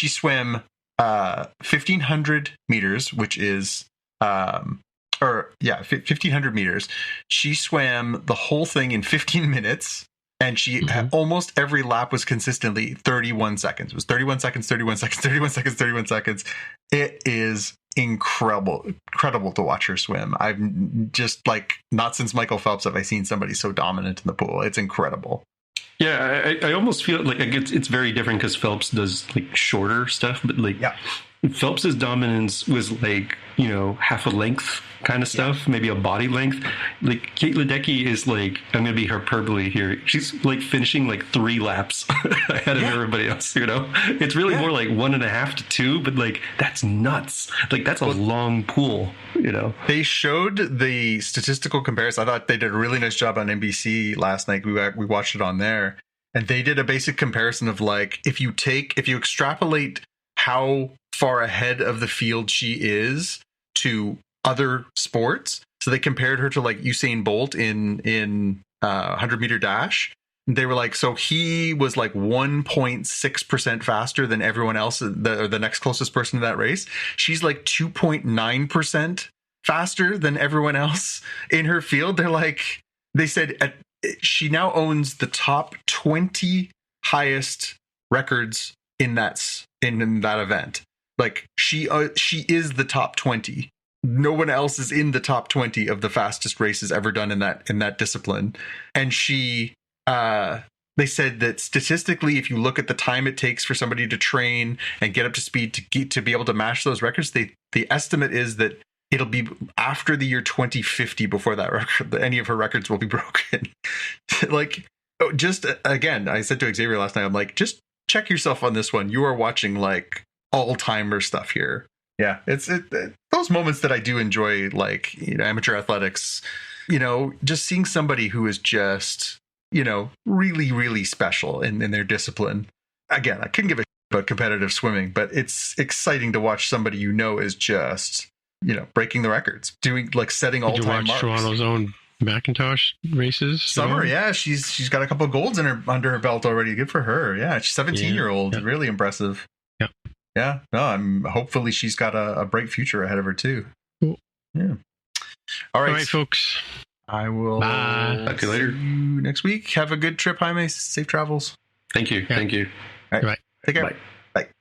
swam 1,500 meters, which is 1,500 meters. She swam the whole thing in 15 minutes, and she almost every lap was consistently 31 seconds. It was 31 seconds, 31 seconds, 31 seconds, 31 seconds. It is incredible to watch her swim. I've just, like, not since Michael Phelps have I seen somebody so dominant in the pool. It's incredible. Yeah, I almost feel like it's very different because Phelps does like shorter stuff, but like Phelps's dominance was like, you know, half a length kind of stuff, maybe a body length. Like Kate Ledecky is like, I'm gonna be hyperbole here, she's like finishing like 3 laps ahead of everybody else, you know. It's really more like 1.5 to 2, but like that's nuts. Like, that's a long pool, you know. They showed the statistical comparison. I thought they did a really nice job on NBC last night. We watched it on there, and they did a basic comparison of, like, if you extrapolate how far ahead of the field she is to other sports. So they compared her to, like, Usain Bolt in 100-meter dash. They were like, so he was like 1.6% faster than everyone else, the next closest person to that race. She's like 2.9% faster than everyone else in her field. They said she now owns the top 20 highest records in that event. Like, she is the top 20. No one else is in the top 20 of the fastest races ever done in that discipline. And she, they said that statistically, if you look at the time it takes for somebody to train and get up to speed to be able to match those records, the estimate is that it'll be after the year 2050 before that record, any of her records will be broken. Like, just again, I said to Xavier last night, I'm like, just check yourself on this one. You are watching like all-timer stuff here. Yeah, it's those moments that I do enjoy, like, you know, amateur athletics, you know, just seeing somebody who is just, you know, really, really special in their discipline. Again, I couldn't give a shit about competitive swimming, but it's exciting to watch somebody, you know, is just, you know, breaking the records, doing, like, setting all-time marks. Toronto's own McIntosh races? Summer, yeah, she's got a couple of golds under her belt already. Good for her. Yeah, she's 17-year-old, really impressive. Yeah. Yeah, no, hopefully she's got a bright future ahead of her too. Cool. Yeah. All right, folks. I will talk to you later. See you next week. Have a good trip, Jaime. Safe travels. Thank you. Yeah. Thank you. All right. Bye. Take care. Bye.